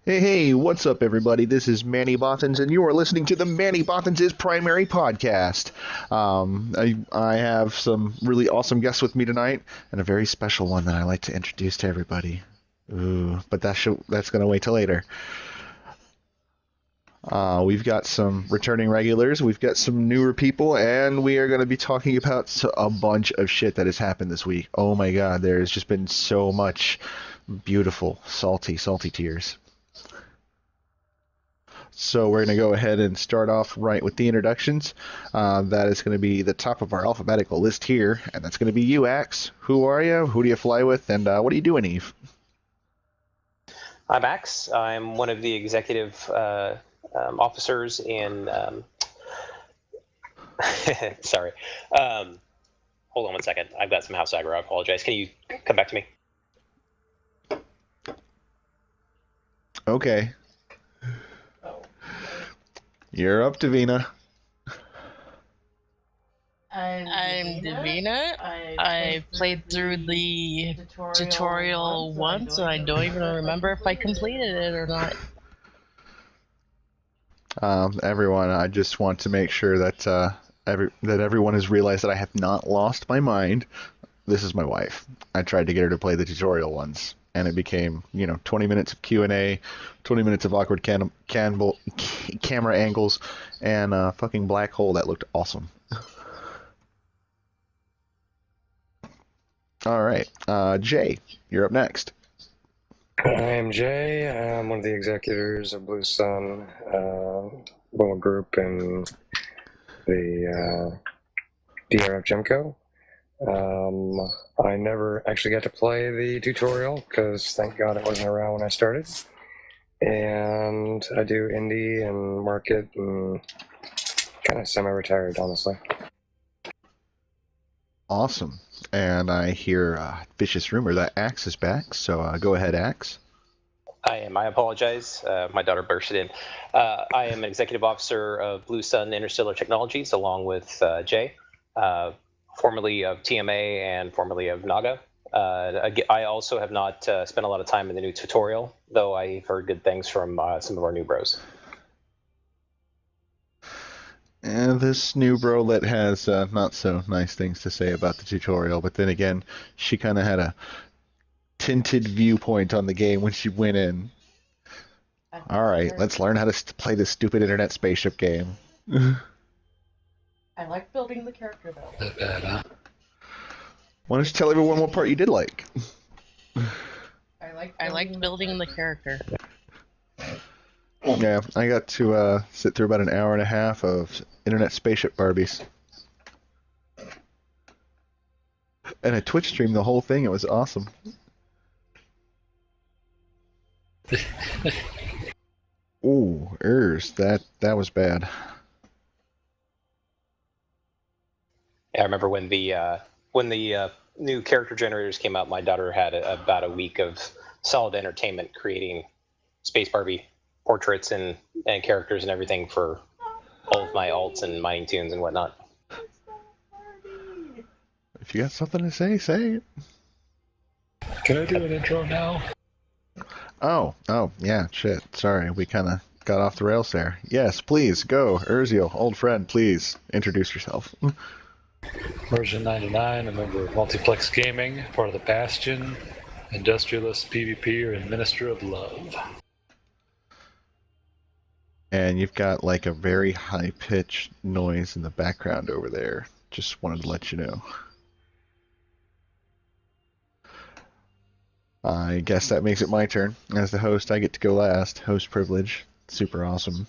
Hey, what's up, everybody? This is Manny Bothans, and you are listening to the Manny Bothans is Primary podcast. I have some really awesome guests with me tonight, and a very special one that I like to introduce to everybody. Ooh, but that's going to wait till later. We've got some returning regulars, we've got some newer people, and we are going to be talking about a bunch of shit that has happened this week. Oh my god, there's just been so much beautiful, salty tears. So we're going to go ahead and start off right with the introductions. That is going to be the top of our alphabetical list here, and that's going to be you, Axe. Who are you? Who do you fly with? And what are you doing, Eve? I'm Axe. I'm one of the executive officers in. Sorry. Hold on one second. I've got some house aggro. I apologize. Can you come back to me? Okay. You're up, Davina. I'm Davina. I played through the tutorial once, and I don't even remember if I completed it or not. Everyone, I just want to make sure that everyone has realized that I have not lost my mind. This is my wife. I tried to get her to play the tutorial once, and it became, 20 minutes of Q&A, 20 minutes of awkward camera angles, and a fucking black hole that looked awesome. All right, Jay, you're up next. I'm Jay. I'm one of the executors of Blue Sun, little group in the DRF Gemco. I never actually got to play the tutorial because thank God it wasn't around when I started. And I do indie and market and kind of semi-retired, honestly. Awesome. And I hear a vicious rumor that Axe is back, so go ahead, Axe. I am. I apologize. My daughter bursted in. I am an executive officer of Blue Sun Interstellar Technologies, along with Jay, formerly of TMA and formerly of Naga. I also have not spent a lot of time in the new tutorial, though I've heard good things from some of our new bros. And this new brolet has not so nice things to say about the tutorial, but then again, she kind of had a tinted viewpoint on the game when she went in. All right, let's learn how to play this stupid internet spaceship game. I like building the character, though. Not bad, huh? Why don't you tell everyone what part you did like? I like building the character. Yeah, I got to sit through about an hour and a half of internet spaceship Barbies. And I Twitch streamed the whole thing. It was awesome. Ooh, that was bad. Yeah, I remember when the new character generators came out, my daughter had about a week of solid entertainment creating Space Barbie portraits and characters and everything for all of my alts and mining tunes and whatnot. If you got something to say, say it. Can I do an intro now? Oh, yeah, shit. Sorry, we kind of got off the rails there. Yes, please, go. Urzio, old friend, please, introduce yourself. Version 99, a member of Multiplex Gaming, part of the Bastion, Industrialist, PvPer, and Minister of Love. And you've got like a very high-pitched noise in the background over there. Just wanted to let you know. I guess that makes it my turn. As the host, I get to go last. Host privilege. Super awesome.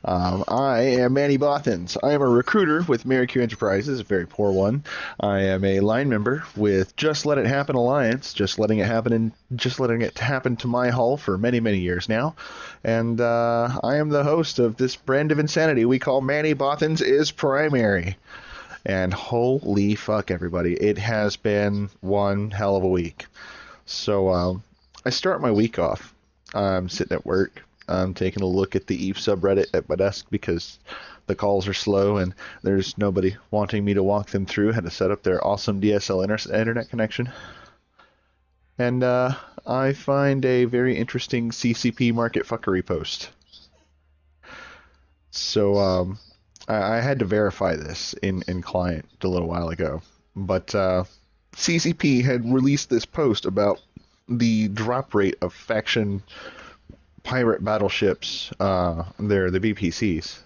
I am Manny Bothans. I am a recruiter with Merrick Enterprises, a very poor one. I am a line member with Just Let It Happen Alliance, just letting it happen to my hull for many, many years now. And I am the host of this brand of insanity we call Manny Bothans is Primary. And holy fuck, everybody, it has been one hell of a week. So I start my week off. I'm sitting at work. I'm taking a look at the Eve subreddit at my desk because the calls are slow and there's nobody wanting me to walk them through how to set up their awesome DSL internet connection. And I find a very interesting CCP market fuckery post. So I had to verify this in client a little while ago, but CCP had released this post about the drop rate of faction pirate battleships. They're the BPCs.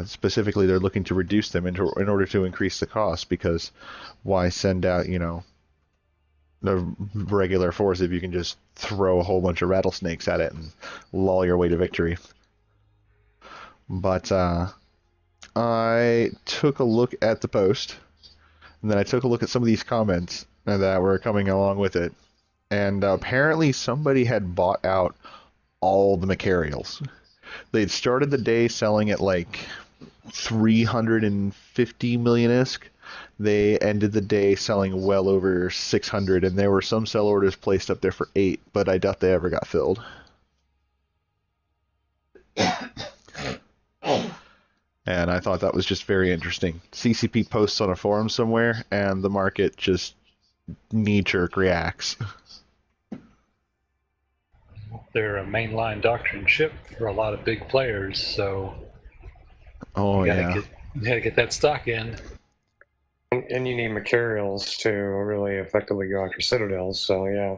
Specifically, they're looking to reduce them in order to increase the cost, because why send out, the regular force if you can just throw a whole bunch of rattlesnakes at it and lull your way to victory. But I took a look at the post, and then I took a look at some of these comments that were coming along with it, and apparently somebody had bought out all the materials. They'd started the day selling at like 350 million-isk. They ended the day selling well over 600, and there were some sell orders placed up there for 8, but I doubt they ever got filled. And I thought that was just very interesting. CCP posts on a forum somewhere, and the market just knee-jerk reacts. They're a mainline doctrine ship for a lot of big players, so Oh, you yeah. gotta get that stock in. And you need materials to really effectively go after citadels, so yeah.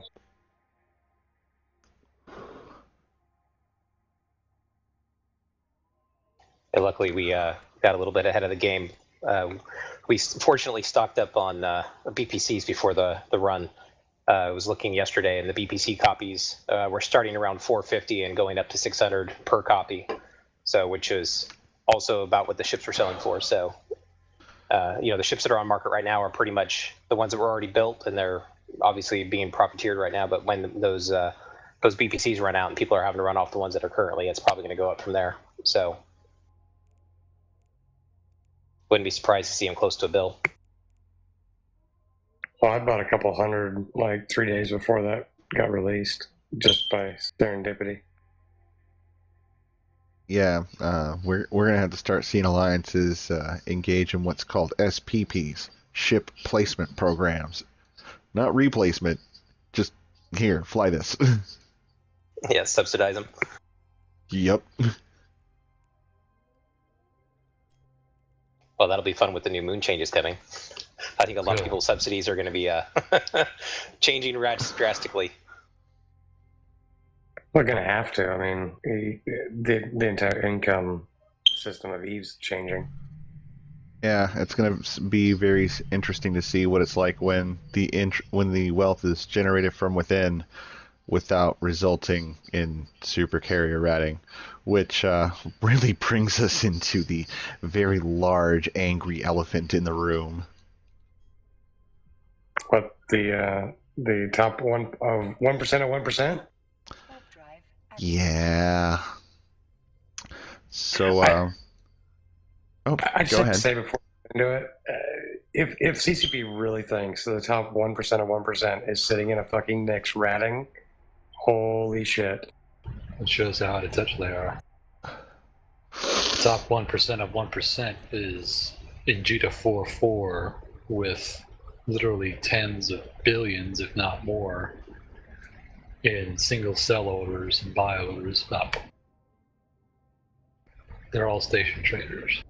And luckily, we got a little bit ahead of the game. We fortunately stocked up on BPCs before the run. I was looking yesterday, and the BPC copies were starting around 450 and going up to 600 per copy. So, which is also about what the ships were selling for. So, the ships that are on market right now are pretty much the ones that were already built, and they're obviously being profiteered right now. But when those BPCs run out and people are having to run off the ones that are currently, it's probably going to go up from there. So, wouldn't be surprised to see them close to a bill. Well, I bought a couple hundred like 3 days before that got released, just by serendipity. Yeah, we're gonna have to start seeing alliances engage in what's called SPPs, ship placement programs. Not replacement, just here, fly this. Yeah, subsidize them. Yep. Well, that'll be fun with the new moon changes coming. I think a lot of people's subsidies are going to be changing drastically. We're going to have to. I mean, the entire income system of Eve's changing. Yeah, it's going to be very interesting to see what it's like when the wealth is generated from within without resulting in super carrier ratting, which really brings us into the very large, angry elephant in the room. What, the top 1% of 1%? Yeah. So, I just go have ahead. to say before we do it, if CCP really thinks the top 1% of 1% is sitting in a fucking Nix ratting, holy shit. It shows how out of touch they are. The top 1% of 1% is in Jita 4.4 with literally tens of billions, if not more, in single sell orders and buy orders. They're all station traders,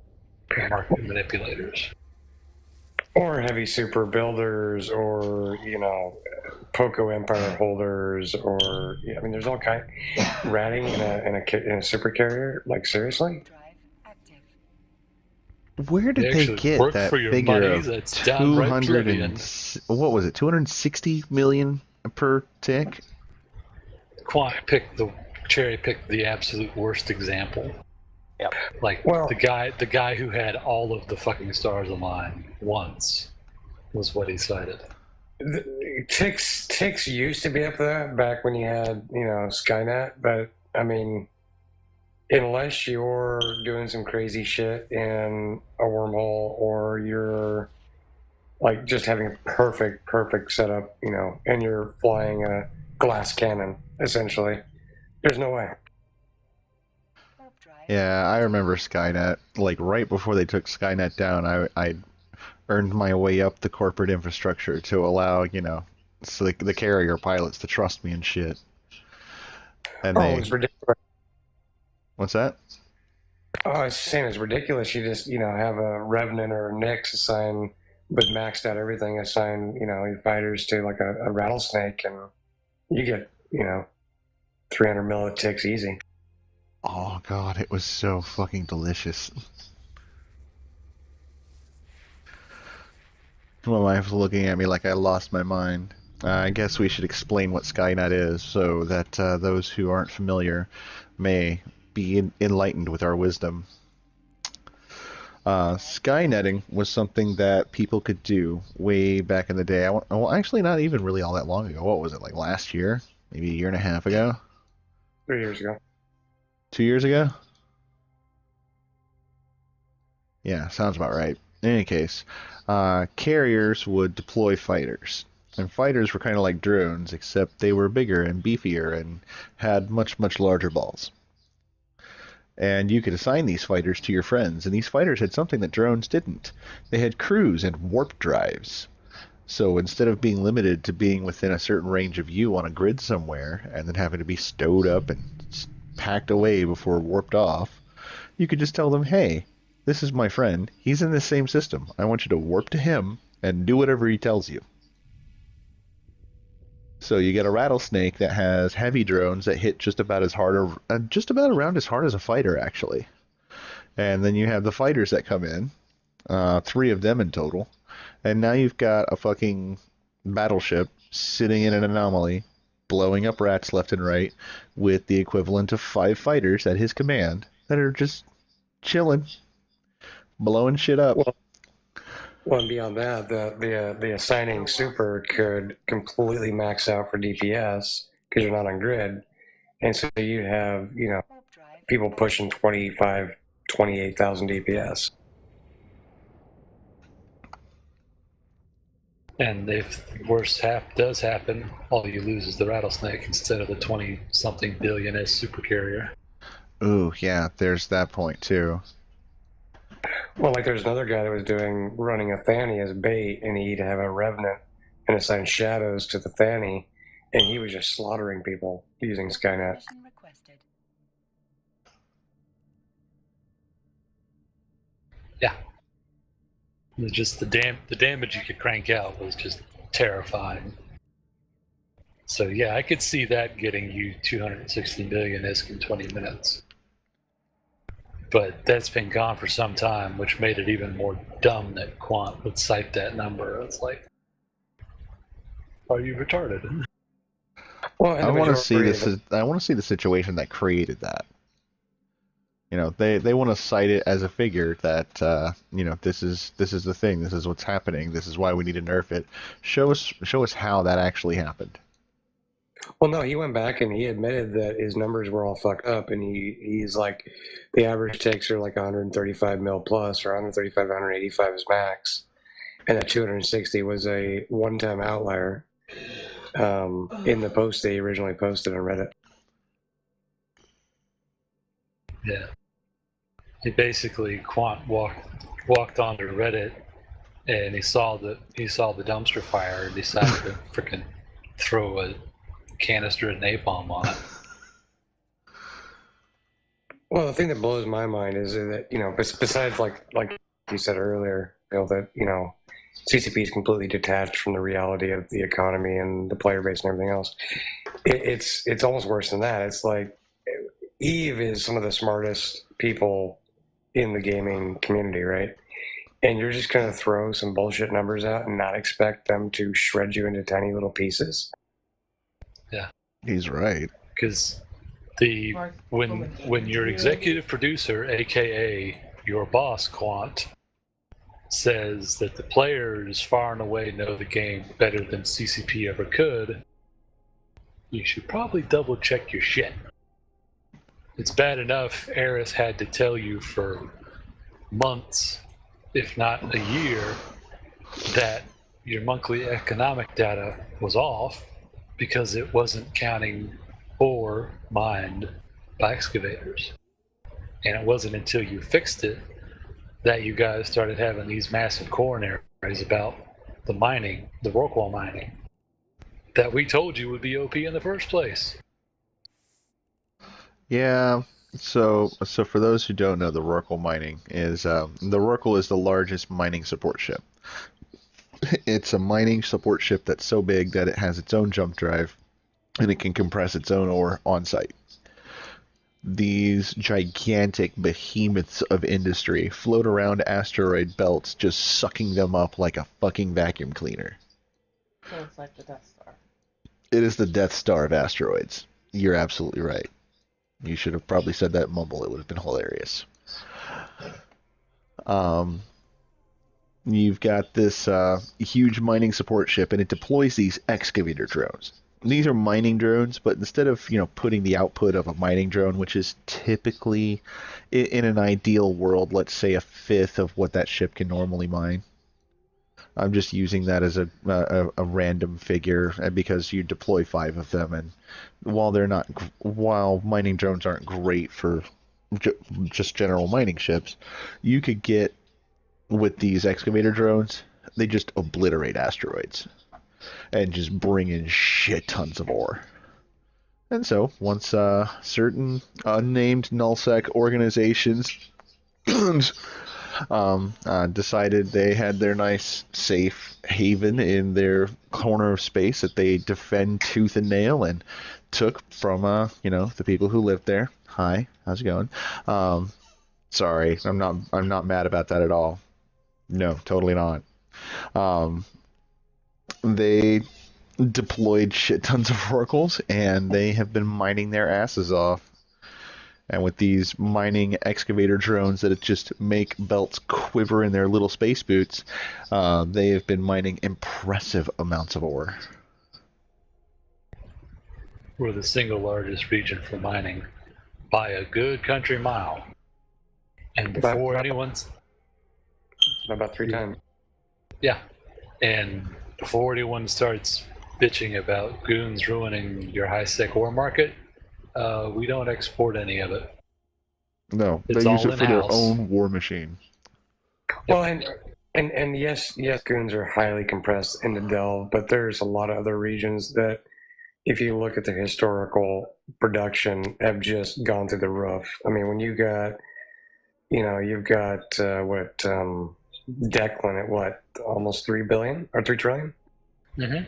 market manipulators. Or heavy super builders, or, Poco Empire holders, or, I mean, there's all kind of ratting in a super carrier, like, seriously? Where did they get that figure of 200 and what was it? 260 million per tick? Cherry picked the absolute worst example. Yep. The guy who had all of the fucking stars align once was what he cited. Ticks used to be up there back when you had, Skynet, but I mean, unless you're doing some crazy shit in a wormhole, or you're like just having a perfect setup, and you're flying a glass cannon, essentially, there's no way. Yeah, I remember Skynet. Like, right before they took Skynet down, I earned my way up the corporate infrastructure to allow, so the carrier pilots to trust me and shit. And It's ridiculous. What's that? Oh, I was saying it's ridiculous. You just, have a Revenant or a Nyx assign, but maxed out everything, assign, your fighters to like a rattlesnake, and you get, 300 milliticks easy. Oh god, it was so fucking delicious. My wife's looking at me like I lost my mind. I guess we should explain what Skynet is so that those who aren't familiar may be enlightened with our wisdom. Skynetting was something that people could do way back in the day. Well, actually, not even really all that long ago. What was it, like last year? Maybe a year and a half ago? 3 years ago. 2 years ago? Yeah, sounds about right. In any case, carriers would deploy fighters. And fighters were kind of like drones, except they were bigger and beefier and had much, much larger balls. And you could assign these fighters to your friends, and these fighters had something that drones didn't. They had crews and warp drives. So instead of being limited to being within a certain range of you on a grid somewhere, and then having to be stowed up and packed away before warped off, you could just tell them, hey, this is my friend. He's in the same system. I want you to warp to him and do whatever he tells you. So you get a rattlesnake that has heavy drones that hit just about as hard, just about around as hard as a fighter, actually. And then you have the fighters that come in, 3 of them in total. And now you've got a fucking battleship sitting in an anomaly, blowing up rats left and right, with the equivalent of 5 fighters at his command that are just chilling, blowing shit up. Well, and beyond that, the assigning super could completely max out for DPS because you're not on grid, and so you have people pushing 28,000 DPS. And if the worst does happen, all you lose is the rattlesnake instead of the 20-something billion S supercarrier. Ooh, yeah, there's that point too. Well, like there's another guy that was running a Fanny as bait, and he'd have a Revenant and assign shadows to the Fanny, and he was just slaughtering people using Skynet. Yeah. Just the damage you could crank out was just terrifying. So yeah, I could see that getting you 260 million ISK in 20 minutes. But that's been gone for some time, which made it even more dumb that Quant would cite that number. It's like, are you retarded? Well, I want to see this. I want to see the situation that created that. They want to cite it as a figure that this is the thing. This is what's happening. This is why we need to nerf it. Show us how that actually happened. Well, no, he went back and he admitted that his numbers were all fucked up, and he's like, the average takes are like 135 mil plus, or 135, 185 is max, and that 260 was a one-time outlier in the post they originally posted on Reddit. Yeah. He basically Quant walked onto Reddit, and he saw the dumpster fire and decided to freaking throw a canister of napalm on it. Well, the thing that blows my mind is that besides like you said earlier, that CCP is completely detached from the reality of the economy and the player base and everything else. It's almost worse than that. It's like Eve is some of the smartest people in the gaming community, right? And you're just going to throw some bullshit numbers out and not expect them to shred you into tiny little pieces. Yeah, he's right. Because when your executive producer, aka your boss, Quant, says that the players far and away know the game better than CCP ever could, you should probably double check your shit. It's bad enough Aerith had to tell you for months, if not a year, that your monthly economic data was off because it wasn't counting ore mined by excavators. And it wasn't until you fixed it that you guys started having these massive coronaries about the mining, the Rorqual mining. That we told you would be OP in the first place. Yeah. So for those who don't know, the Rorqual mining is the Rorqual is the largest mining support ship. It's a mining support ship that's so big that it has its own jump drive and it can compress its own ore on site. These gigantic behemoths of industry float around asteroid belts, just sucking them up like a fucking vacuum cleaner. So it's like the Death Star. It is the Death Star of asteroids. You're absolutely right. You should have probably said that in mumble. It would have been hilarious. Um, you've got this huge mining support ship, and it deploys these excavator drones. These are mining drones, but instead of putting the output of a mining drone, which is typically in an ideal world, let's say a fifth of what that ship can normally mine. I'm just using that as a random figure because you deploy 5 of them, and while mining drones aren't great for just general mining ships, you could get with these excavator drones, they just obliterate asteroids and just bring in shit tons of ore. And so, once certain unnamed nullsec organizations decided they had their nice safe haven in their corner of space that they defend tooth and nail and took from the people who lived there. Hi, how's it going? Sorry, I'm not mad about that at all. No, totally not. They deployed shit tons of oracles and they have been mining their asses off. And with these mining excavator drones that just make belts quiver in their little space boots, they have been mining impressive amounts of ore. We're the single largest region for mining by a good country mile. And before anyone's... About 3 times. Yeah. And before anyone starts bitching about goons ruining your high-sec ore market, we don't export any of it. No, It's they use all it for their in-house. own war machine. Well, and yes, goons are highly compressed into Delve, but there's a lot of other regions that, if you look at the historical production, have just gone through the roof. I mean, when you've got Declan at what, almost 3 billion or 3 trillion? Mm-hmm.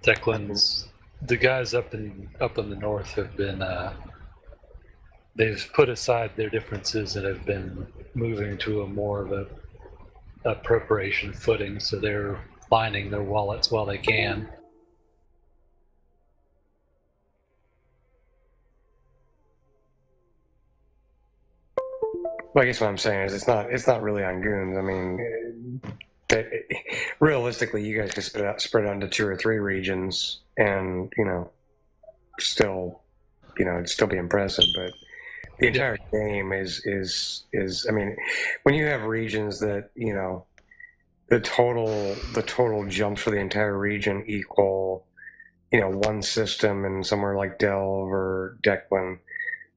Declan's, the guys up in the north have been they've put aside their differences and have been moving to a more of a preparation footing, so they're lining their wallets while they can. Well, I guess what I'm saying is it's not really on goons. I mean, realistically, you guys could spread out into 2 or 3 regions, and still it'd still be impressive. But the entire game is I mean, when you have regions that the total jumps for the entire region equal one system, and somewhere like Delve or Declan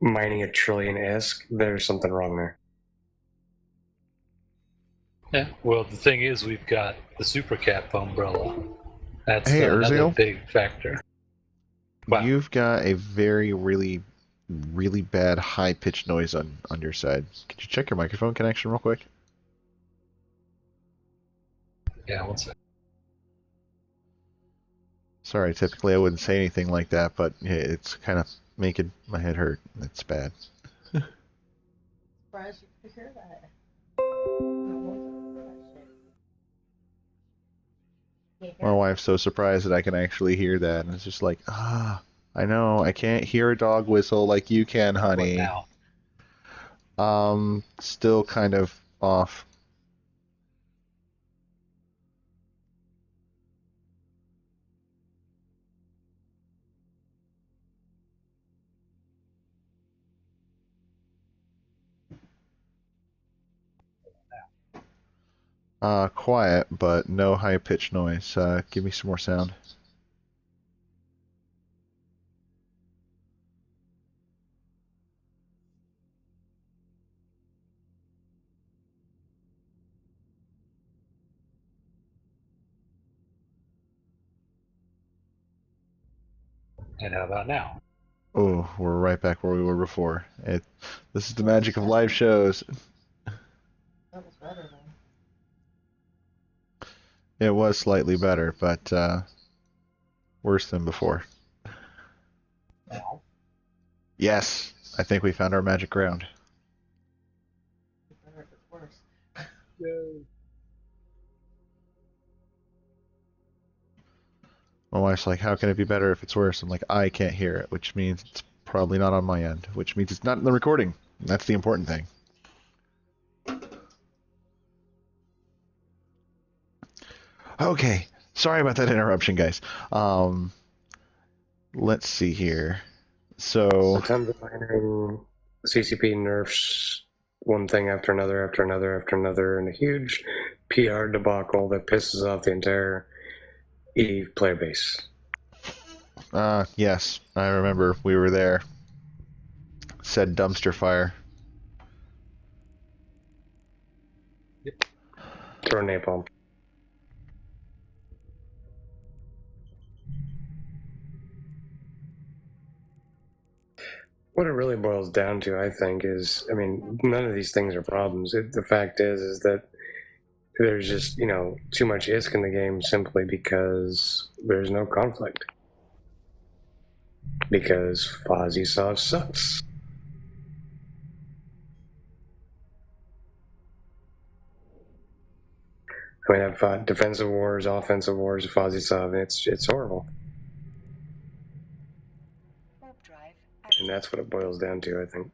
mining 1 trillion-esque, there's something wrong there. Yeah, well, the thing is, we've got the super cap umbrella. That's Hey, another Urzio? big factor. Wow. You've got a very, really, really bad high-pitched noise on your side. Could you check your microphone connection real quick? Yeah, one sec. Sorry, typically I wouldn't say anything like that, but it's kind of making my head hurt. It's bad. Surprised you could hear that. My wife's so surprised that I can actually hear that, and it's just like, I know, I can't hear a dog whistle like you can, honey. What now? Still kind of off. Quiet, but no high-pitched noise. Give me some more sound. And how about now? Oh, we're right back where we were before. This is the magic of live shows. That was better then. It was slightly better, but worse than before. Now? Yes, I think we found our magic ground. It's better if it's worse. Yay. My wife's like, how can it be better if it's worse? I'm like, I can't hear it, which means it's probably not on my end, which means it's not in the recording. That's the important thing. Okay, sorry about that interruption, guys. Let's see here. So, Tons of mining, CCP nerfs one thing after another, after another, after another, and a huge PR debacle that pisses off the entire EVE player base. yes, I remember we were there. Said dumpster fire. Throw napalm. What it really boils down to, I think, is, I mean, none of these things are problems. The fact is that there's just, too much ISK in the game simply because there's no conflict. Because Fozzie sucks. I mean, I've fought defensive wars, offensive wars, Fozzie, and it's horrible. And that's what it boils down to, I think.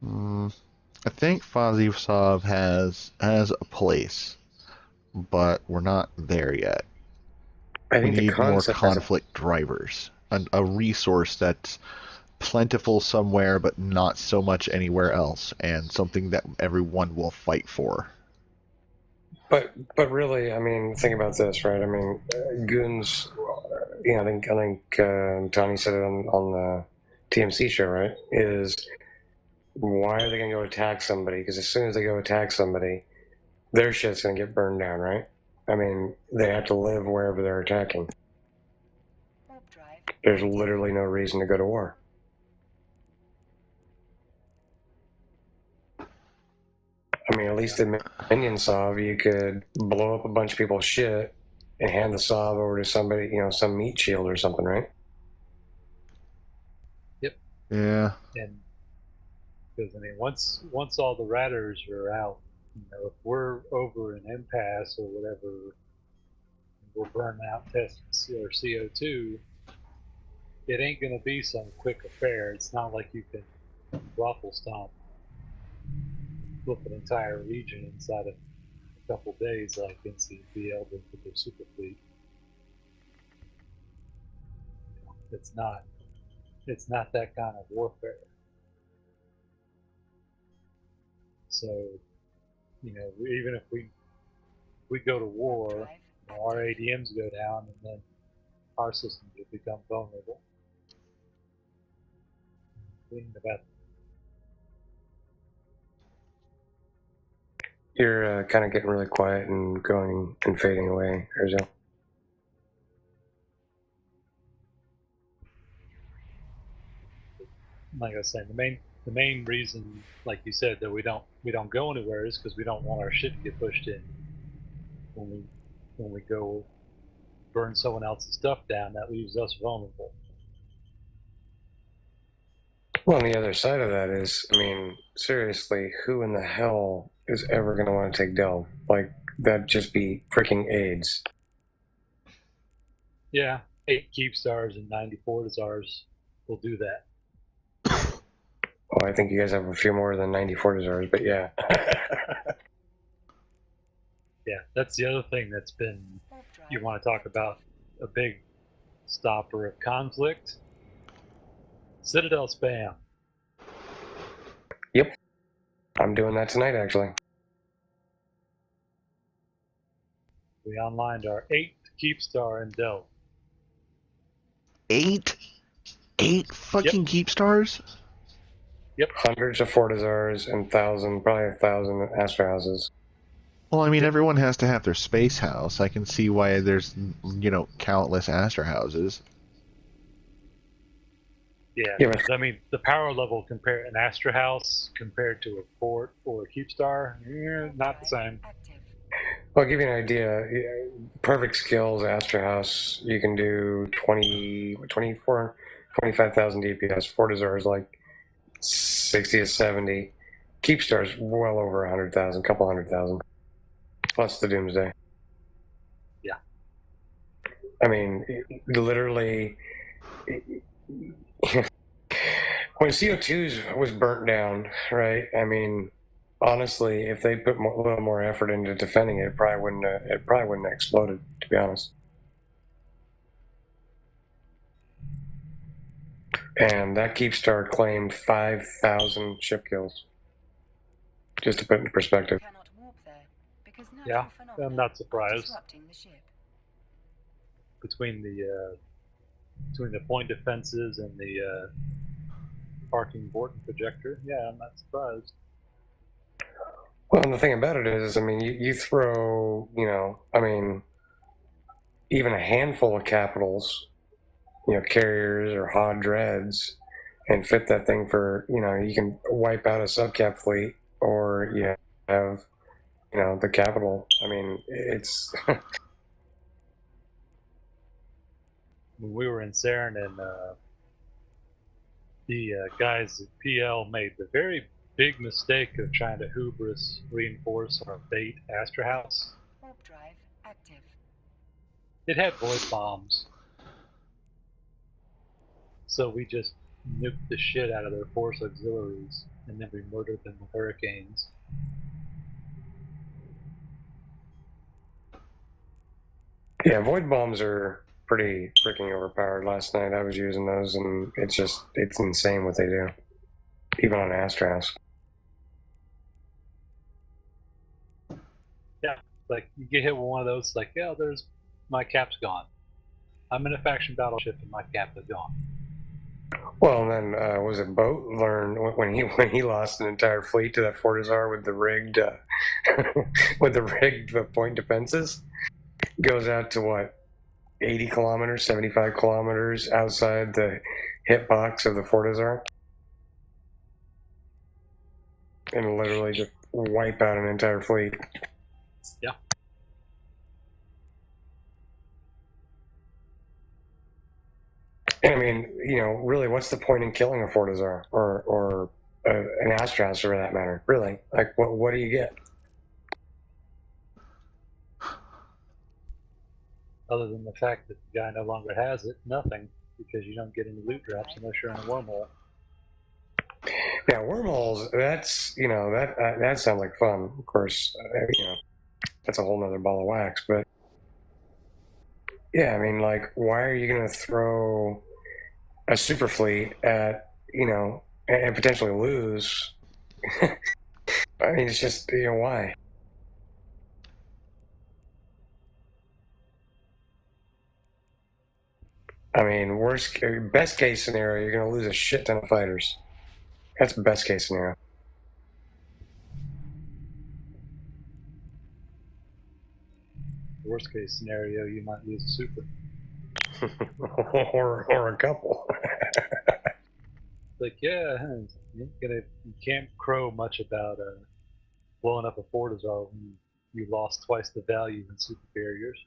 I think Fozzie has a place, but we're not there yet. I We think the need more concept conflict drivers, a resource that's plentiful somewhere but not so much anywhere else, and something that everyone will fight for. But really, I mean, think about this, right? I mean, goons. I think Tony said it on the TMC show, right? Is why are they going to go attack somebody? Because as soon as they go attack somebody, their shit's going to get burned down, right? I mean, they have to live wherever they're attacking. There's literally no reason to go to war. I mean, at least in Minion Sov, you could blow up a bunch of people's shit and hand the Sov over to somebody, some meat shield or something, right? Yep. Yeah. And because I mean, once all the ratters are out, if we're over an impasse or whatever, we'll burn out test or CO2. It ain't gonna be some quick affair. It's not like you can ruffle stomp, flip an entire region inside of a couple days like NCBL did with their super fleet. It's not that kind of warfare. So, even if we go to war, our ADMs go down, and then our systems will become vulnerable. About You're kind of getting really quiet and going and fading away, Erzo. Like I was saying, the main reason, like you said, that we don't go anywhere is because we don't want our shit to get pushed in. When we go burn someone else's stuff down, that leaves us vulnerable. Well, on the other side of that is, I mean, seriously, who in the hell is ever going to want to take Delve? Like, that'd just be freaking AIDS. Yeah, 8 keep stars and 94 desires will do that. Oh, I think you guys have a few more than 94 desires, but yeah. Yeah, that's the other thing that's been, you want to talk about a big stopper of conflict? Citadel spam. Yep. I'm doing that tonight, actually. We onlined our 8th keep star in Delve. 8 fucking keep stars? Yep. Hundreds of Fortizars and probably 1,000 Astra houses. Well, I mean, everyone has to have their space house. I can see why there's, countless Astra houses. Yeah, Yeah, but I mean, the power level compare an Astra House compared to a fort or a Cube Star, not the same. Well, I'll give you an idea. Perfect skills, Astra House, you can do 25,000 DPS. Fortizar is like 60 to 70. Keepstar's well over 100,000, couple 100,000. Plus the Doomsday. Yeah. I mean, literally, when CO2 was burnt down, right? I mean, honestly, if they put a little more effort into defending it, it probably wouldn't have exploded, to be honest. And that Keepstar claimed 5,000 ship kills. Just to put it in perspective. Yeah, I'm not surprised. Between the point defenses and the parking Vorten projector, yeah, I'm not surprised. Well, and the thing about it is, I mean, you throw, I mean, even a handful of capitals, carriers or Hod dreads, and fit that thing for, you can wipe out a subcap fleet, or you have, the capital. I mean, it's. When we were in Saren, and the guys at PL made the very big mistake of trying to hubris reinforce our bait Astra House. Warp drive active. It had void bombs, so we just nuked the shit out of their force auxiliaries, and then we murdered them with hurricanes. Yeah, void bombs are pretty freaking overpowered. Last night I was using those, and it's insane what they do, even on Astra House. Yeah, like you get hit with one of those, like, yeah, there's my cap's gone. I'm in a faction battleship and my cap is gone. Well, and then was it Boat learned when he lost an entire fleet to that Fortizar with the rigged point defenses, goes out to what, 80 kilometers, 75 kilometers outside the hitbox of the Fortizar, and literally just wipe out an entire fleet. Yeah. And I mean, really, what's the point in killing a Fortizar or an Astra House, for that matter? Really, like, what do you get? Other than the fact that the guy no longer has it, nothing, because you don't get any loot drops unless you're in a wormhole. Yeah, wormholes. That's that sounds like fun. Of course, that's a whole nother ball of wax. But yeah, I mean, like, why are you going to throw a super fleet at and potentially lose? I mean, it's just why? I mean, best case scenario, you're going to lose a shit ton of fighters. That's best case scenario. Worst case scenario, you might lose a super. or a couple. Like, yeah, you can't crow much about blowing up a Fortizar when you lost twice the value in super barriers.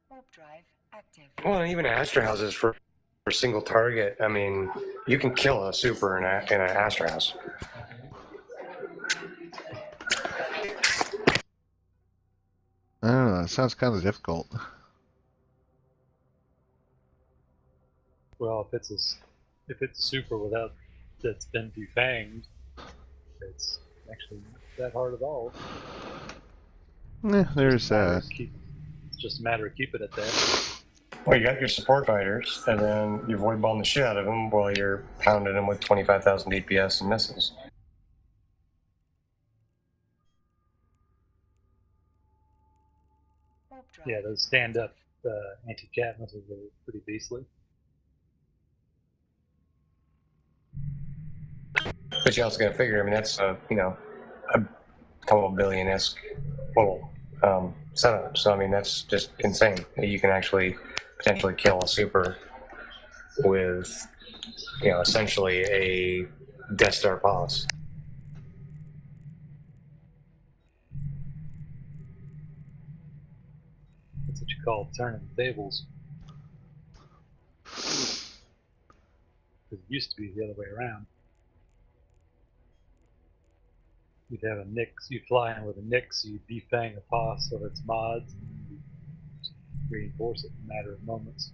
Warp drive active. Well, and even Astra houses for a single target. I mean, you can kill a super in an Astra house. I don't know. It sounds kind of difficult. Well, if it's a super that's been defanged, it's actually not that hard at all. There's that. It's just a matter of keeping it there. Well, you got your support fighters, and then you void bomb the shit out of them while you're pounding them with 25,000 DPS and missiles. Yeah, those stand-up anti-cat missiles are pretty beastly. But you also got to figure, I mean, that's a couple of billion-esque little setup. So I mean, that's just insane. You can actually potentially kill a super with, essentially a Death Star pause. That's what you call turning the tables. It used to be the other way around. You'd have a Nyx, you'd fly in with a Nyx, you'd defang a toss of its mods, and you'd reinforce it in a matter of moments.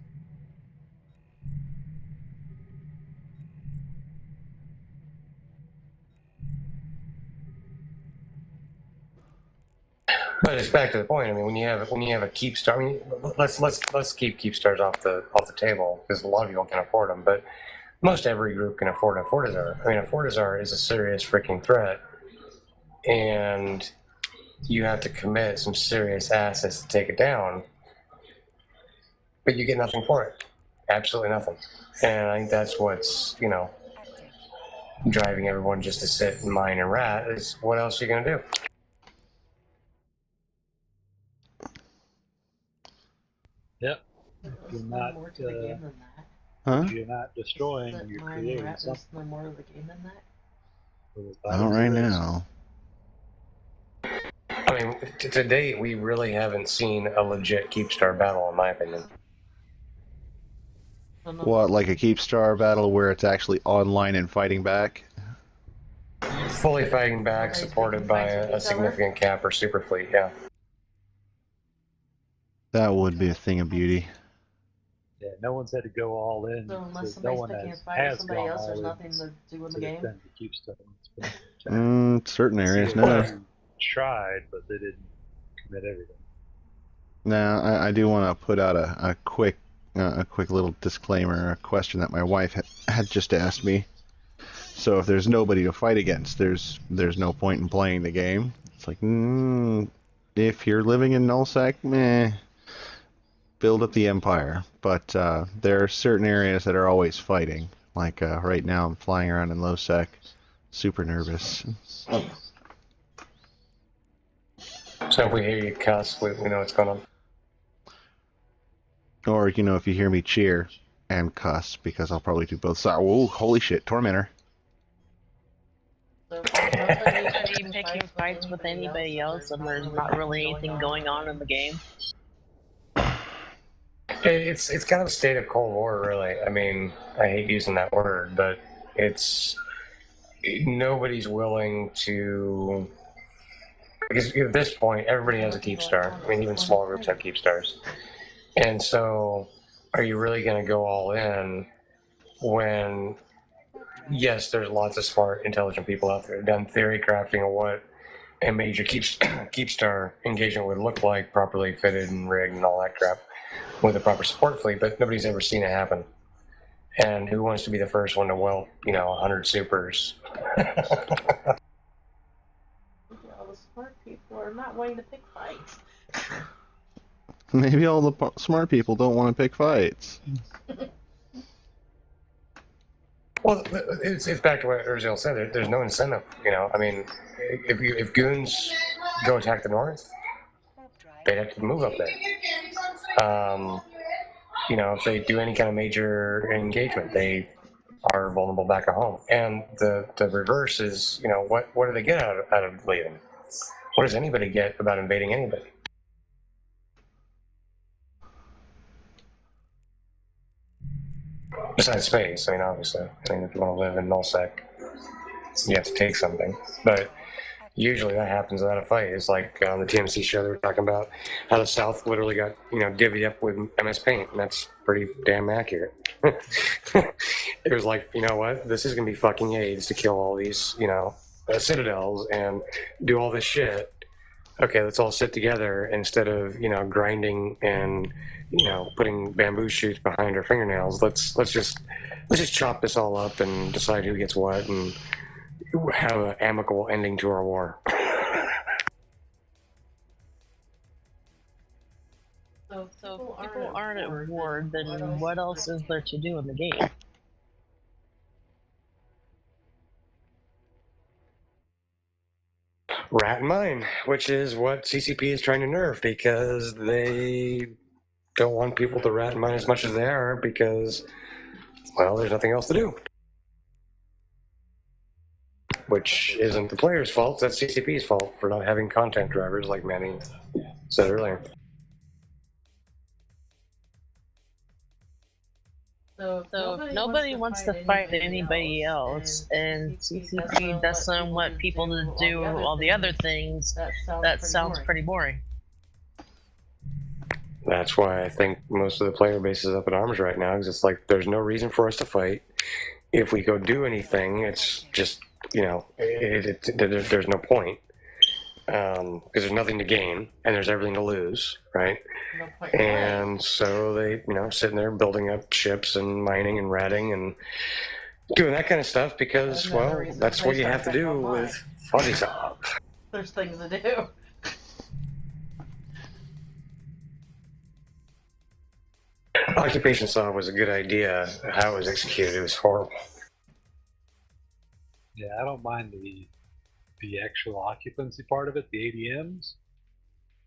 But it's back to the point. I mean, when you have a keep star, I mean, let's keep stars off the table, because a lot of people can afford them. But most every group can afford a Fortizar. I mean, a Fortizar is a serious freaking threat, and you have to commit some serious assets to take it down. But you get nothing for it. Absolutely nothing. And I think that's what's driving everyone just to sit and mine and rat. Is what else are you gonna do? Yep. If There's you're no not, more to the game than that. Huh? if you're not destroying, That you're mine creating rat, something. there's no more to the game than that. Not right now. I mean, to date, we really haven't seen a legit Keepstar battle, in my opinion. What, like a keep star battle where it's actually online and fighting back? Fully fighting back, supported by a significant cap or super fleet, yeah. That would be a thing of beauty. Yeah, no one's had to go all in. So unless no somebody's one picking a has, fight with has somebody gone else, all there's in nothing to do in the to game. defend the keep stuff. It's been Certain areas, no. CSU tried, but they didn't commit everything. Now, I do want to put out a quick little disclaimer, a question that my wife had just asked me. So if there's nobody to fight against, there's no point in playing the game. It's like, if you're living in Nullsec, meh, build up the empire. But there are certain areas that are always fighting. Like right now, I'm flying around in Lowsec, super nervous. So if we hear you cuss, we know what's going on. Or, if you hear me cheer and cuss, because I'll probably do both sides. Whoa, holy shit, Tormentor. So if there's Are you picking fights with anybody else and there's not really anything going on in the game? It's kind of a state of Cold War, really. I mean, I hate using that word, but nobody's willing to, because at this point, everybody has a keep star. I mean, even small groups have keep stars. And so, are you really going to go all in when, yes, there's lots of smart, intelligent people out there done theory crafting of what a major keep star engagement would look like, properly fitted and rigged and all that crap, with a proper support fleet, but nobody's ever seen it happen. And who wants to be the first one to whelp, 100 supers? all the smart people are not wanting to pick fights. Maybe all the smart people don't want to pick fights. Well, it's back to what Urziel said. There's no incentive, I mean, if goons go attack the north, they'd have to move up there. If they do any kind of major engagement, they are vulnerable back at home. And the reverse is, what do they get out of leaving? What does anybody get about invading anybody? Besides space, I mean, obviously. I mean, if you want to live in Nullsec, you have to take something. But usually that happens without a fight. It's like on the TMC show, they were talking about how the South literally got, divvied up with MS Paint, and that's pretty damn accurate. It was like, you know what? This is going to be fucking AIDS to kill all these, citadels and do all this shit. Okay, let's all sit together instead of, grinding and, putting bamboo shoots behind our fingernails. Let's just chop this all up and decide who gets what and have an amicable ending to our war. So if people aren't at war, then what else is there to do in the game? rat and mine, which is what CCP is trying to nerf because they don't want people to rat and mine as much as they are because, well, there's nothing else to do. Which isn't the player's fault, that's CCP's fault for not having content drivers like Manny said earlier. So if nobody wants to fight anybody else, and CCP doesn't want people to do all the other things, that sounds pretty boring. That's why I think most of the player base is up in arms right now, because it's like there's no reason for us to fight. If we go do anything, it's just, you know, there's no point. Because there's nothing to gain and there's everything to lose, right? No point. And so they, you know, sitting there building up ships and mining and ratting and doing that kind of stuff because, well, that's what you have to do with Fuzzy Sop. There's things to do. Occupation Saw was a good idea. How it was executed, it was horrible. Yeah, I don't mind the actual occupancy part of it, the ADMs,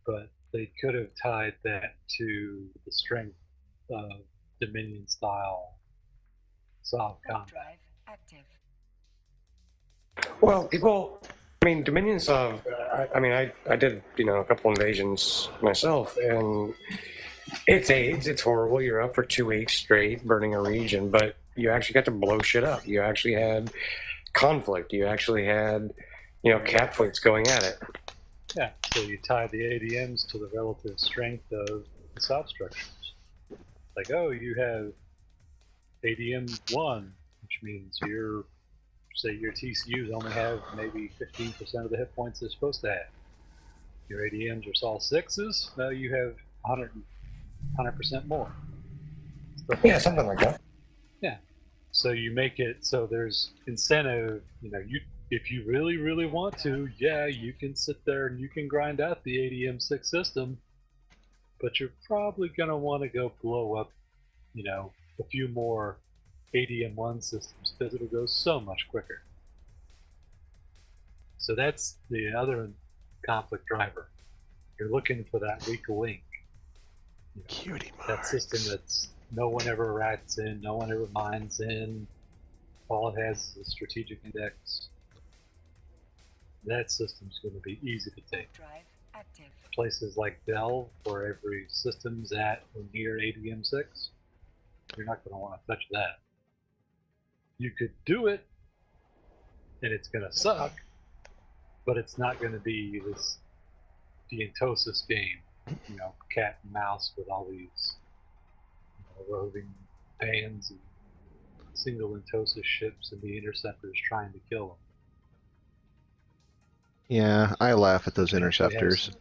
but they could have tied that to the strength of Dominion style soft Warp combat. drive active. Well, people, I mean, Dominion Saw, I did, you know, a couple invasions myself, and it's AIDS, it's horrible. You're up for 2 weeks straight burning a region, but you actually got to blow shit up. You actually had conflict. You actually had, you know, cat fleets going at it. Yeah, so you tie the ADMs to the relative strength of the soft structures. Like, oh, you have ADM 1, which means your TCUs only have maybe 15% of the hit points they're supposed to have. Your ADMs are all 6s, now you have 100% more. Yeah, something like that. Yeah. So you make it so there's incentive, you know, if you really, really want to, yeah, you can sit there and you can grind out the ADM 6 system, but you're probably going to want to go blow up, you know, a few more ADM 1 systems because it'll go so much quicker. So that's the other conflict driver. You're looking for that weak link. You know, Cutie marks. that system that's no one ever rats in, no one ever mines in. All it has is a strategic index. That system's going to be easy to take. Drive active. Places like Delve, where every system's at or near ADM 6, you're not going to want to touch that. You could do it, and it's going to suck, but it's not going to be this Diantosis game, you know, cat and mouse with all these, you know, roving bands and single Entosis ships and the interceptors trying to kill them. Yeah, I laugh at those You can actually have interceptors.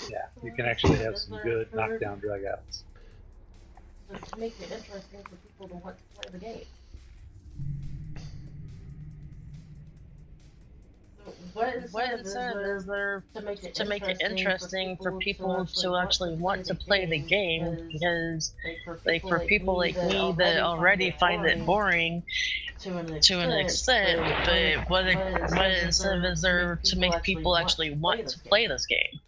Yeah, you can actually have some good knockdown dragouts. To make it interesting for people to want to play the game. So what incentive is there to make it interesting for people to actually want to play the game? Because, like, for people like me that already find it boring to an extent, but what incentive is there to make people actually want to play this game?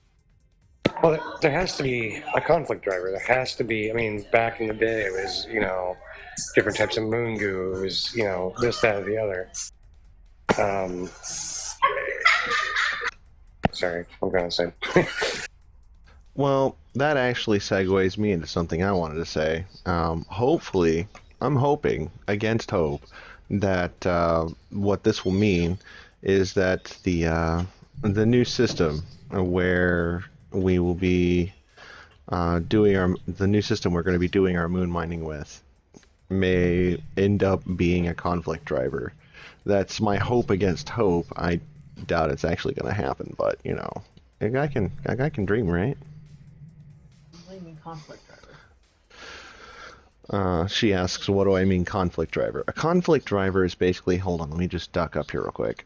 Well, there has to be a conflict driver. There has to be, I mean, back in the day, it was, you know, different types of moon goo. It was, you know, this, that, or the other. Sorry, I'm going to say. Well, that actually segues me into something I wanted to say. Hopefully, I'm hoping, against hope, that what this will mean is that the new system where we will be doing the new system we're going to be doing our moon mining with may end up being a conflict driver. That's my hope against hope. I doubt it's actually going to happen, but you know, a guy can dream, right? What do you mean conflict driver? She asks, what do I mean conflict driver? A conflict driver is basically, hold on, let me just duck up here real quick.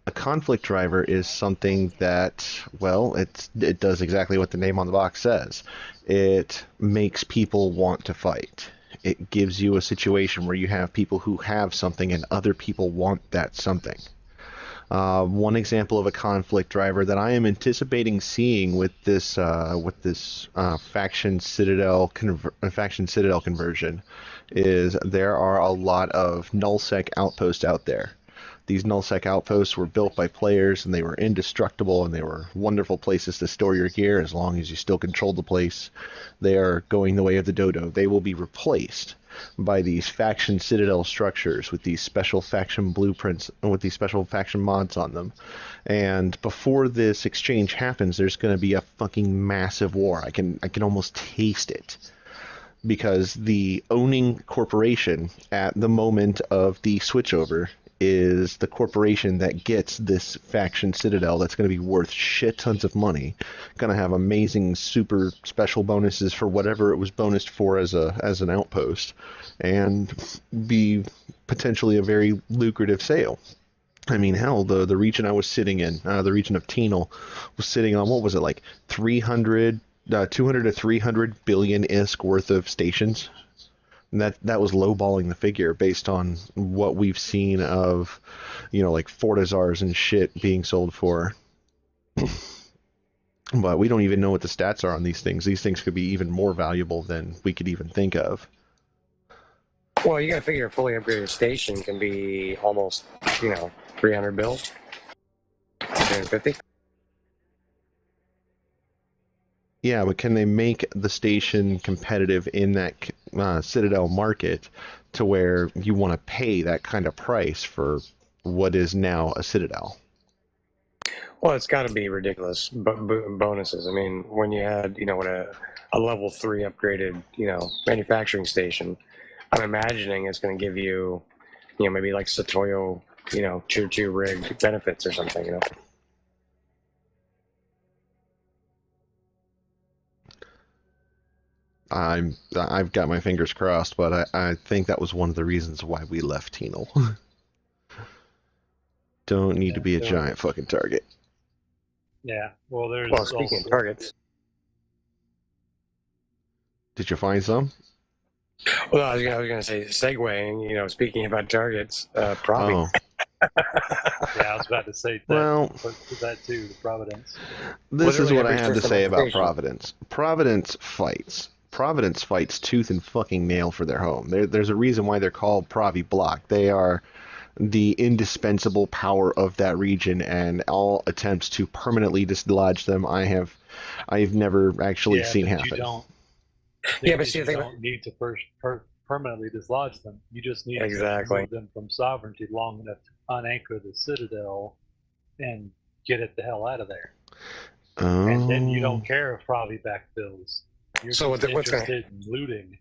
A conflict driver is something that, well, it does exactly what the name on the box says. It makes people want to fight. It gives you a situation where you have people who have something and other people want that something. One example of a conflict driver that I am anticipating seeing with this faction citadel conversion is there are a lot of nullsec outposts out there. These nullsec outposts were built by players, and they were indestructible, and they were wonderful places to store your gear as long as you still controlled the place. They are going the way of the dodo. They will be replaced by these faction citadel structures with these special faction blueprints and with these special faction mods on them. And before this exchange happens, there's going to be a fucking massive war. I can almost taste it, because the owning corporation at the moment of the switchover is the corporation that gets this faction citadel that's going to be worth shit tons of money, going to have amazing super special bonuses for whatever it was bonused for as an outpost, and be potentially a very lucrative sale. I mean, hell, the region I was sitting in, the region of Tenal, was sitting on, what was it, like 200 to 300 billion ISK worth of stations. And that was lowballing the figure based on what we've seen of, like Fortizars and shit being sold for. But we don't even know what the stats are on these things. These things could be even more valuable than we could even think of. Well, you gotta figure a fully upgraded station can be almost, 300 bill, 350. Yeah, but can they make the station competitive in that Citadel market to where you want to pay that kind of price for what is now a Citadel? Well, it's got to be ridiculous bonuses. I mean, when you had, what a level 3 upgraded, manufacturing station, I'm imagining it's going to give you, maybe like Satoyo, tier 2 rig benefits or something, I've got my fingers crossed, but I think that was one of the reasons why we left Tenal. Don't need to be a giant fucking target. Yeah, well, there's Well, speaking of targets, did you find some? well, I was going to say, segueing, speaking about targets, Provi. Oh. Yeah, I was about to say that. Well, that too, the Providence. This is Literally what I every have to system say on about station. Providence. Providence fights tooth and fucking nail for their home. There's a reason why they're called Provi Block. They are the indispensable power of that region, and all attempts to permanently dislodge them, I've never actually seen happen. You don't need to first permanently dislodge them. You just need to remove them from sovereignty long enough to unanchor the Citadel and get it the hell out of there. Oh. And then you don't care if Provi backfills. You're just interested in looting.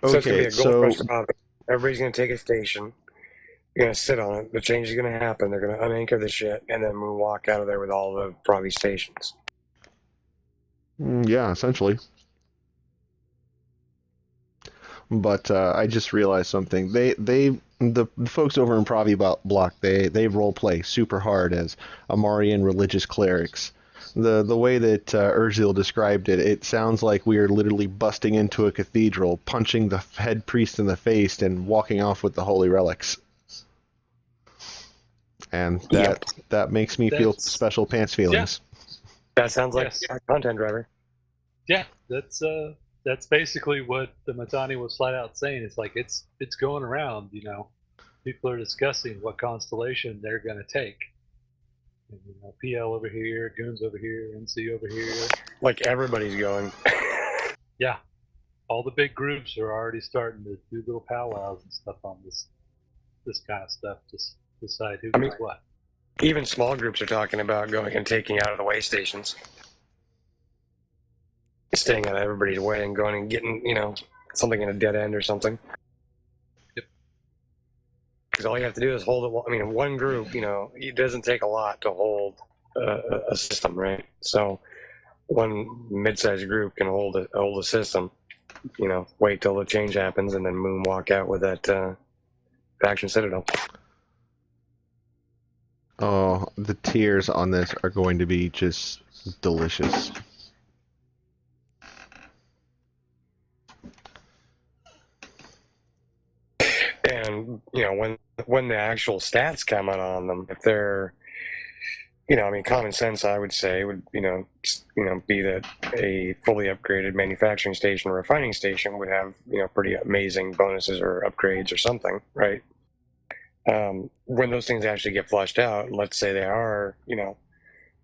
So it's going to be a gold rush to Provi. Everybody's going to take a station. You're going to sit on it. The change is going to happen. They're going to unanchor the shit, and then we'll walk out of there with all the Provi stations. Yeah, essentially. But I just realized something. The folks over in Provi Block, they role play super hard as Amarian religious clerics. The way that Urzil described it, it sounds like we are literally busting into a cathedral, punching the head priest in the face, and walking off with the holy relics. And that makes me feel special pants feelings. Yeah. That sounds like a content driver. Yeah, that's basically what the Matani was flat out saying. It's like it's going around, People are discussing what constellation they're going to take. And, PL over here, Goons over here, NC over here. Like everybody's going. Yeah. All the big groups are already starting to do little powwows and stuff on this kind of stuff to decide who does what. Even small groups are talking about going and taking out of the way stations. Staying out of everybody's way and going and getting, something in a dead end or something. Yep. Because all you have to do is hold it. I mean, one group, it doesn't take a lot to hold a system, right? So one mid-sized group can hold a system, wait till the change happens and then moonwalk out with that faction citadel. Oh, the tiers on this are going to be just delicious. And when the actual stats come out on them, if they're I mean, common sense, I would say, would be that a fully upgraded manufacturing station or refining station would have pretty amazing bonuses or upgrades or something, right? When those things actually get flushed out, let's say they are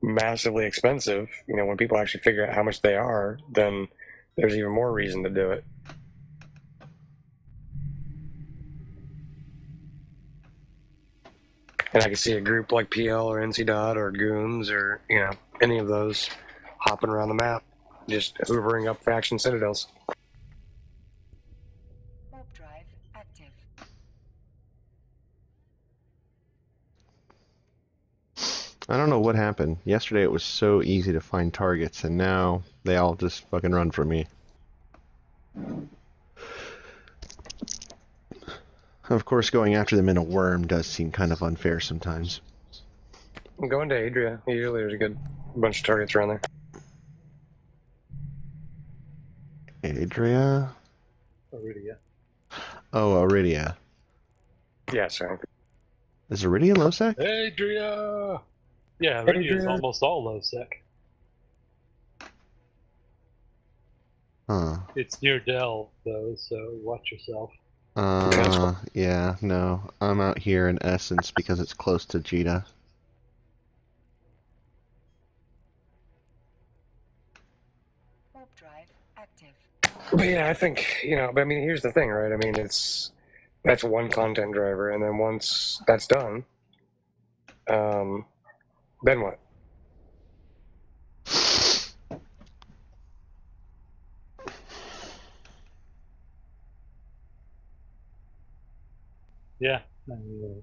massively expensive, when people actually figure out how much they are, then there's even more reason to do it. And I can see a group like PL or NC Dot or Goons or any of those hopping around the map, just hoovering up faction citadels. Warp drive active. I don't know what happened. Yesterday it was so easy to find targets, and now they all just fucking run from me. Of course, going after them in a worm does seem kind of unfair sometimes. Going to Adria. Usually there's a good bunch of targets around there. Adria? Iridia. Oh, Iridia. Yeah, sorry. Is Iridia low-sec? Adria! Yeah, Iridia is almost all low-sec. Huh. It's near Dell, though, so watch yourself. Yeah, no. I'm out here in Essence because it's close to Jita. Warp drive active. But yeah, I think, but I mean, here's the thing, right? I mean, that's one content driver, and then once that's done, then what? Yeah, I mean,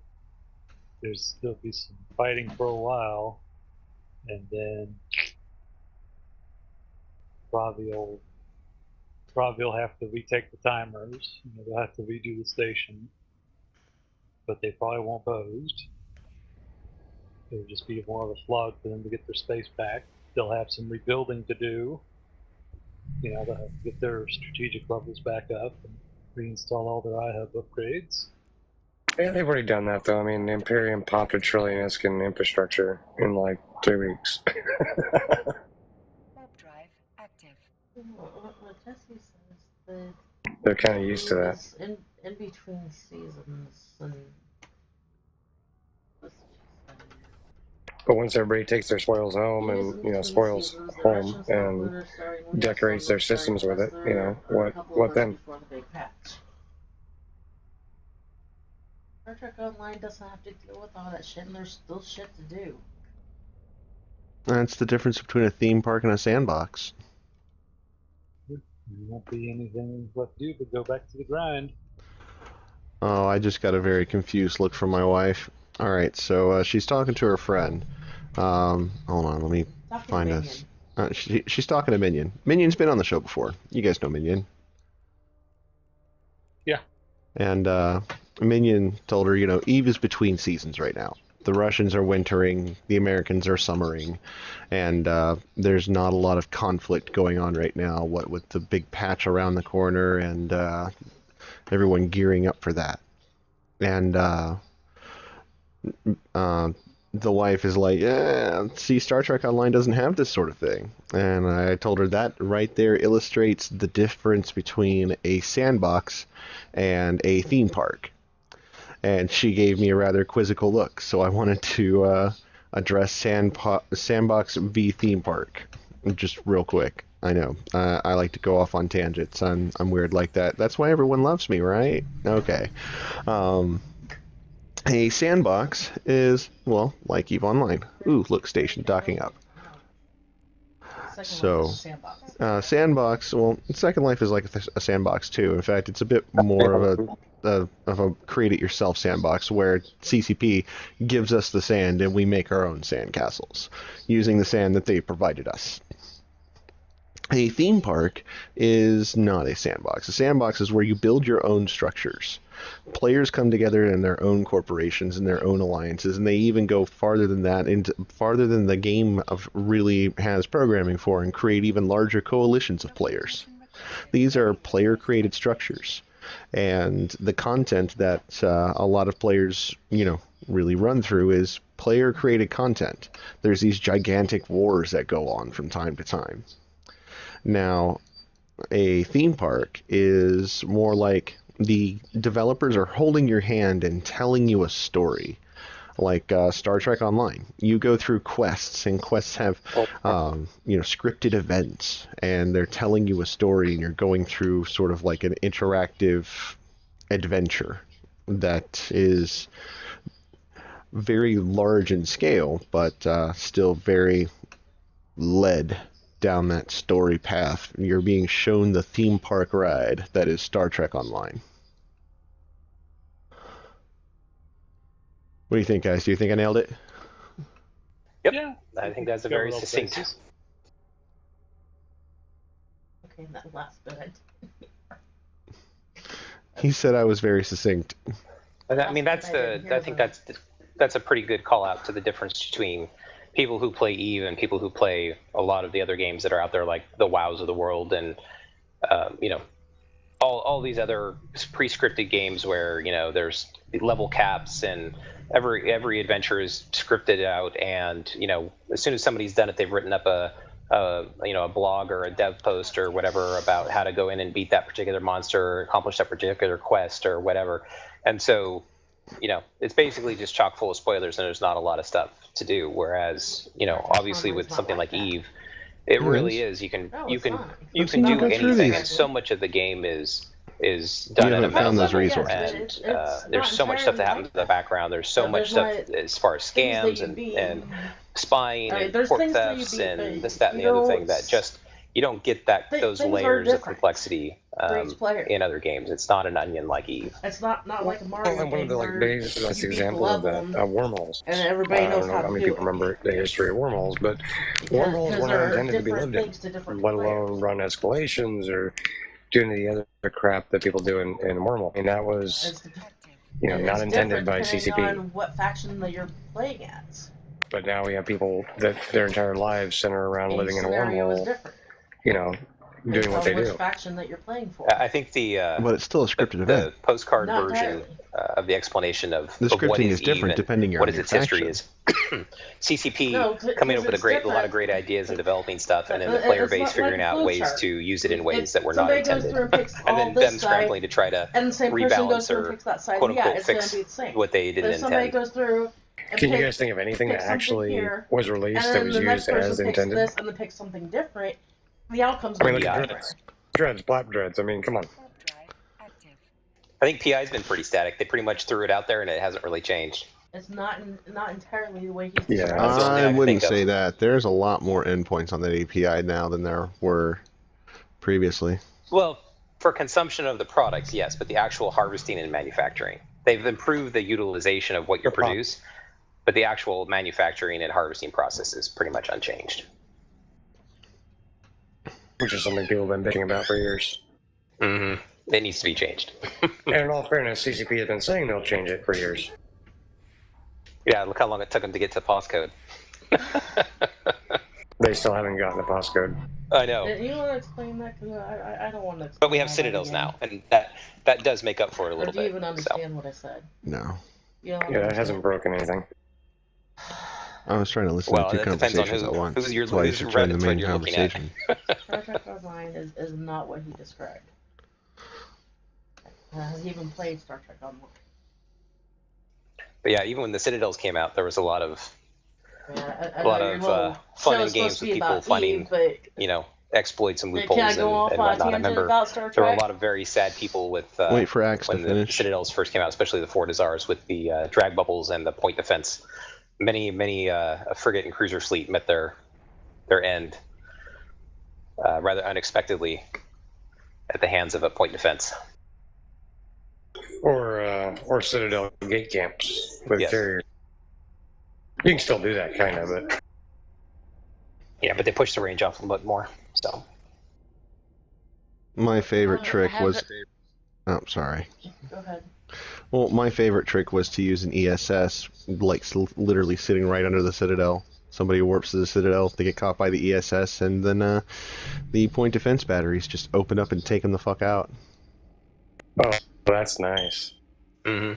there'll be some fighting for a while, and then probably will have to retake the timers. They'll have to redo the station, but they probably won't post. It'll just be more of a slog for them to get their space back. They'll have some rebuilding to do. They'll have to get their strategic levels back up and reinstall all their iHub upgrades. Yeah, they've already done that, though. I mean, Imperium popped a trillion-esque in infrastructure in like 2 weeks. Warp drive active. What Jesse says that They're kind of used to that. in between seasons and But once everybody takes their spoils home and spoils home and decorates their systems with it, what then? Star Trek Online doesn't have to deal with all that shit, and there's still shit to do. That's the difference between a theme park and a sandbox. There won't be anything left to do but go back to the grind. Oh, I just got a very confused look from my wife. Alright, so she's talking to her friend. Hold on, let me find us. She's talking to Minion. Minion's been on the show before. You guys know Minion. Yeah. And Minion told her, Eve is between seasons right now. The Russians are wintering, the Americans are summering, and there's not a lot of conflict going on right now, what with the big patch around the corner and everyone gearing up for that. And the wife is like, yeah, see, Star Trek Online doesn't have this sort of thing. And I told her that right there illustrates the difference between a sandbox and a theme park. And she gave me a rather quizzical look, so I wanted to address Sandbox v Theme Park, just real quick. I know, I like to go off on tangents. I'm weird like that. That's why everyone loves me, right? Okay. A sandbox is, well, like EVE Online. Ooh, look, station docking up. So, sandbox, well, Second Life is like a sandbox too. In fact, it's a bit more of a create-it-yourself sandbox where CCP gives us the sand and we make our own sand castles using the sand that they provided us. A theme park is not a sandbox. A sandbox is where you build your own structures. Players come together in their own corporations and their own alliances, and they even go farther than that, farther than the game really has programming for, and create even larger coalitions of players. These are player-created structures. And the content that a lot of players, really run through is player-created content. There's these gigantic wars that go on from time to time. Now, a theme park is more like the developers are holding your hand and telling you a story. Like Star Trek Online, you go through quests, and quests have, scripted events, and they're telling you a story, and you're going through sort of like an interactive adventure that is very large in scale, but still very led down that story path. You're being shown the theme park ride that is Star Trek Online. What do you think, guys? Do you think I nailed it? Yep. Yeah. I think that's a very succinct. Okay, that last bit. He said I was very succinct. I mean, I think that's a pretty good call out to the difference between people who play Eve and people who play a lot of the other games that are out there, like the WoWs of the world, and all these other pre-scripted games where there's level caps and every adventure is scripted out, and as soon as somebody's done it, they've written up a blog or a dev post or whatever about how to go in and beat that particular monster or accomplish that particular quest or whatever. And so it's basically just chock full of spoilers, and there's not a lot of stuff to do. Whereas, obviously with something like Eve, it really is. You can do anything, and so much of the game is done at a found those minimum, resources. and there's so much stuff that happens in the background. There's so much stuff as far as scams and spying and port thefts and this, that, and the other thing that just you don't get those layers of complexity in other games. It's not an onion like Eve. It's not like a Mario Well, one of the biggest example of that, wormholes. And everybody knows how I don't know how many people remember the history of wormholes, but wormholes were not intended to be lived in, let alone run escalations or do any of the other crap that people do in wormhole. I mean, that was, not intended by CCP. On what faction that you're playing as. But now we have people that their entire lives center around living in a wormhole. Doing what they do. Faction that you're playing for. I think but it's still a scripted event. The postcard version of the explanation of the scripting what is different depending on what its history is. CCP coming up with a lot of great ideas and developing stuff, and then the player base figuring out ways to use it in ways that were not intended, and then them scrambling to try to rebalance or quote unquote fix what they didn't intend. Can you guys think of anything that actually was released that was used as intended? This and then pick something different. The outcome's look at Dreads, Blap Dreads. I mean, come on. I think PI's been pretty static. They pretty much threw it out there, and it hasn't really changed. It's not entirely the way he's. Yeah, I wouldn't say that. There's a lot more endpoints on that API now than there were previously. Well, for consumption of the product, yes, but the actual harvesting and manufacturing, they've improved the utilization of what you produce, but the actual manufacturing and harvesting process is pretty much unchanged. Which is something people have been thinking about for years. Mm-hmm. It needs to be changed. And in all fairness, CCP has been saying they'll change it for years. Yeah, look how long it took them to get to the POS code. They still haven't gotten the POS code. I know. You want to explain that? Because I don't want to. But we have Citadels now, and that does make up for it a little bit. Do you even understand what I said? No. Yeah, it hasn't broken anything. I was trying to listen to two conversations at once. That's why you should turn the main conversation. Star Trek Online is not what he described. Has he even played Star Trek Online? But yeah, even when the Citadels came out, there was a lot of fun and games with people finding, exploits and loopholes and whatnot. I remember there were a lot of very sad people with wait for Axe when to the finish. Citadels first came out, especially the Four Desires with the drag bubbles and the point defense. Many a frigate and cruiser fleet met their end rather unexpectedly at the hands of a point defense. Or Citadel gate camps with carriers. You can still do that kind of, but yeah, but they push the range off a little bit more. So my favorite trick was. Oh, sorry. Go ahead. Well, my favorite trick was to use an ESS, like literally sitting right under the Citadel. Somebody warps to the Citadel, they get caught by the ESS, and then the point defense batteries just open up and take them the fuck out. Oh, that's nice. Mm-hmm.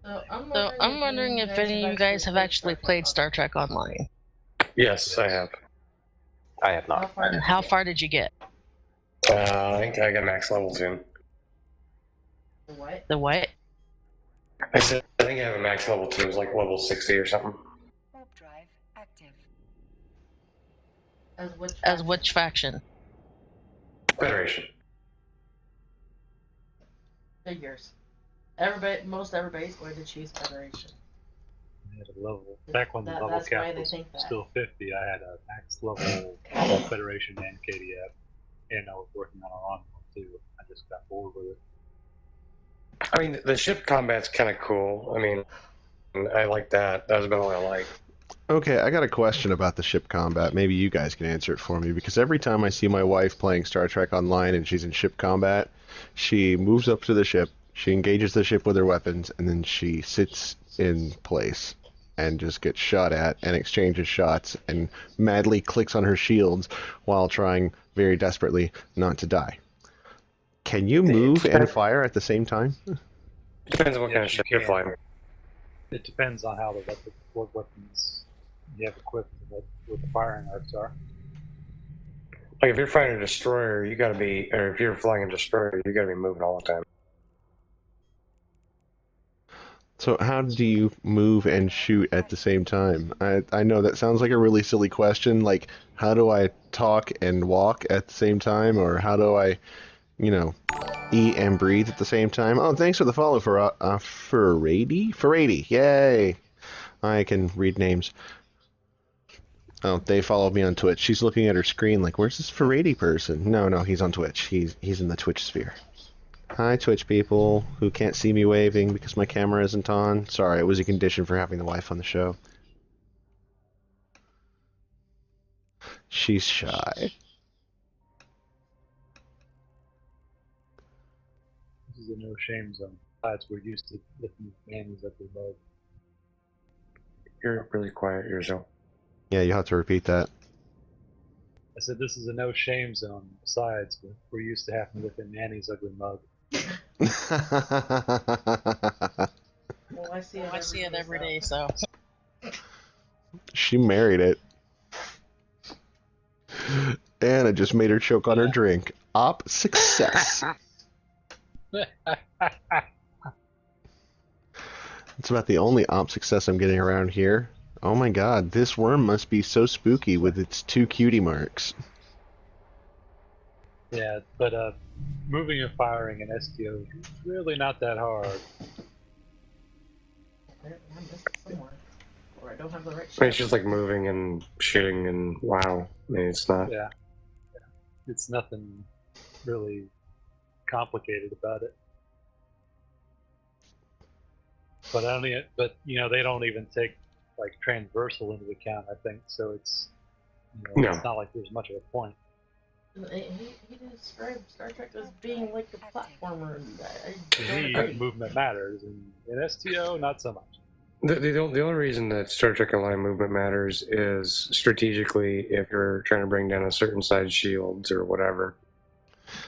So I'm wondering if any of you guys have actually played Star Trek Online. Yes, I have. I have not. And how far did you get? I think I got max level soon. The what? I said I think I have a max level 2. It was like level 60 or something. Warp drive active. As which faction? Federation. Figures. Most everybody's going to choose Federation. I had a level back when the level That's why cap they was think that. still 50. I had a max level Federation and KDF, and I was working on a on one too. I just got bored with it. I mean, the ship combat's kind of cool. I mean, I like that. That was about all I like. Okay, I got a question about the ship combat. Maybe you guys can answer it for me, because every time I see my wife playing Star Trek Online and she's in ship combat, she moves up to the ship, she engages the ship with her weapons, and then she sits in place and just gets shot at and exchanges shots and madly clicks on her shields while trying very desperately not to die. Can you move and fire at the same time? Depends on what kind of ship you're flying. It depends on how what weapons you have equipped and what the firing arcs are. Like if you're fighting a destroyer, you gotta be, or if you're flying a destroyer, you gotta be moving all the time. So how do you move and shoot at the same time? I know that sounds like a really silly question, like how do I talk and walk at the same time, or how do I, eat and breathe at the same time? Oh, thanks for the follow for Farady. Yay! I can read names. Oh, they followed me on Twitch. She's looking at her screen like, where's this Farady person? No, he's on Twitch. He's in the Twitch sphere. Hi, Twitch people who can't see me waving because my camera isn't on. Sorry, it was a condition for having the wife on the show. She's shy. This is a no shame zone. Besides, we're used to lifting Manny's up above. You're really quiet yourself. Yeah, you have to repeat that. I said this is a no shame zone. Besides, we're used to having to lift in Manny's ugly mug. Well, I see it every day, so. She married it. And I just made her choke on her drink. Op success. It's about the only op success I'm getting around here. Oh my god, this worm must be so spooky with its 2 cutie marks. Yeah, but moving and firing in STO is really not that hard. I'm missing somewhere. Or I don't have the right I mean, it's just like moving and shooting and wow. I mean, it's not. Yeah. It's nothing really complicated about it. But they don't even take like transversal into account, I think. So it's No. It's not like there's much of a point. He described Star Trek as being like a platformer. To me, movement matters, and in STO, not so much. The only reason that Star Trek Online movement matters is strategically if you're trying to bring down a certain size shields or whatever.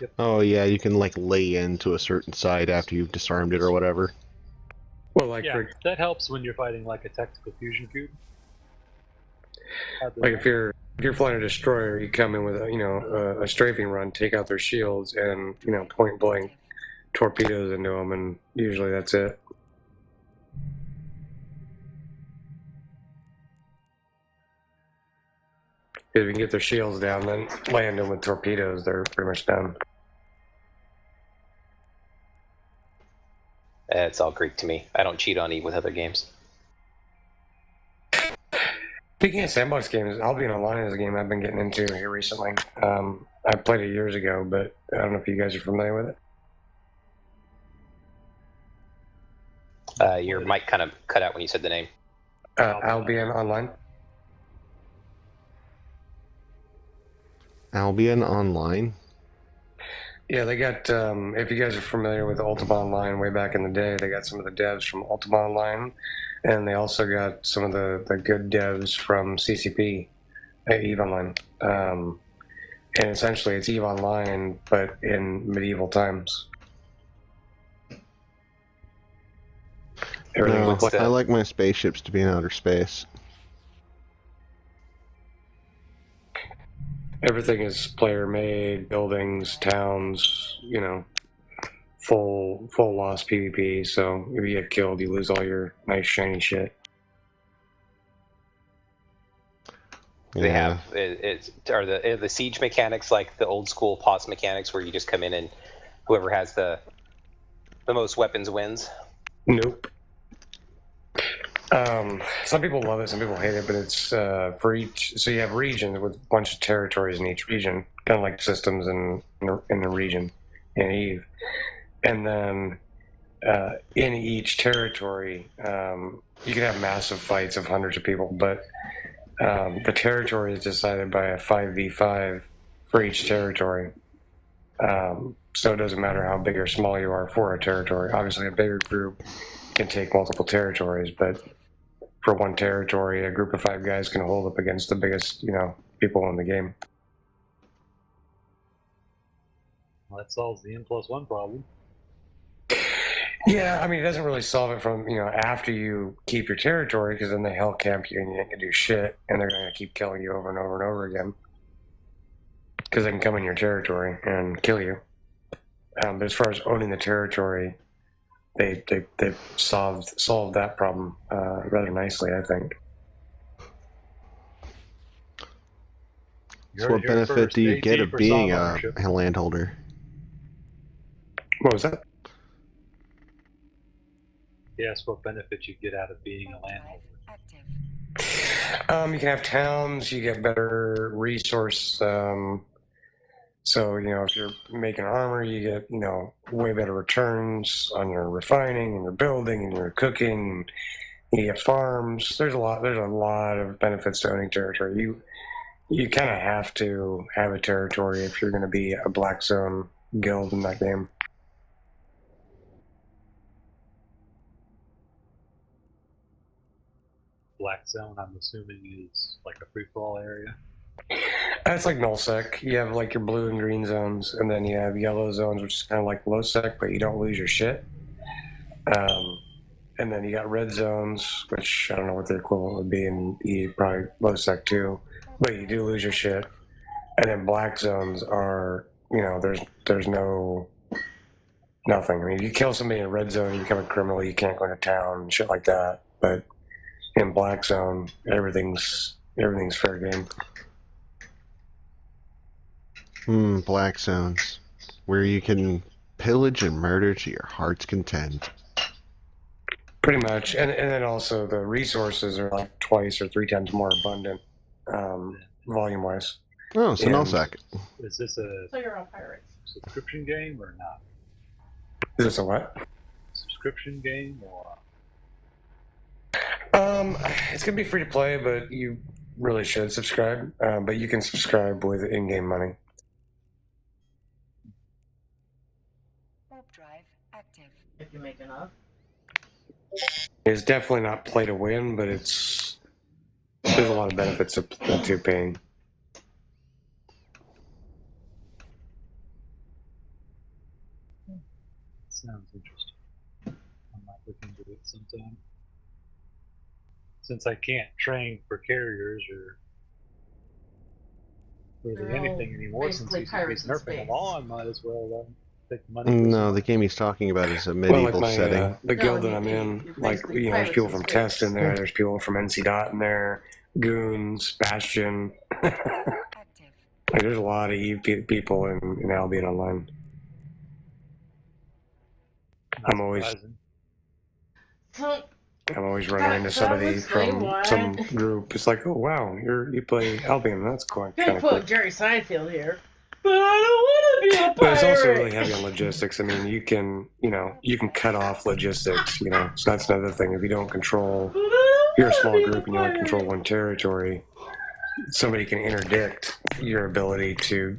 Yep. Oh yeah, you can like lay into a certain side after you've disarmed it or whatever. Well, like that helps when you're fighting like a tactical fusion cube. Like if you're flying a destroyer, you come in with a strafing run, take out their shields, and point blank torpedoes into them, and usually that's it. If you can get their shields down, then land them with torpedoes, they're pretty much done. It's all Greek to me. I don't cheat on E with other games. Speaking of sandbox games, Albion Online is a game I've been getting into here recently. I played it years ago, but I don't know if you guys are familiar with it. Your mic kind of cut out when you said the name. Albion Online. Albion Online? Yeah, they got, if you guys are familiar with Ultima Online way back in the day, they got some of the devs from Ultima Online, and they also got some of the good devs from CCP at EVE Online. and essentially it's EVE Online, but in medieval times. No, What's I the- like my spaceships to be in outer space. Everything is player made, buildings, towns, you know, full loss PvP. So if you get killed, you lose all your nice shiny shit. They Yeah. have are the siege mechanics like the old school pause mechanics where you just come in and whoever has the most weapons wins? Nope. Some people love it, some people hate it, but it's for each. So you have regions with a bunch of territories in each region, kind of like systems in the region in Eve, and then in each territory, you can have massive fights of hundreds of people, but the territory is decided by a 5v5 for each territory. So it doesn't matter how big or small you are for a territory. Obviously, a bigger group can take multiple territories, but for one territory, a group of 5 guys can hold up against the biggest, people in the game. Well, that solves the N+1 problem. Yeah, I mean, it doesn't really solve it from, after you keep your territory, because then they hell camp you and you ain't gonna do shit, and they're gonna keep killing you over and over and over again. Because they can come in your territory and kill you. But as far as owning the territory, they've solved that problem rather nicely, I think. So what benefit do you get of being a landholder? What was that? Yes, what benefit you get out of being a landholder? You can have towns, you get better resource. So, if you're making armor, you get, way better returns on your refining and your building and your cooking. You get farms. There's a lot of benefits to owning territory. You kind of have to have a territory if you're going to be a black zone guild in that game. Black zone, I'm assuming, is like a free-for-all area. That's like nullsec. You have like your blue and green zones, and then you have yellow zones, which is kind of like low sec, but you don't lose your shit. And then you got red zones, which I don't know what the equivalent would be in probably low sec too, but you do lose your shit. And then black zones are, there's nothing. I mean, you kill somebody in a red zone, you become a criminal, you can't go to town and shit like that. But in black zone, everything's fair game. Black zones, where you can pillage and murder to your heart's content. Pretty much, and then also the resources are like twice or 3 times more abundant, volume-wise. Oh, so nullsec. Is this a So you're a pirate. subscription game or not? Is this a what? Subscription game or? It's gonna be free to play, but you really should subscribe. But you can subscribe with in-game money. Warp drive active. If you make enough. It's definitely not play to win, but there's a lot of benefits to paying. Sounds interesting. I might look into it sometime. Since I can't train for carriers or really anything anymore since CCP's nerfing them all, I might as well take the money. No, the game he's talking about is a medieval setting. The guild that I'm in, there's people from Test in there, there's people from NC Dot in there, Goons, Bastion. There's a lot of Eve people in Albion Online. I'm always running into somebody from some group. It's like, oh wow, you play Albion. That's cool. Good quote, cool. Jerry Seinfeld here. But I don't want to be a pirate. But it's also really heavy on logistics. I mean, you can cut off logistics. So that's another thing. If you don't control, you're a small group and you only control one territory. Somebody can interdict your ability to,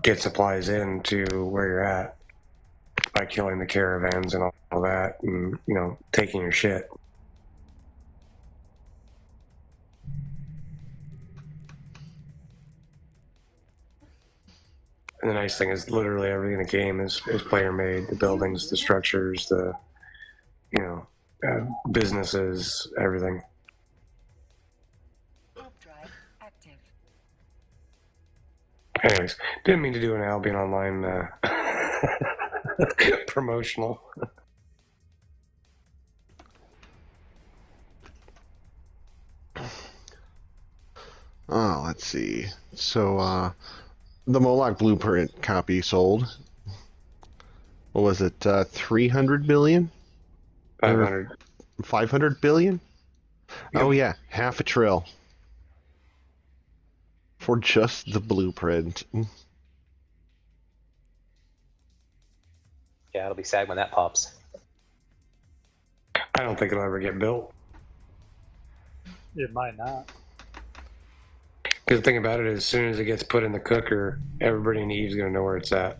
get supplies in to where you're at by killing the caravans and all that, and taking your shit. And the nice thing is, literally everything in the game is player made. The buildings, the structures, the businesses, everything. Warp drive active. Anyways, didn't mean to do an Albion Online promotional. Oh, let's see. So, the Moloch Blueprint copy sold. What was it? 300 billion? 500. 500 billion? Yep. Oh yeah, half a trill for just the blueprint. Yeah, it'll be sad when that pops. I don't think it'll ever get built. It might not. Because the thing about it is, as soon as it gets put in the cooker, everybody in Eve's going to know where it's at.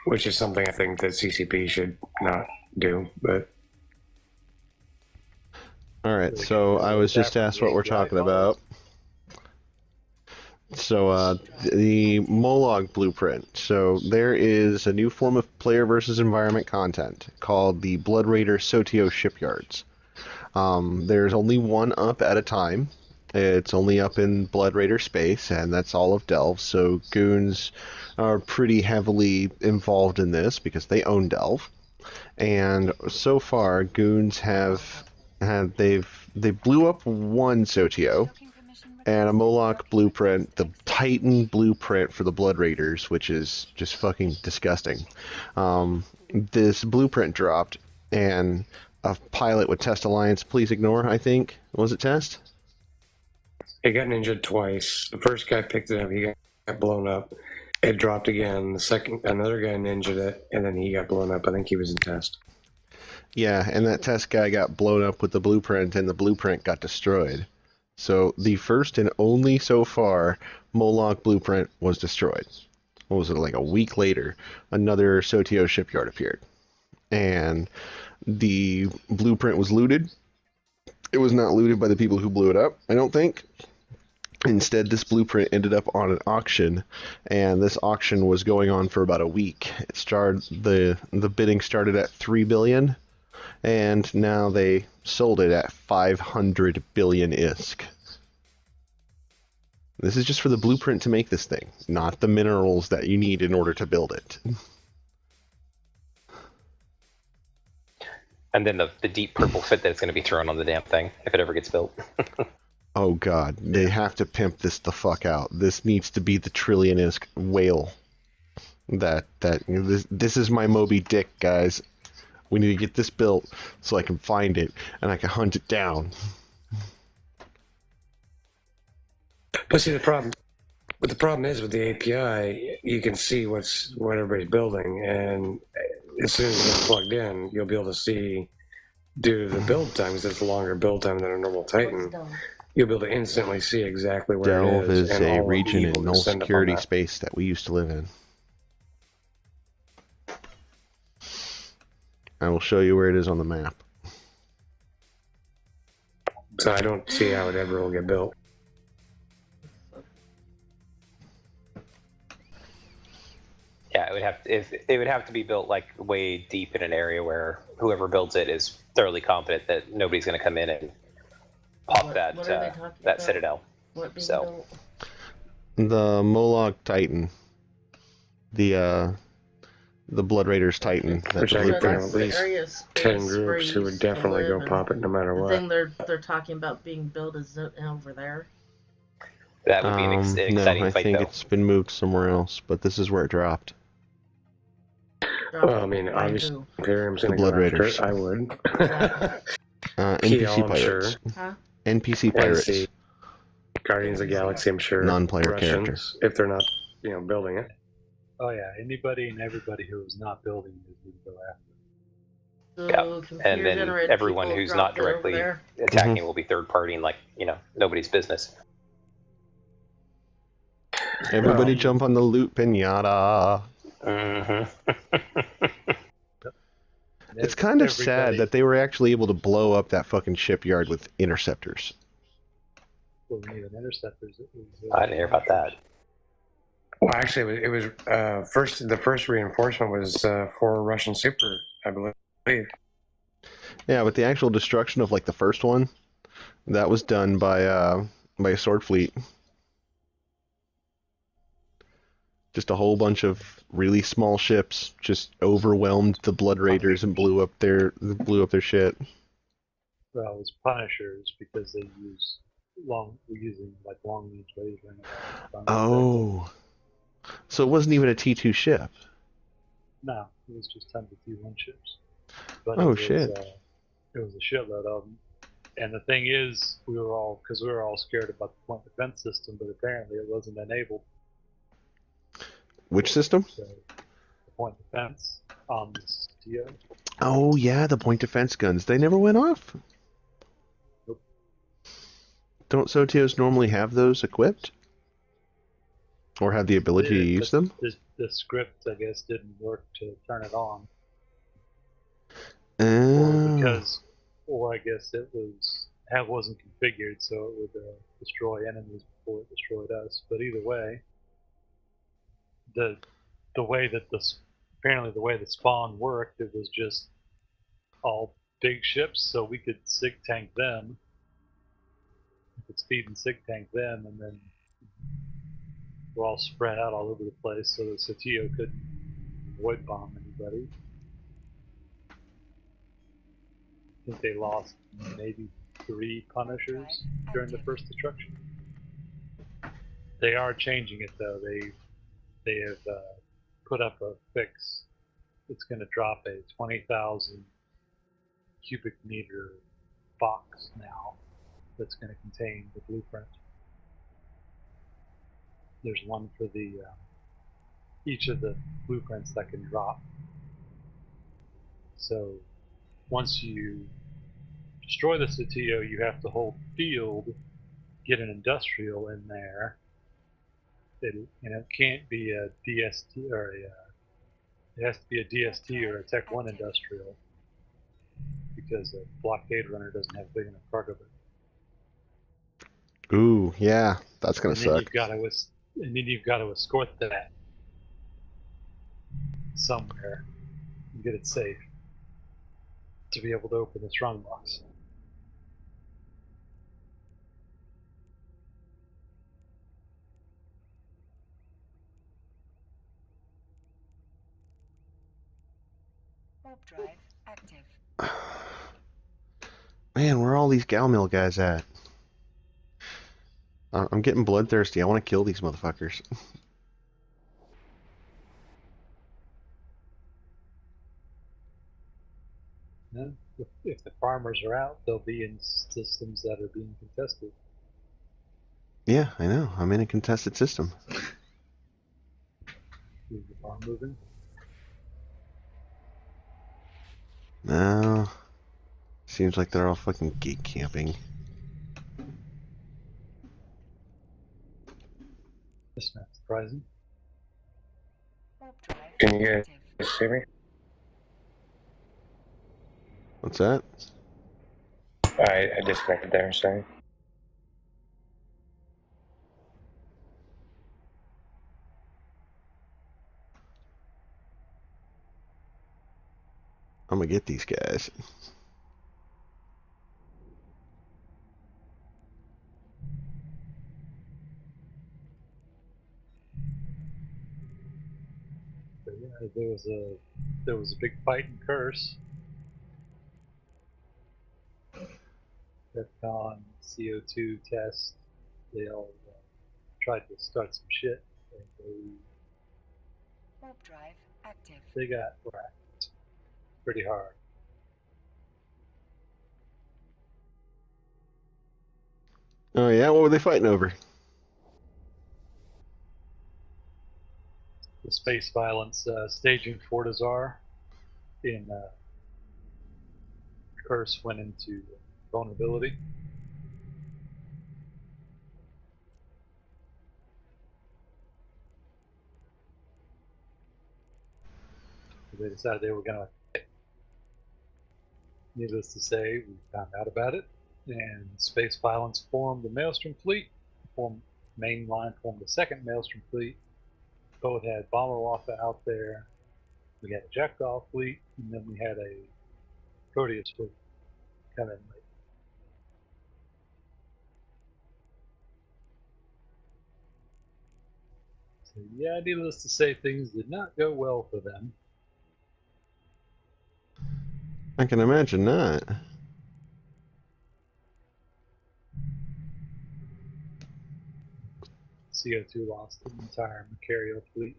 Which is something I think that CCP should not do, but... Alright, so I was just asked what we're talking about. So, the Moloch Blueprint. So, there is a new form of player versus environment content called the Blood Raider Sotio Shipyards. There's only one up at a time. It's only up in Blood Raider space, and that's all of Delve, so Goons are pretty heavily involved in this because they own Delve. And so far, Goons they blew up one Sotio and a Moloch blueprint, the Titan blueprint for the Blood Raiders, which is just fucking disgusting. This blueprint dropped, and a pilot with Test Alliance, please ignore, I think. Was it Test? It got ninja twice. The first guy picked it up, he got blown up. It dropped again. Another guy ninja'd it, and then he got blown up. I think he was in Test. Yeah, and that Test guy got blown up with the blueprint, and the blueprint got destroyed. So the first and only so far Moloch blueprint was destroyed. What was it, like a week later, another Sotio shipyard appeared. And the blueprint was looted. It was not looted by the people who blew it up, I don't think. Instead, this blueprint ended up on an auction, and this auction was going on for about a week. It started, the bidding started at 3 billion, and now they sold it at 500 billion ISK. This is just for the blueprint to make this thing, not the minerals that you need in order to build it. And then the deep purple fit that's going to be thrown on the damn thing if it ever gets built. Oh god, they have to pimp this the fuck out. This needs to be the trillion ISK whale. This is my Moby Dick, guys. We need to get this built so I can find it and I can hunt it down. But see, the problem is with the API, you can see what everybody's building, and as soon as it gets plugged in, you'll be able to see, due to the build time, because it's a longer build time than a normal Titan, you'll be able to instantly see exactly where Delve it is. is a region in null security space that we used to live in. I will show you where it is on the map. So I don't see how it ever will get built. Yeah, it would have to be built like way deep in an area where whoever builds it is thoroughly confident that nobody's going to come in and pop that citadel. So the Moloch Titan, the Blood Raiders Titan. Which I could think of at least 10 groups who would definitely go pop it no matter what. The thing they're talking about being built is over there. That would be an exciting no, I fight, think though. it's been moved somewhere else, but this is where it dropped. Well, I mean, obviously, Imperium's going to Blood go after Raiders. it. I would. NPC I'm pirates. sure. Huh? NPC pirates. NC, Guardians of the Galaxy, I'm sure. Non-player Russians, character. if they're not, building it. Oh yeah, anybody and everybody who is not building it would go after. So Yeah, and then computer-generated everyone people who's drop not it over directly there. attacking will be third party and nobody's business. Everybody jump on the loot pinata. It's kind of sad that they were actually able to blow up that fucking shipyard with interceptors. wasn't even interceptors. It was, I didn't hear about that. Well, actually, it was first. The first reinforcement was for Russian Super, I believe. Yeah, but the actual destruction of like the first one, that was done by a sword fleet. Just a whole bunch of really small ships just overwhelmed the Blood Raiders and blew up their shit. Well, it was Punishers because they were using like long range laser. Oh, so it wasn't even a T2 ship. No, it was just tons of T1 ships. But Oh it was, shit! It was a shitload of them. And the thing is, we were all scared about the point defense system, but apparently it wasn't enabled. Which system? So, the point defense on the CTO. Oh yeah, the point defense guns. They never went off. Nope. Don't SOTOs normally have those equipped? Or have the ability to use them? The script, I guess, didn't work to turn it on. Oh. Or I guess it wasn't configured so it would destroy enemies before it destroyed us. But either way, the way that apparently the way the spawn worked, it was just all big ships, so we could sig tank them. We could speed and sig tank them, and then we're all spread out all over the place, so that Satio couldn't void bomb anybody. I think they lost maybe 3 Punishers during the first destruction. They are changing it though. They have put up a fix. It's going to drop a 20,000 cubic meter box now that's going to contain the blueprint. There's one for the each of the blueprints that can drop. So once you destroy the CTO, you have to hold field, get an industrial in there. And it can't be a DST or it has to be a DST or a Tech 1 industrial because a blockade runner doesn't have big enough cargo bay. Ooh, yeah, that's gonna suck. And then you've got to escort that somewhere and get it safe to be able to open the strongbox. Warp drive active. Man, where are all these Galmill guys at? I'm getting bloodthirsty. I want to kill these motherfuckers. Yeah, if the farmers are out, they'll be in systems that are being contested. Yeah, I know. I'm in a contested system. Is the farm moving? No. Seems like they're all fucking gate camping. That's not surprising. Warp drive Can you active. guys see me? What's that? I disconnected there, sorry. I'm gonna get these guys. But yeah, there was a big fight in Curse. Defcon, CO2 test. They all tried to start some shit, and Warp drive active. they got whacked pretty hard. Oh yeah, what were they fighting over? The space violence staging Fortizar in Curse went into vulnerability. They decided they were going to. Needless to say, we found out about it. and Space Violence formed the Maelstrom fleet. Mainline formed the second Maelstrom fleet. Both had Bomber Waffe out there. We had a Jackdaw fleet, and then we had a Proteus fleet come in late. So yeah, needless to say, things did not go well for them. I can imagine not. CO2 lost an entire Macario fleet.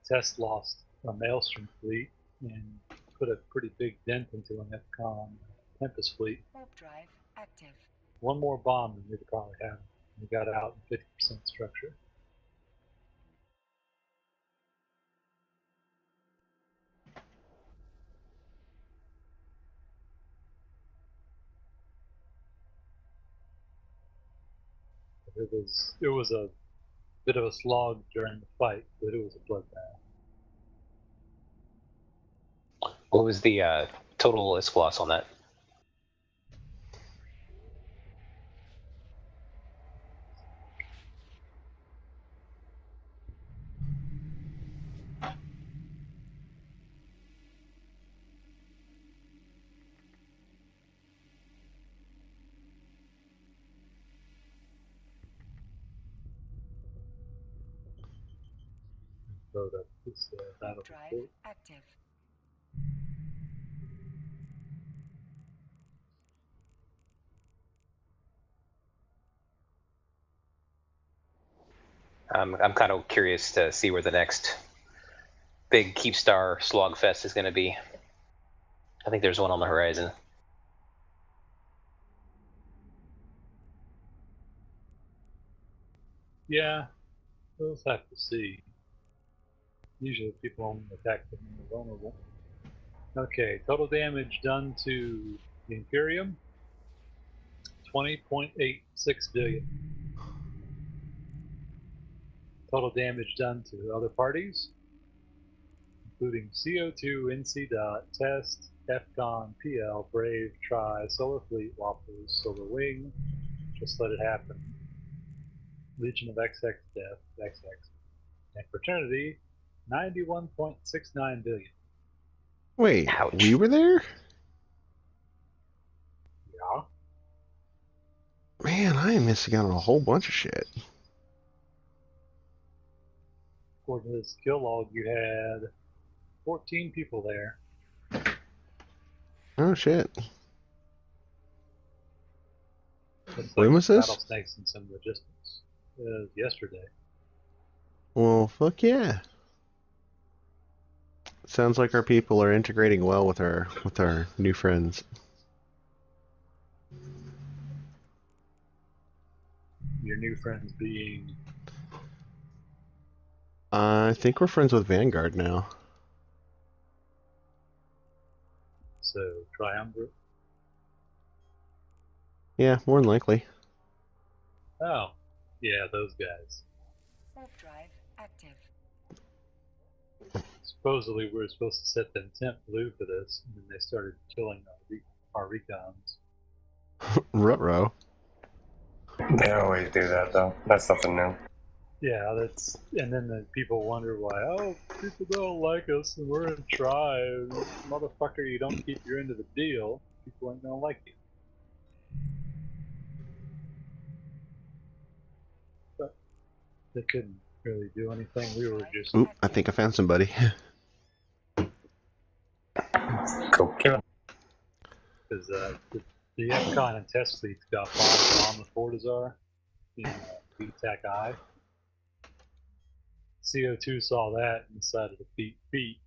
Test lost a Maelstrom fleet and put a pretty big dent into an FCON Tempest fleet. Warp drive active. One more bomb than we'd probably have. We got out in 50% structure. It was a bit of a slog during the fight, but it was a bloodbath. What was the total ISK loss on that? Load up this battle Warp drive report. active. I'm kind of curious to see where the next big Keepstar Slogfest is going to be. I think there's one on the horizon. Yeah, we'll have to see. Usually people only attack them when they're vulnerable. Okay, total damage done to the Imperium, 20.86 billion. Total damage done to other parties, including CO2, NC Dot, Test, FCON, PL, Brave, Tri, Solar Fleet, Waffles, Solar Wing, Just Let It Happen, Legion of XX Death, XX, and Fraternity, 91.69 billion. Wait, Ouch. we were there? Yeah. Man, I am missing out on a whole bunch of shit. According to this kill log, you had 14 people there. Oh shit. Looks When like was this? Rattlesnakes and some logistics. Yesterday. Well, fuck yeah. Sounds like our people are integrating well with our new friends. Your new friends being I think we're friends with Vanguard now. so Triumvirate. Yeah, more than likely. Oh, yeah, those guys. Warp drive active. Supposedly we were supposed to set them temp blue for this, and then they started killing our recons. Ruh-roh. They always do that, though. That's nothing new. Yeah, and then the people wonder why, oh, people don't like us and we're in Tribe. Motherfucker, you don't keep your end of the deal, people ain't gonna like you. But they couldn't really do anything. We were just Oop, I think I found somebody. Go kill him. because the FCON and test fleets got bombed on the Fortizar in VTAC I. CO2 saw that and decided to beat feet.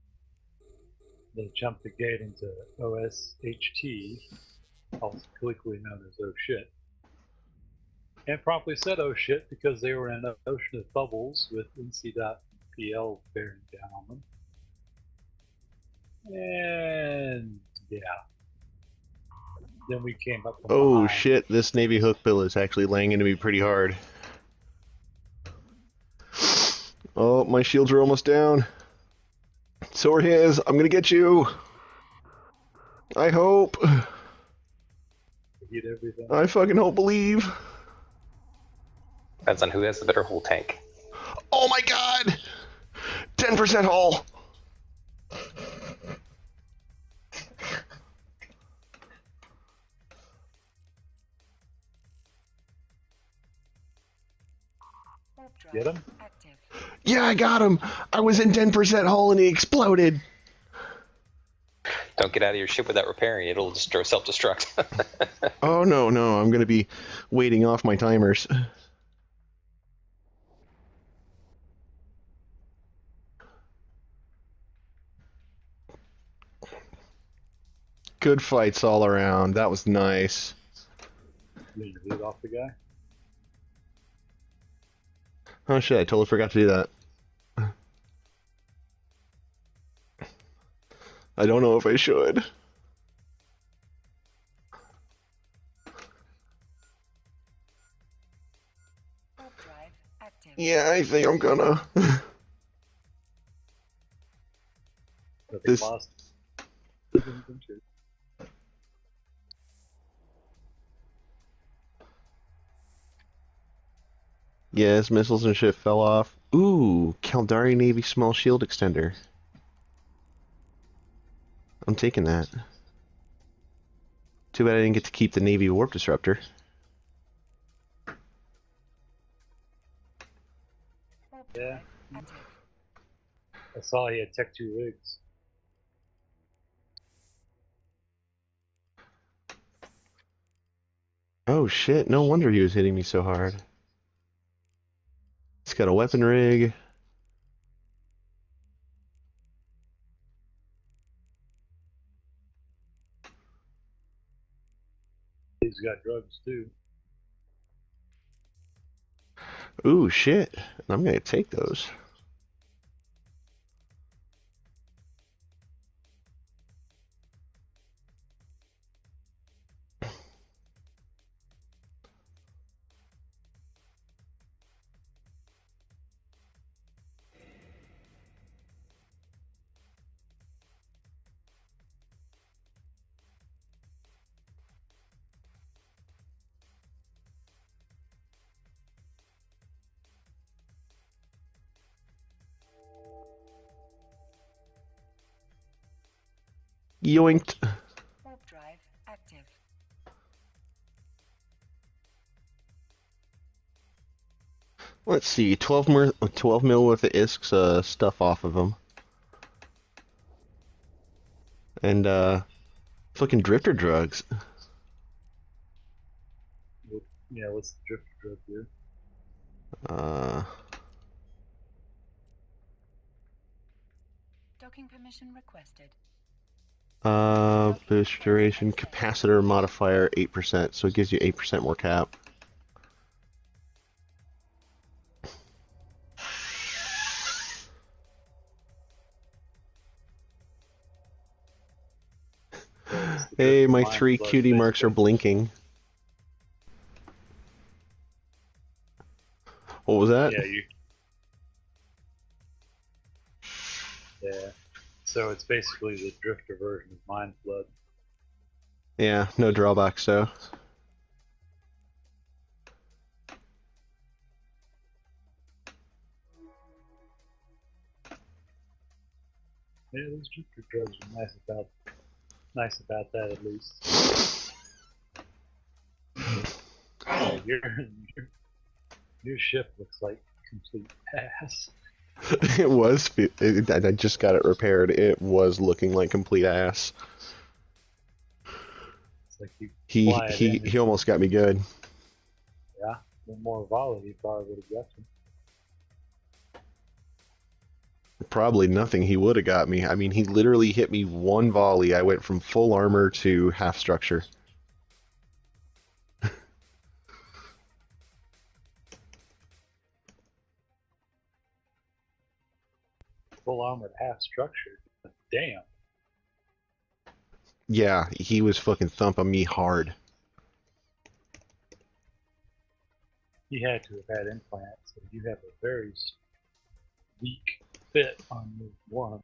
They jumped the gate into OSHT, also colloquially known as oh shit, and promptly said oh shit because they were in an ocean of bubbles with NC.PL bearing down on them. And yeah. Then we came up from Oh behind. shit, this Navy hook bill is actually laying into me pretty hard. Oh, my shields are almost down. So are his. I'm gonna get you. I hope. Get everything. I fucking hope believe. Depends on who has the better hull tank. Oh my god! 10% hull! Get him? Active. Yeah, I got him! I was in 10% hull and he exploded! Don't get out of your ship without repairing it. It'll just self-destruct. Oh no, I'm gonna be waiting off my timers. Good fights all around. That was nice. You need to lead off the guy? Oh shit, I totally forgot to do that. I don't know if I should. Warp drive active. Yeah, I think I'm gonna. But This- lost. Yes, missiles and shit fell off. Ooh, Caldari Navy small shield extender. I'm taking that. Too bad I didn't get to keep the Navy warp disruptor. Warp Yeah. drive active. I saw he had Tech 2 rigs. Oh shit, no wonder he was hitting me so hard. He's got a weapon rig. He's got drugs too. Ooh shit, I'm gonna take those. Yoinked. Warp drive active. Let's see, 12 mil worth of ISK's stuff off of him. And, fucking drifter drugs. Yeah, what's the drifter drug do? Docking permission requested. Boost duration, capacitor modifier 8%, so it gives you 8% more cap. Hey, my 3 cutie marks are blinking. What was that? Yeah, Yeah. So it's basically the drifter version of Mind Flood. Yeah, no drawbacks though. Yeah, those drifter drugs are nice about that at least. Yeah, your ship looks like complete ass. It was. I just got it repaired. It was looking like complete ass. It's like you He fly it in, he almost got me good. yeah, one more volley, you probably would have got you. Probably nothing he would have got me. I mean, he literally hit me one volley. I went from full armor to half structure. Full armored, half structured. Damn. Yeah, he was fucking thumping me hard. He had to have had implants, so you have a very weak fit on your one.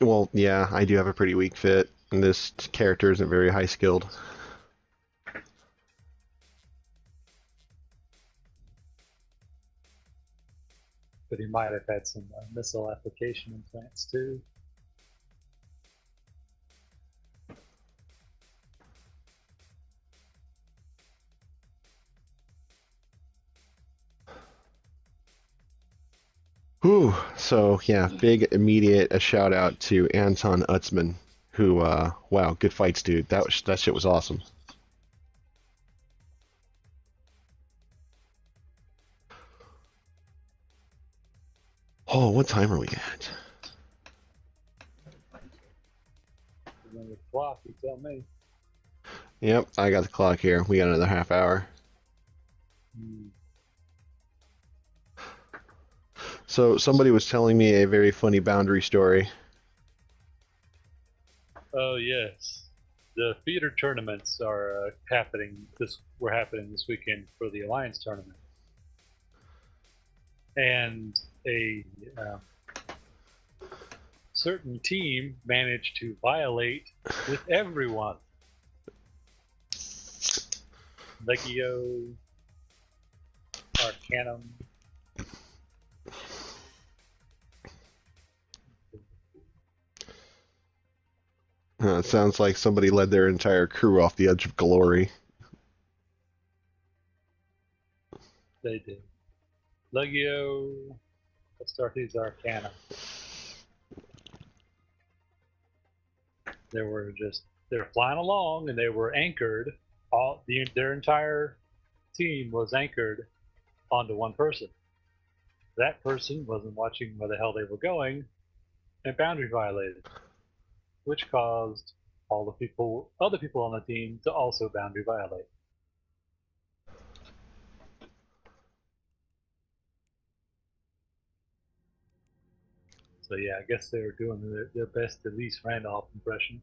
Well, yeah, I do have a pretty weak fit, and this character isn't very high skilled. But he might have had some missile application implants too. Whew. So yeah, big immediate a shout out to Anton Utzman, who wow, good fights, dude. That shit was awesome. Oh, what time are we at? When the clock, you tell me. Yep, I got the clock here. We got another half hour. So somebody was telling me a very funny boundary story. Oh yes, the theater tournaments are happening this weekend for the Alliance tournament, and a certain team managed to violate with everyone. Legio, Arcanum. It sounds like somebody led their entire crew off the edge of glory. They did. Legio, Astartes, Arcanum. They were flying along, and they were anchored. Their entire team was anchored onto one person. That person wasn't watching where the hell they were going, and boundary violated, which caused other people on the team to also boundary violate. So yeah, I guess they were doing their best Elise Randolph impression.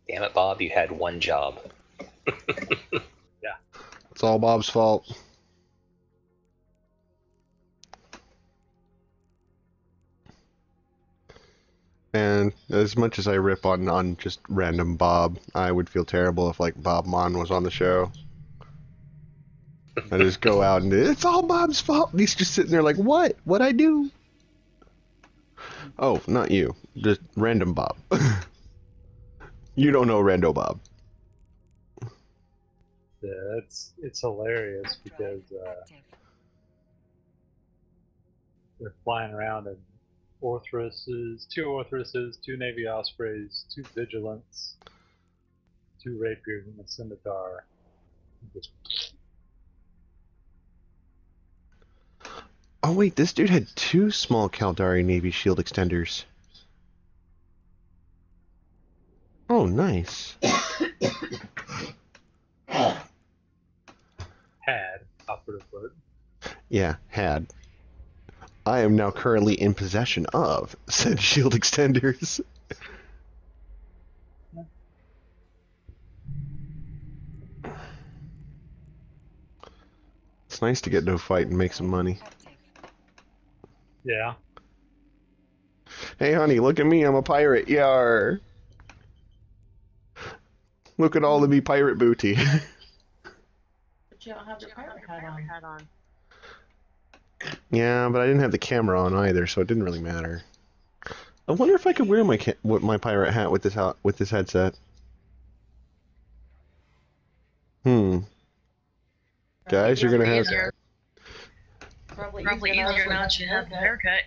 Damn it, Bob, you had one job. Yeah. It's all Bob's fault. And as much as I rip on just random Bob, I would feel terrible if like Bob Mon was on the show. I just go out and it's all Bob's fault. And he's just sitting there like, what? What'd I do? Oh, not you. Just random Bob. You don't know Rando Bob. Yeah, it's hilarious because they're flying around in two Orthruses, two Navy Ospreys, two Vigilants, two Rapiers, and a Scimitar. Just... Oh wait, this dude had two small Caldari Navy shield extenders. Oh, nice. Had operative word. Yeah, had. I am now currently in possession of said shield extenders. It's nice to get no fight and make some money. Yeah. Hey honey, look at me, I'm a pirate, yar! Look at all of me pirate booty. But you don't have your pirate hat on. Yeah, but I didn't have the camera on either, so it didn't really matter. I wonder if I could wear my pirate hat with this headset. Guys, you're gonna have... Probably easier now that you have the haircut.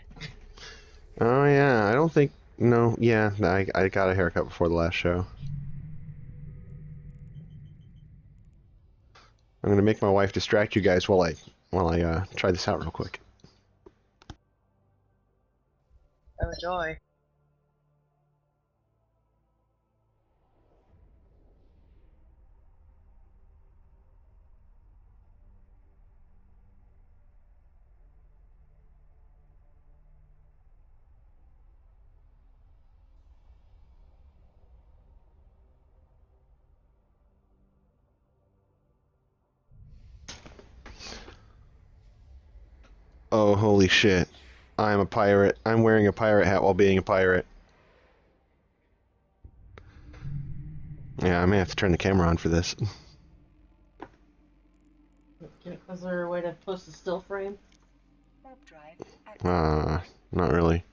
Oh yeah, I don't think... No, yeah, I got a haircut before the last show. I'm gonna make my wife distract you guys while I try this out real quick. Oh joy. Oh, holy shit. I'm a pirate. I'm wearing a pirate hat while being a pirate. Yeah, I may have to turn the camera on for this. way to post a still frame? Warp drive active. Not really.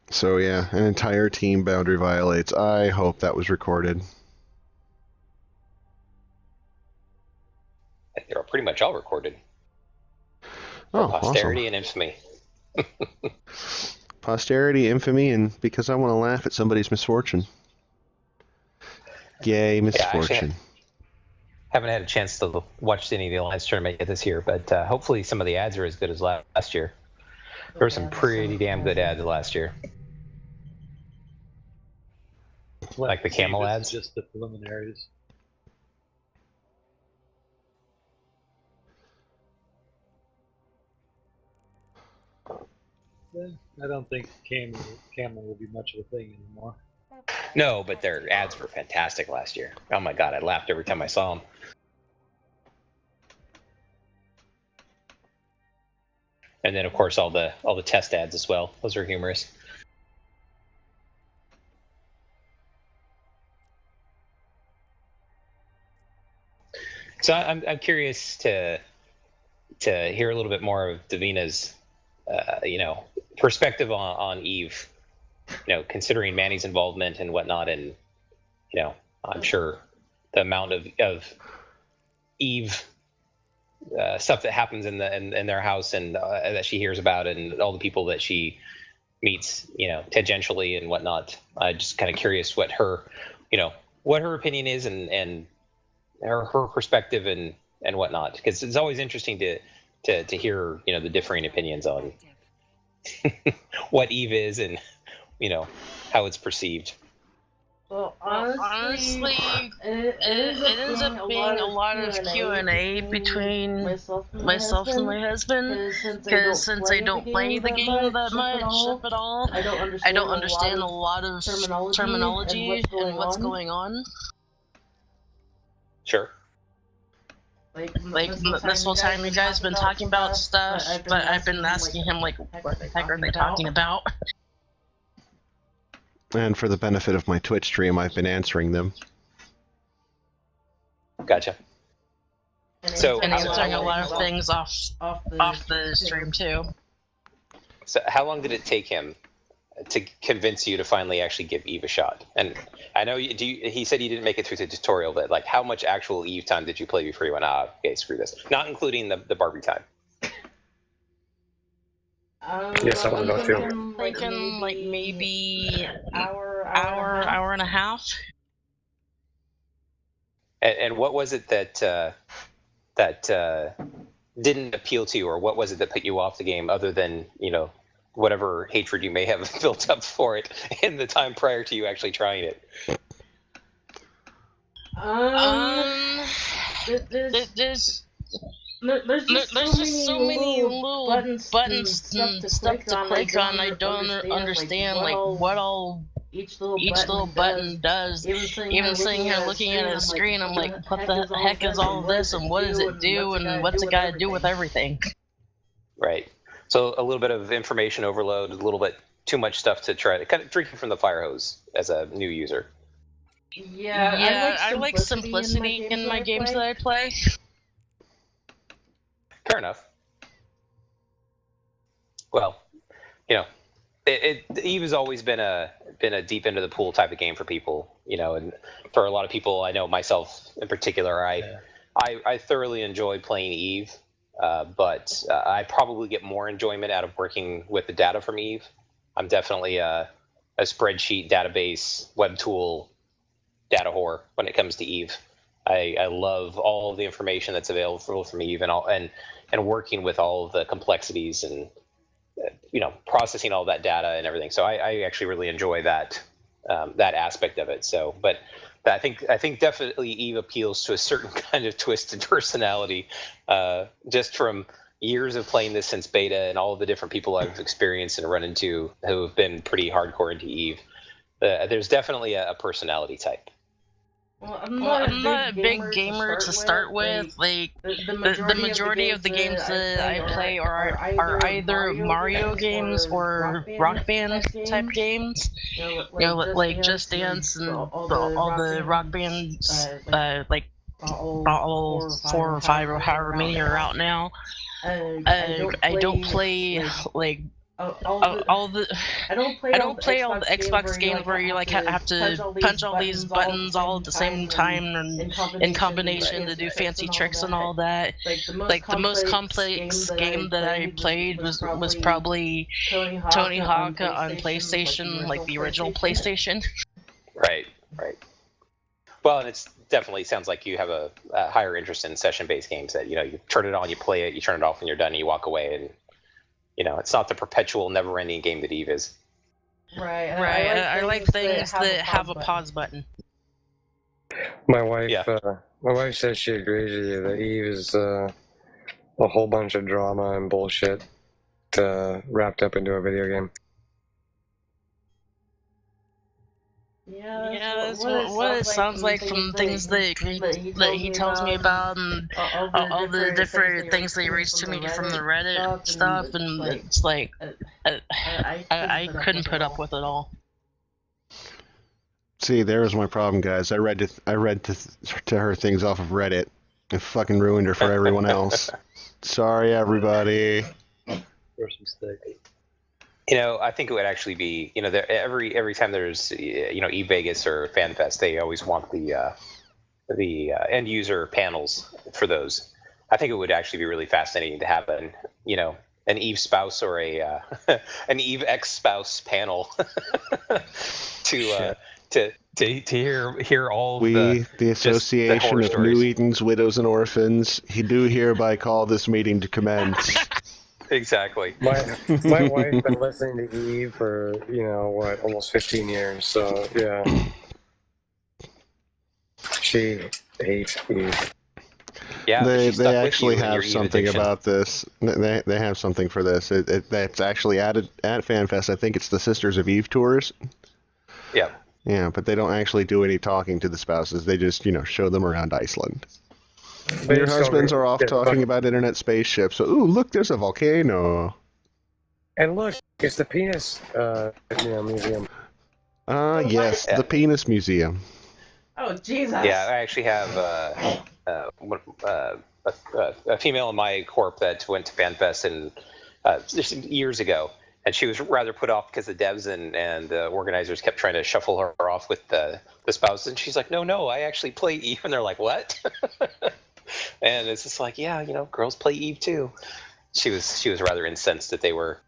So yeah, an entire team boundary violates. I hope that was recorded. They're pretty much all recorded. Oh, For posterity awesome. and infamy. Posterity, infamy, and because I want to laugh at somebody's misfortune. Yay, misfortune. Haven't had a chance to watch any of the Alliance tournament yet this year, but hopefully some of the ads are as good as last year. There were some pretty damn good ads last year. Like the camel ads? Just the preliminaries. I don't think camel will be much of a thing anymore. No, but their ads were fantastic last year. Oh my god, I laughed every time I saw them. And then of course all the test ads as well. Those are humorous. So I'm curious to hear a little bit more of Davina's perspective on Eve. Considering Manny's involvement and whatnot, and I'm sure the amount of Eve stuff that happens in their house and that she hears about, and all the people that she meets, tangentially and whatnot. I'm just kind of curious what her opinion is and her perspective and whatnot, because it's always interesting to hear the differing opinions on what Eve is and how it's perceived. Well, honestly, it ends up being a lot of Q&A between myself and my husband, because since I don't play the game that much, if at all, I don't understand a lot of terminology and what's going on. Sure. Like this whole time you guys been talking about stuff, but I've been asking him, like, what the heck are they talking about? And for the benefit of my Twitch stream, I've been answering them. Gotcha. So and answering a lot of things off the stream too. So how long did it take him to convince you to finally actually give Eve a shot? And I know he said you didn't make it through the tutorial, but like how much actual Eve time did you play before you went, okay, screw this? Not including the Barbie time. Yes, I'm thinking like maybe hour and a half. And what was it that didn't appeal to you, or what was it that put you off the game, other than whatever hatred you may have built up for it in the time prior to you actually trying it? There's just so many little buttons and stuff to click on. I don't understand like what all each little button does. Even sitting here looking at a screen, I'm like, what the heck is all this, and what does it do, and what's it got to do with everything? Right. So a little bit of information overload, a little bit too much stuff to try to kind of drinking from the fire hose as a new user. Yeah, I like simplicity in my games that I play. Fair enough. Well, Eve has always been a deep into the pool type of game for people, and for a lot of people, I know myself in particular, I thoroughly enjoy playing Eve, but I probably get more enjoyment out of working with the data from Eve. I'm definitely a spreadsheet, database, web tool, data whore when it comes to Eve. I love all of the information that's available from Eve and working with all of the complexities and processing all that data and everything. So I actually really enjoy that aspect of it. So, but I think definitely Eve appeals to a certain kind of twisted personality, just from years of playing this since beta and all of the different people I've experienced and run into who have been pretty hardcore into Eve. There's definitely a personality type. Well, I'm not a big gamer to start with. Like the majority of the games that I play are either Mario games or Rock Band type games. Like Just Dance and all the Rock Bands, like all 4 or 5 or however many are out now. I don't play like all the I don't play all the Xbox games where you like have to punch all these buttons all at the same time and in combination to do fancy tricks and all that. Like the most complex game that I played was probably Tony Hawk on PlayStation, like the original PlayStation. Right. Well, and it's definitely sounds like you have a higher interest in session-based games that, you turn it on, you play it, you turn it off when you're done, and you walk away, and it's not the perpetual, never-ending game that Eve is. Right. I like things that have a pause button. My wife says she agrees with you that Eve is a whole bunch of drama and bullshit wrapped up into a video game. Yeah, that's what it sounds like from things that he tells me about, and all the different things that he reads to me from the Reddit stuff, and it's like I couldn't put up with it all. See, there was my problem, guys. I read to her things off of Reddit. It fucking ruined her for everyone else. Sorry, everybody. First mistake. I think it would actually be, every time there's, Eve Vegas or FanFest, they always want the end user panels for those. I think it would actually be really fascinating to have an Eve spouse or an Eve ex-spouse panel to hear all the Association of New Edens, Widows, and Orphans, do hereby call this meeting to commence. Exactly. My wife's been listening to Eve for, almost 15 years, so, yeah. She hates Eve. Yeah, they actually have something about this. They have something for this. That's actually added at FanFest. I think it's the Sisters of Eve tours. Yeah. Yeah, but they don't actually do any talking to the spouses. They just, show them around Iceland. Your husbands are off talking about internet spaceships. So, ooh, look, there's a volcano. And look, it's the penis museum. Yes, the penis museum. Oh, Jesus. Yeah, I actually have a female in my corp that went to FanFest and just years ago, and she was rather put off because the devs and the organizers kept trying to shuffle her off with the spouse, and she's like, no, I actually play Eve, and they're like, what? And it's just like, yeah, girls play Eve too. She was rather incensed that they were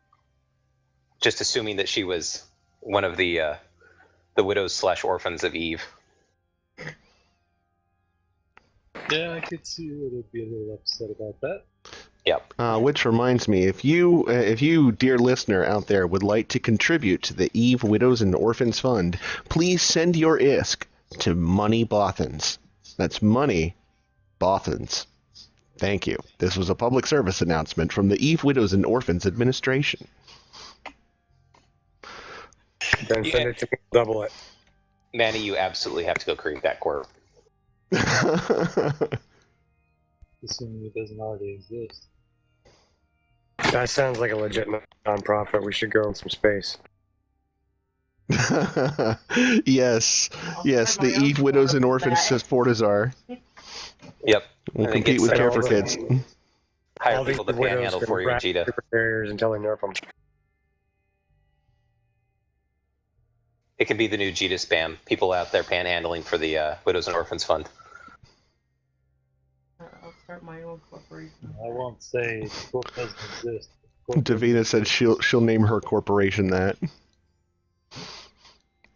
just assuming that she was one of the widows / orphans of Eve. Yeah, I could see where they'd be a little upset about that. Yep. Which reminds me, if you, dear listener out there, would like to contribute to the Eve Widows and Orphans Fund, please send your ISK to Manny Bothans. That's Money Bothans. Thank you. This was a public service announcement from the Eve Widows and Orphans Administration. Then send it to me, double it. Manny, you absolutely have to go create that corp. Assuming it doesn't already exist. That sounds like a legit non-profit. We should go in some space. Yes, the Eve Widows and Orphans Fortizar. Yep. We'll compete with Care for Kids. Hire people to panhandle for you, Vegeta. Until they nerf them. It can be the new Vegeta spam. People out there panhandling for the Widows and Orphans Fund. I'll start my own corporation. I won't say the corp doesn't exist. Davina said she'll name her corporation that.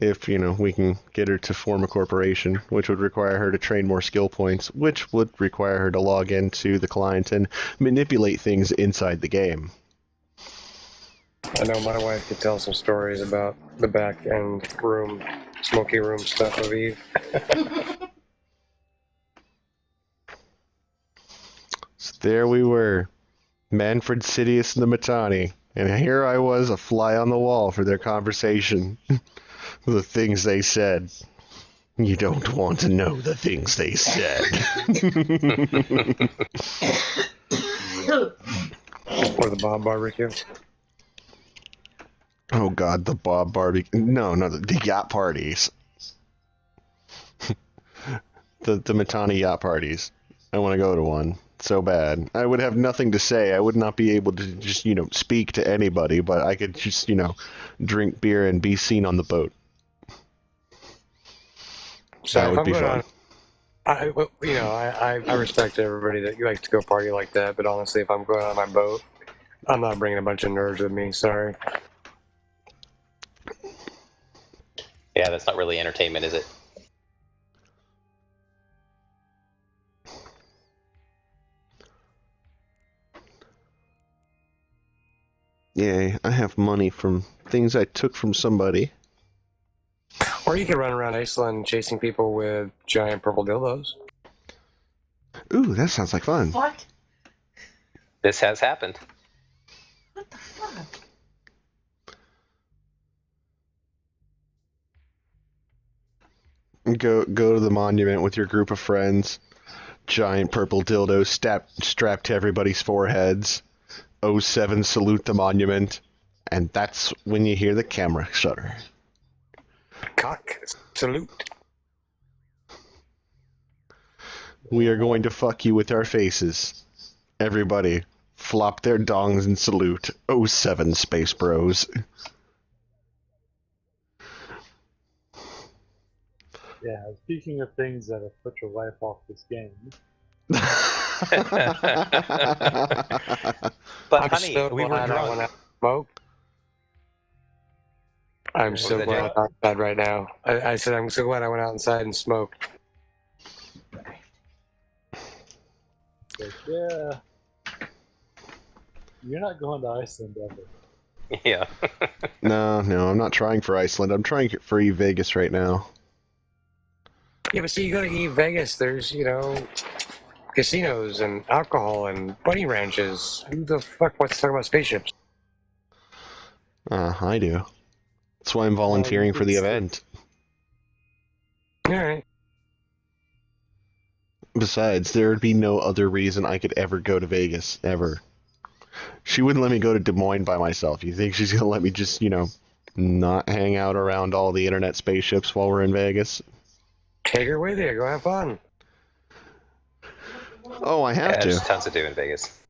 If, we can get her to form a corporation, which would require her to train more skill points, which would require her to log into the client and manipulate things inside the game. I know my wife could tell some stories about the back end room, smoky room stuff of Eve. So there we were, Manfred, Sidious, and the Mittani, and here I was, a fly on the wall for their conversation. The things they said. You don't want to know the things they said. Or the Bob barbecue. Oh God, the Bob barbecue. No, the yacht parties. the Matani yacht parties. I want to go to one so bad. I would have nothing to say. I would not be able to just, speak to anybody, but I could just, drink beer and be seen on the boat. So That if would I'm be going fun. I respect everybody that likes to go party like that, but honestly, if I'm going on my boat, I'm not bringing a bunch of nerds with me. Sorry. Yeah, that's not really entertainment, is it? Yay, I have money from things I took from somebody. Or you could run around Iceland chasing people with giant purple dildos. Ooh, that sounds like fun. What? This has happened. What the fuck? Go to the monument with your group of friends. Giant purple dildos strapped to everybody's foreheads. 07 salute the monument. And that's when you hear the camera shutter. Cock salute. We are going to fuck you with our faces. Everybody, flop their dongs and salute. 07 Space Bros. Yeah, speaking of things that have put your wife off this game. But I'm honey, so we were glad I went drunk. out and smoked. I'm What so was that, glad Jay? I'm outside right now. I said I'm so glad I went out inside and smoked. It's like, yeah, you're not going to Iceland ever. Yeah. No, I'm not trying for Iceland. I'm trying for Vegas right now. Yeah, but see, you go to Eat Vegas, there's, casinos and alcohol and bunny ranches. Who the fuck wants to talk about spaceships? I do. That's why I'm volunteering for the event. Alright. Besides, there would be no other reason I could ever go to Vegas, ever. She wouldn't let me go to Des Moines by myself. You think she's gonna let me just, not hang out around all the internet spaceships while we're in Vegas? Take her with you. Go have fun. Oh, I have There's to. tons to do in Vegas.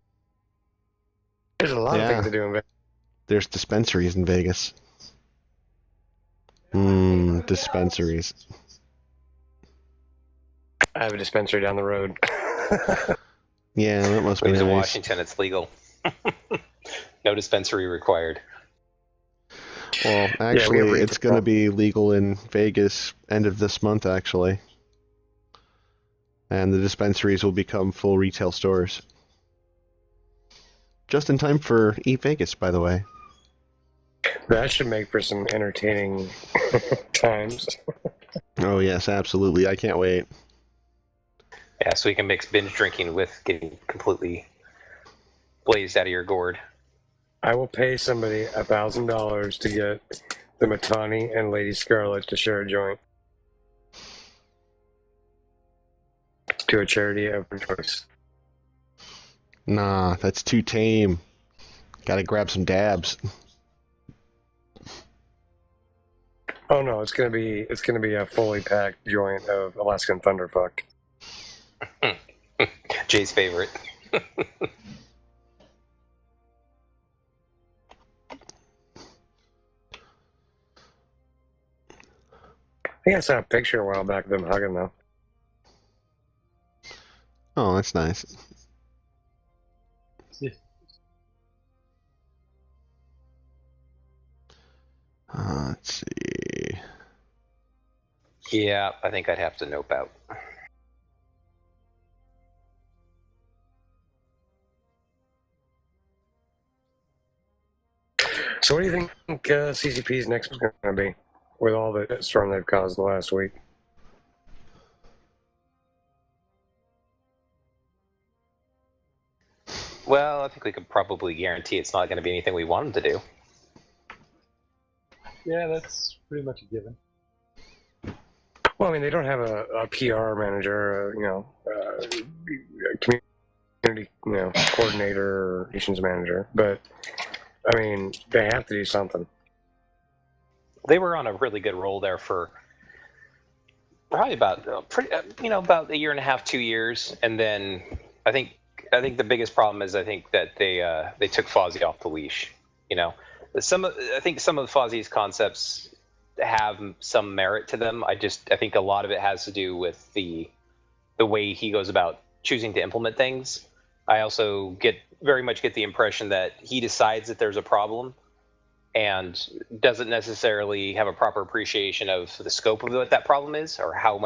There's a lot of Yeah. things to do in Vegas. There's dispensaries in Vegas. Dispensaries. I have a dispensary down the road. Yeah, that must be Whereas in nice. Washington, it's legal. No dispensary required. Well, we actually, have it's retail. going to be legal in Vegas end of this month, actually. And the dispensaries will become full retail stores. Just in time for Eat Vegas, by the way. That should make for some entertaining times. Oh, yes, absolutely. I can't wait. Yeah, so we can mix binge drinking with getting completely blazed out of your gourd. I will pay somebody $1,000 to get the Matani and Lady Scarlet to share a joint. To a charity of her choice. Nah, that's too tame. Gotta grab some dabs. Oh no, it's gonna be a fully packed joint of Alaskan Thunderfuck. Jay's favorite. I think I saw a picture a while back of them hugging though. Oh, that's nice. Let's see. Yeah, I think I'd have to nope out. So what do you think CCP's next is going to be with all the storm they've caused the last week? Well, I think we could probably guarantee it's not going to be anything we want them to do. Yeah, that's pretty much a given. Well, I mean, they don't have a PR manager, a community, coordinator or relations manager, but I mean, they have to do something. They were on a really good roll there for probably about about a year and a half, 2 years, and then I think the biggest problem is I think that they took Fozzie off the leash. I think some of Fozzie's concepts have some merit to them. I think a lot of it has to do with the way he goes about choosing to implement things. I also very much get the impression that he decides that there's a problem and doesn't necessarily have a proper appreciation of the scope of what that problem is, or how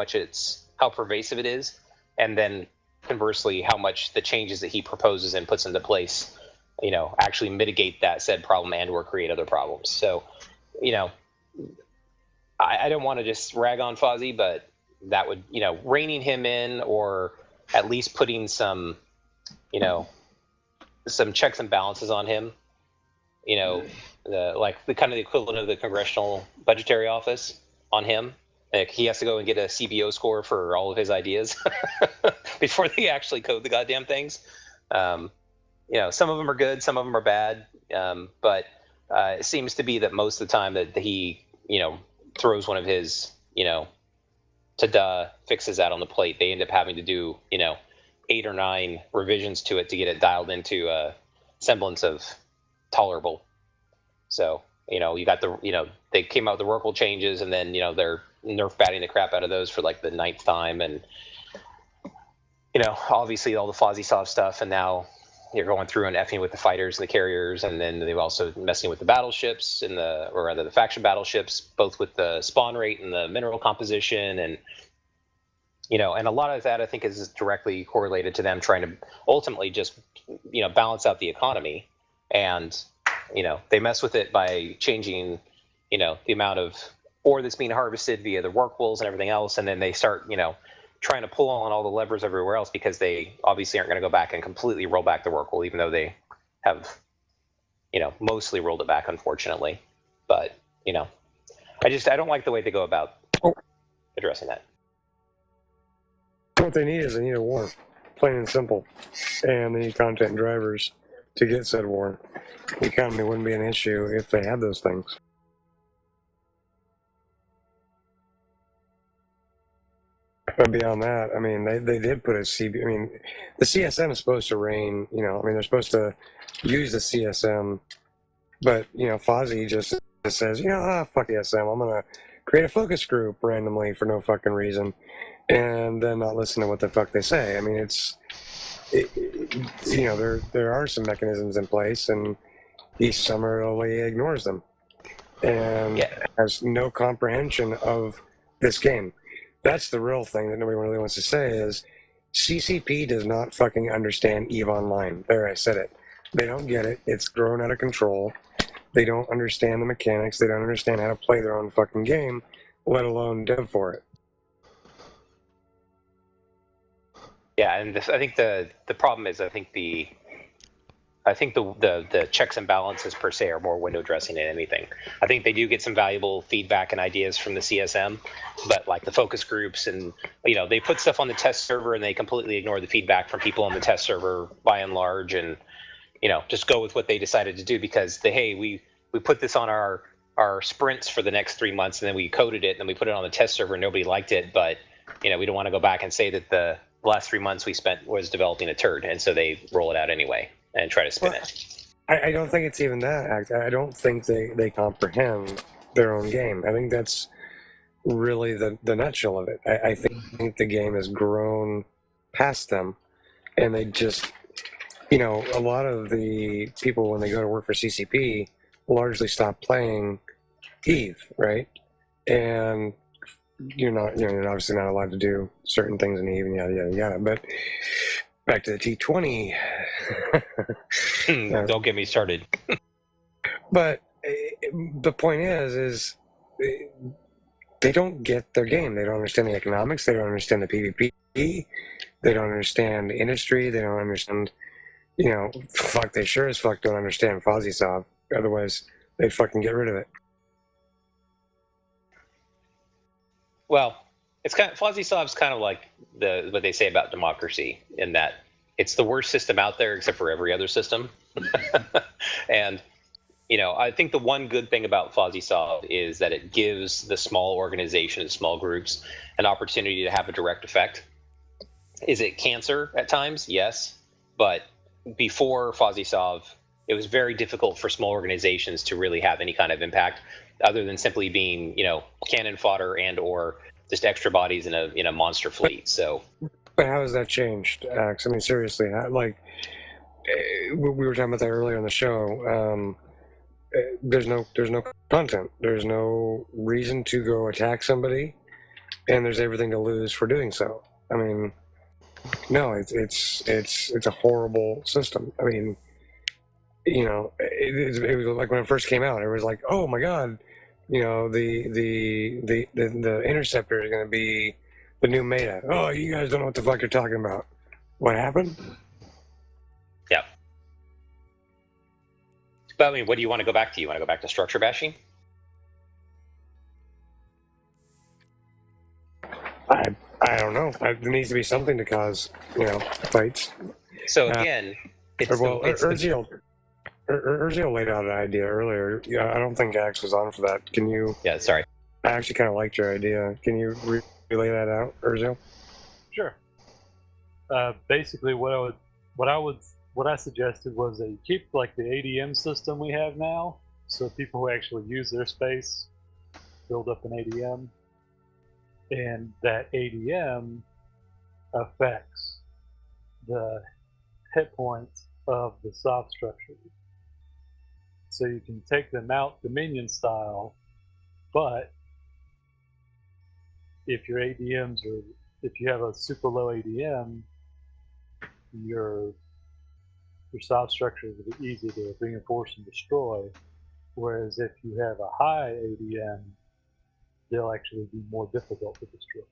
pervasive it is, and then conversely how much the changes that he proposes and puts into place actually mitigate that said problem and or create other problems. So I don't want to just rag on Fozzie, but that would reining him in, or at least putting some some checks and balances on him, the kind of the equivalent of the Congressional Budgetary Office on him. Like, he has to go and get a CBO score for all of his ideas before they actually code the goddamn things. Some of them are good, some of them are bad, but it seems to be that most of the time that he throws one of his fixes out on the plate, they end up having to do 8 or 9 revisions to it to get it dialed into a semblance of tolerable. So you got they came out with the Rorqual changes, and then they're nerf batting the crap out of those for like the 9th time, and obviously all the Fozzie Soft stuff, and now you're going through and effing with the fighters and the carriers, and then they've also messing with the battleships or rather the faction battleships, both with the spawn rate and the mineral composition, and and a lot of that I think is directly correlated to them trying to ultimately just balance out the economy, and they mess with it by changing the amount of ore that's being harvested via the Rorquals and everything else, and then they start trying to pull on all the levers everywhere else, because they obviously aren't going to go back and completely roll back the Rorqual, even though they have mostly rolled it back, unfortunately. But I don't like the way they go about addressing that. What they need is a war, plain and simple, and they need content drivers to get said war. The economy wouldn't be an issue if they had those things. But beyond that, I mean, they did put a CB. I mean, the CSM is supposed to reign. They're supposed to use the CSM, but Fozzie just says, fuck the SM. I'm gonna create a focus group randomly for no fucking reason, and then not listen to what the fuck they say. I mean, there are some mechanisms in place, and he summarily ignores them and has no comprehension of this game. That's the real thing that nobody really wants to say is CCP does not fucking understand EVE Online. There, I said it. They don't get it. It's grown out of control. They don't understand the mechanics. They don't understand how to play their own fucking game, let alone dev for it. Yeah, and I think the problem is I think the checks and balances per se are more window dressing than anything. I think they do get some valuable feedback and ideas from the CSM, but like the focus groups and they put stuff on the test server and they completely ignore the feedback from people on the test server by and large, and just go with what they decided to do because we put this on our sprints for the next 3 months, and then we coded it and then we put it on the test server and nobody liked it, but we don't want to go back and say that the last 3 months we spent was developing a turd, and so they roll it out anyway and try to spin it. I don't think it's even that. I don't think they comprehend their own game. I think that's really the nutshell of it. I think the game has grown past them, and they just, a lot of the people when they go to work for CCP largely stop playing EVE, right? And you're obviously not allowed to do certain things in EVE and yada yada yada. But back to the T20. Don't get me started. But the point is they don't get their game. They don't understand the economics. They don't understand the PvP. They don't understand the industry. They don't understand, fuck, they sure as fuck don't understand Fozzie Soft. Otherwise, they'd fucking get rid of it. Well, It's kind of Fuzzy Sov's kind of like what they say about democracy, in that it's the worst system out there except for every other system. And I think the one good thing about Fuzzy Sov is that it gives the small organizations, small groups, an opportunity to have a direct effect. Is it cancer at times? Yes, but before Fuzzy Sov, it was very difficult for small organizations to really have any kind of impact, other than simply being, cannon fodder and/or just extra bodies in a monster fleet. So, but how has that changed, Axe? I mean, seriously, we were talking about that earlier on the show. There's no content. There's no reason to go attack somebody, and there's everything to lose for doing so. I mean, no, it's a horrible system. I mean, it was like when it first came out, it was like, oh my god, the interceptor is going to be the new meta. Oh, you guys don't know what the fuck you're talking about. What happened? Yeah. But I mean, what do you want to go back to? You want to go back to structure bashing? I don't know. There needs to be something to cause, fights. So again, Urziel laid out an idea earlier. Yeah, I don't think Axe was on for that. Can you? Yeah, sorry. I actually kind of liked your idea. Can you relay that out, Urziel? Sure. Basically, what I suggested was that you keep like the ADM system we have now, so people who actually use their space build up an ADM, and that ADM affects the hit points of the soft structure. So you can take them out Dominion style, but if your ADMs are, if you have a super low ADM, your soft structures will be easy to reinforce and destroy. Whereas if you have a high ADM, they'll actually be more difficult to destroy.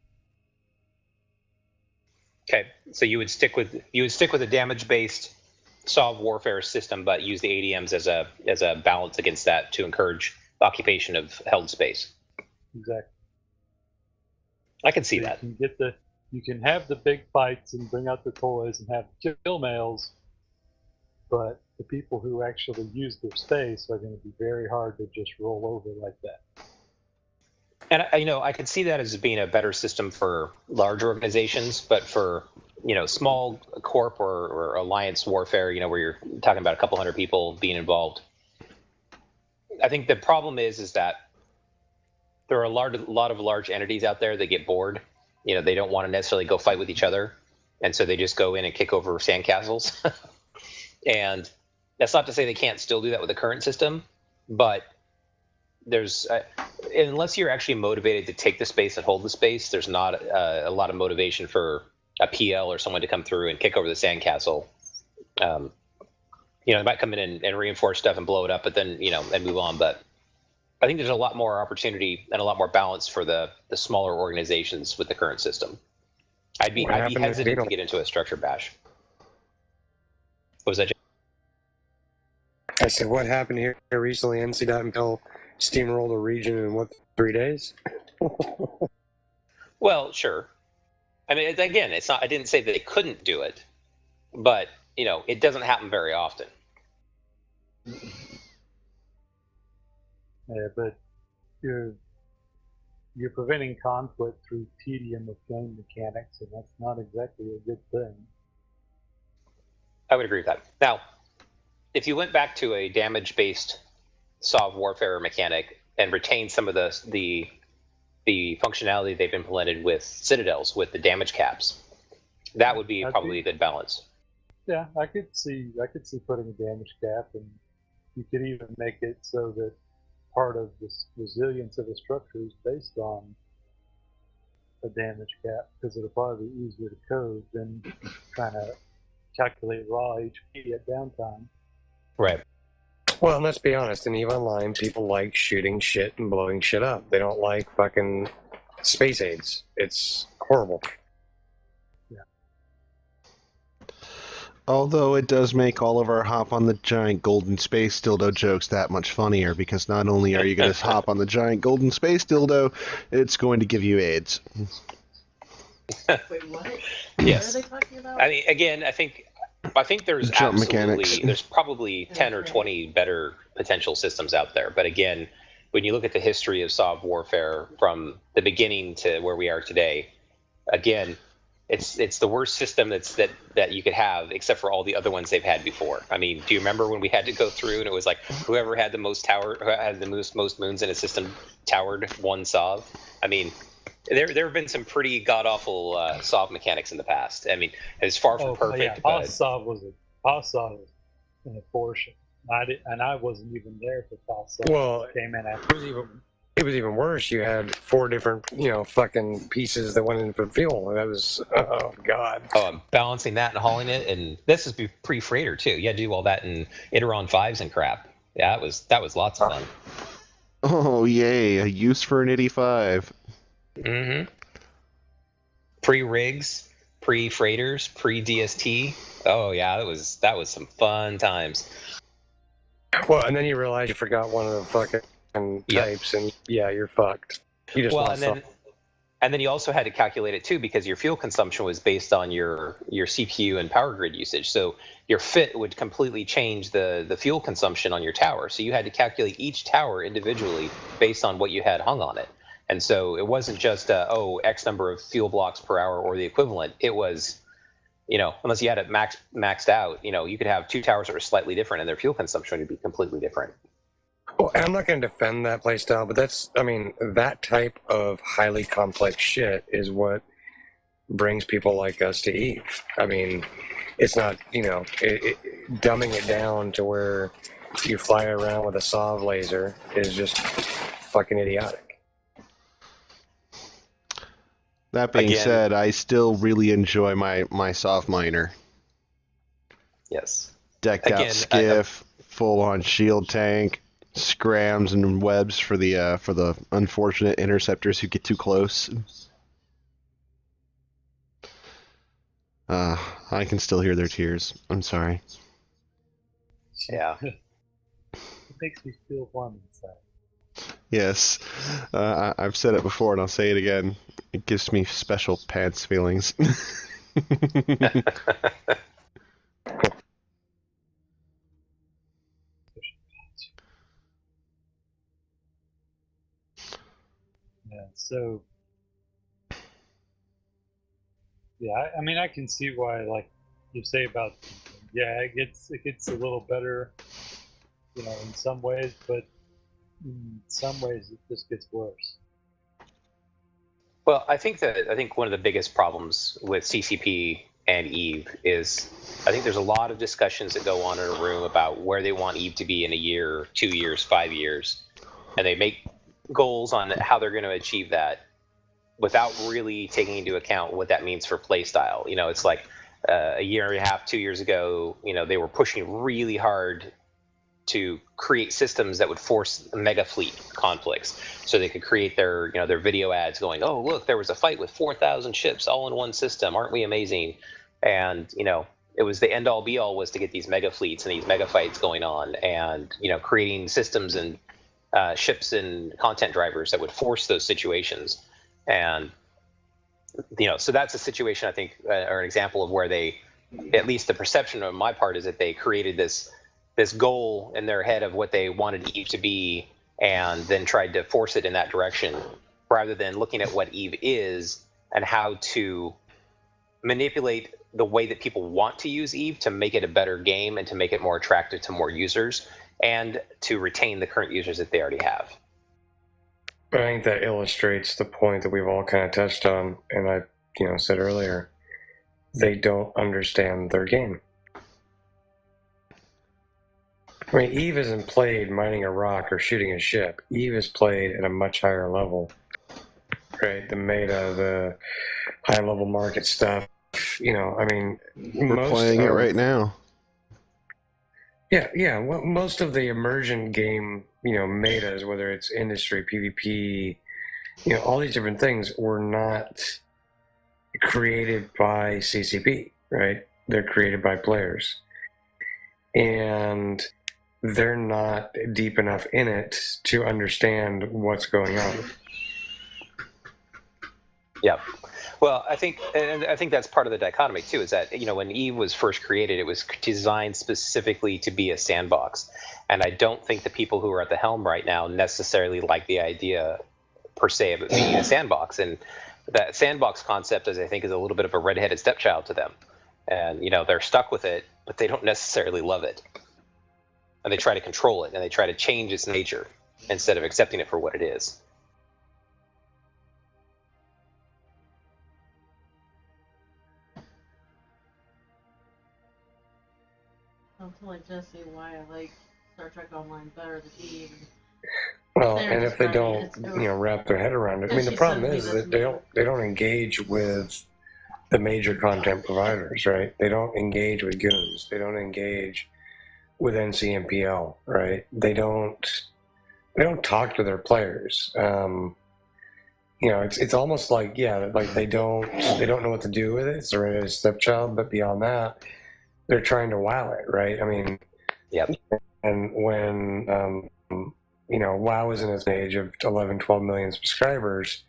Okay, so you would stick with a damage-based Sov warfare system, but use the ADMs as a balance against that to encourage occupation of held space. Exactly. I can see so that. You can have the big fights and bring out the toys and have kill mails, but the people who actually use their space are going to be very hard to just roll over like that. And I could see that as being a better system for large organizations, but for small corp or alliance warfare, where you're talking about a couple hundred people being involved, I think the problem is that there are a lot of large entities out there that get bored. They don't want to necessarily go fight with each other, and so they just go in and kick over sandcastles. And that's not to say they can't still do that with the current system, but there's unless you're actually motivated to take the space and hold the space, there's not a lot of motivation for a PL or someone to come through and kick over the sandcastle. They might come in and reinforce stuff and blow it up, but then and move on. But I think there's a lot more opportunity and a lot more balance for the smaller organizations with the current system. I'd be hesitant to get into a structure bash. What was that, Jay? I said, what happened here recently? NC.Impel steamrolled a region in 3 days? Well, sure. I mean, again, it's not. I didn't say that they couldn't do it, but it doesn't happen very often. Yeah, but you're preventing conflict through tedium of game mechanics, and that's not exactly a good thing. I would agree with that. Now, if you went back to a damage-based Sov warfare mechanic and retained some of the functionality they've implemented with Citadels, with the damage caps, that would be probably a good balance. Yeah, I could see putting a damage cap, and you could even make it so that part of the resilience of the structure is based on a damage cap, because it'll probably be easier to code than trying to calculate raw HP at downtime. Right. Well, and let's be honest, in EVE Online, people like shooting shit and blowing shit up. They don't like fucking space aids. It's horrible. Yeah. Although it does make all of our hop on the giant golden space dildo jokes that much funnier, because not only are you going to hop on the giant golden space dildo, it's going to give you AIDS. Wait, what? Yes. What are they talking about? I mean, again, I think there's Jump absolutely mechanics. there's probably 10 or 20 better potential systems out there. But again, when you look at the history of Sov warfare from the beginning to where we are today, again, it's the worst system that you could have, except for all the other ones they've had before. I mean, do you remember when we had to go through and it was like whoever had the most moons in a system towered one Sov? I mean, there have been some pretty god awful Sov mechanics in the past. I mean, it's far from perfect. Yeah, but Sov was an abortion. I wasn't even there for Sov. Well, Came in after. It was even worse. You had 4 different, fucking pieces that went in for fuel. That was, oh god. Oh, balancing that and hauling it, and this is pre-freighter too. You had to do all that in Iteron 5s and crap. Yeah, that was lots of fun. Oh yay! A use for an 85. Mm-hmm. Pre-rigs, pre-freighters, pre-DST. Oh yeah, that was some fun times. Well, and then you realize you forgot one of the fucking types, and yeah, you're fucked. You just lost and then you also had to calculate it too, because your fuel consumption was based on your CPU and power grid usage. So your fit would completely change the fuel consumption on your tower. So you had to calculate each tower individually based on what you had hung on it. And so it wasn't just X number of fuel blocks per hour or the equivalent. It was, unless you had it maxed out, you could have 2 towers that were slightly different and their fuel consumption would be completely different. Well, I'm not going to defend that playstyle, but that type of highly complex shit is what brings people like us to Eve. I mean, it's not, dumbing it down to where you fly around with a Sov laser is just fucking idiotic. That being said, I still really enjoy my Sov miner. Yes. Decked out skiff, full on shield tank. Scrams and webs for the unfortunate interceptors who get too close. I can still hear their tears. I'm sorry. Yeah. It makes me feel warm inside. Yes. I've said it before and I'll say it again. It gives me special pants feelings. Yeah, so yeah, I mean, I can see why, like you say about, it gets a little better, in some ways, but in some ways it just gets worse. Well, I think one of the biggest problems with CCP and Eve is I think there's a lot of discussions that go on in a room about where they want Eve to be in a year, 2 years, 5 years, and they make goals on how they're going to achieve that without really taking into account what that means for play style. It's like a year and a half, 2 years ago, they were pushing really hard to create systems that would force mega fleet conflicts, so they could create their video ads going, oh look, there was a fight with 4,000 ships all in one system, aren't we amazing? And it was the end all be all was to get these mega fleets and these mega fights going on, and creating systems and ships and content drivers that would force those situations. And so that's a situation I think, or an example of where they, at least the perception on my part is that they created this goal in their head of what they wanted Eve to be, and then tried to force it in that direction, rather than looking at what Eve is and how to manipulate the way that people want to use Eve to make it a better game and to make it more attractive to more users and to retain the current users that they already have. I think that illustrates the point that we've all kind of touched on, and I said earlier, they don't understand their game. I mean, Eve isn't played mining a rock or shooting a ship. Eve is played at a much higher level, right? The meta, the high-level market stuff. I mean, we're playing it right now. Yeah. Well, most of the immersion game, metas, whether it's industry, PvP, all these different things, were not created by CCP, right? They're created by players, and they're not deep enough in it to understand what's going on. Yeah. Well, I think that's part of the dichotomy too. Is that when Eve was first created, it was designed specifically to be a sandbox, and I don't think the people who are at the helm right now necessarily like the idea per se of it being a sandbox. And that sandbox concept, as I think, is a little bit of a redheaded stepchild to them, and they're stuck with it, but they don't necessarily love it, and they try to control it and they try to change its nature instead of accepting it for what it is. I'll tell Jesse why I like Star Trek Online better than Eve. Well, and if they don't, wrap their head around it, I mean, the problem is that they don't engage with the major content providers, right? They don't engage with Goons. They don't engage with NCMPL, right? They don't talk to their players. It's almost like they don't know what to do with it. It's a stepchild, but beyond that, they're trying to wow it, right? I mean, yep. And when WoW was in its age of 11, 12 million subscribers,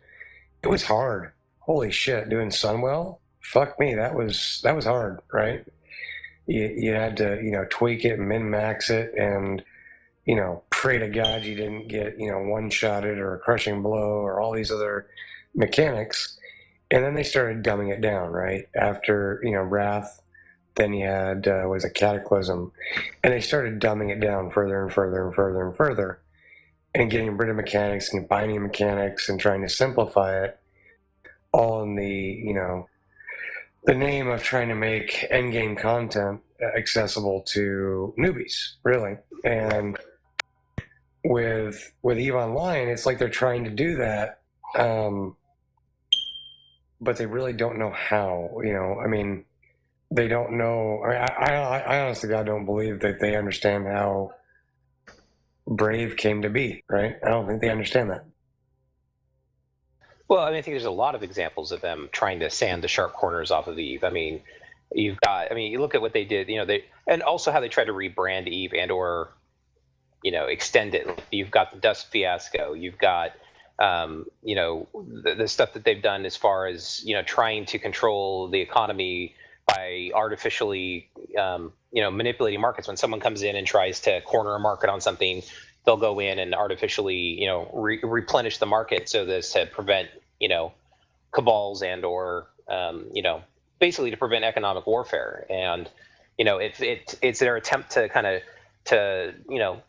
it was hard. Holy shit, doing Sunwell, fuck me, that was hard, right? You had to tweak it, min max it, and pray to God you didn't get one shotted or a crushing blow or all these other mechanics. And then they started dumbing it down, right? After Wrath, then you had was a Cataclysm, and they started dumbing it down further and further and further and further, and getting rid of mechanics and combining mechanics and trying to simplify it, all in the name of trying to make endgame content accessible to newbies, really. And with EVE Online, it's like they're trying to do that, but they really don't know how. I mean, they don't know. I honestly, God, don't believe that they understand how Brave came to be, right? I don't think they understand that. Well, I think there's a lot of examples of them trying to sand the sharp corners off of Eve. I mean, you look at what they did, and also how they tried to rebrand Eve and/or, extend it. You've got the Dust fiasco. You've got, the stuff that they've done as far as, trying to control the economy by artificially, manipulating markets. When someone comes in and tries to corner a market on something, they'll go in and artificially, replenish the market so this to prevent, cabals and/or, basically to prevent economic warfare. And, it's their attempt to kind of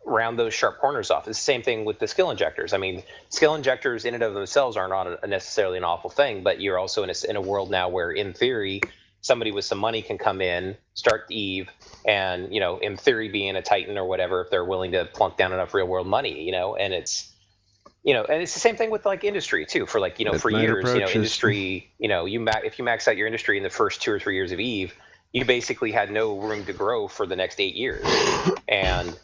round those sharp corners off. It's the same thing with the skill injectors. I mean, skill injectors in and of themselves are not necessarily an awful thing, but you're also in a world now where, in theory, somebody with some money can come in, start Eve, and in theory, being a Titan or whatever, if they're willing to plunk down enough real world money, and it's and it's the same thing with like industry too. For like for years, industry, if you max out your industry in the first 2 or 3 years of Eve, you basically had no room to grow for the next 8 years, and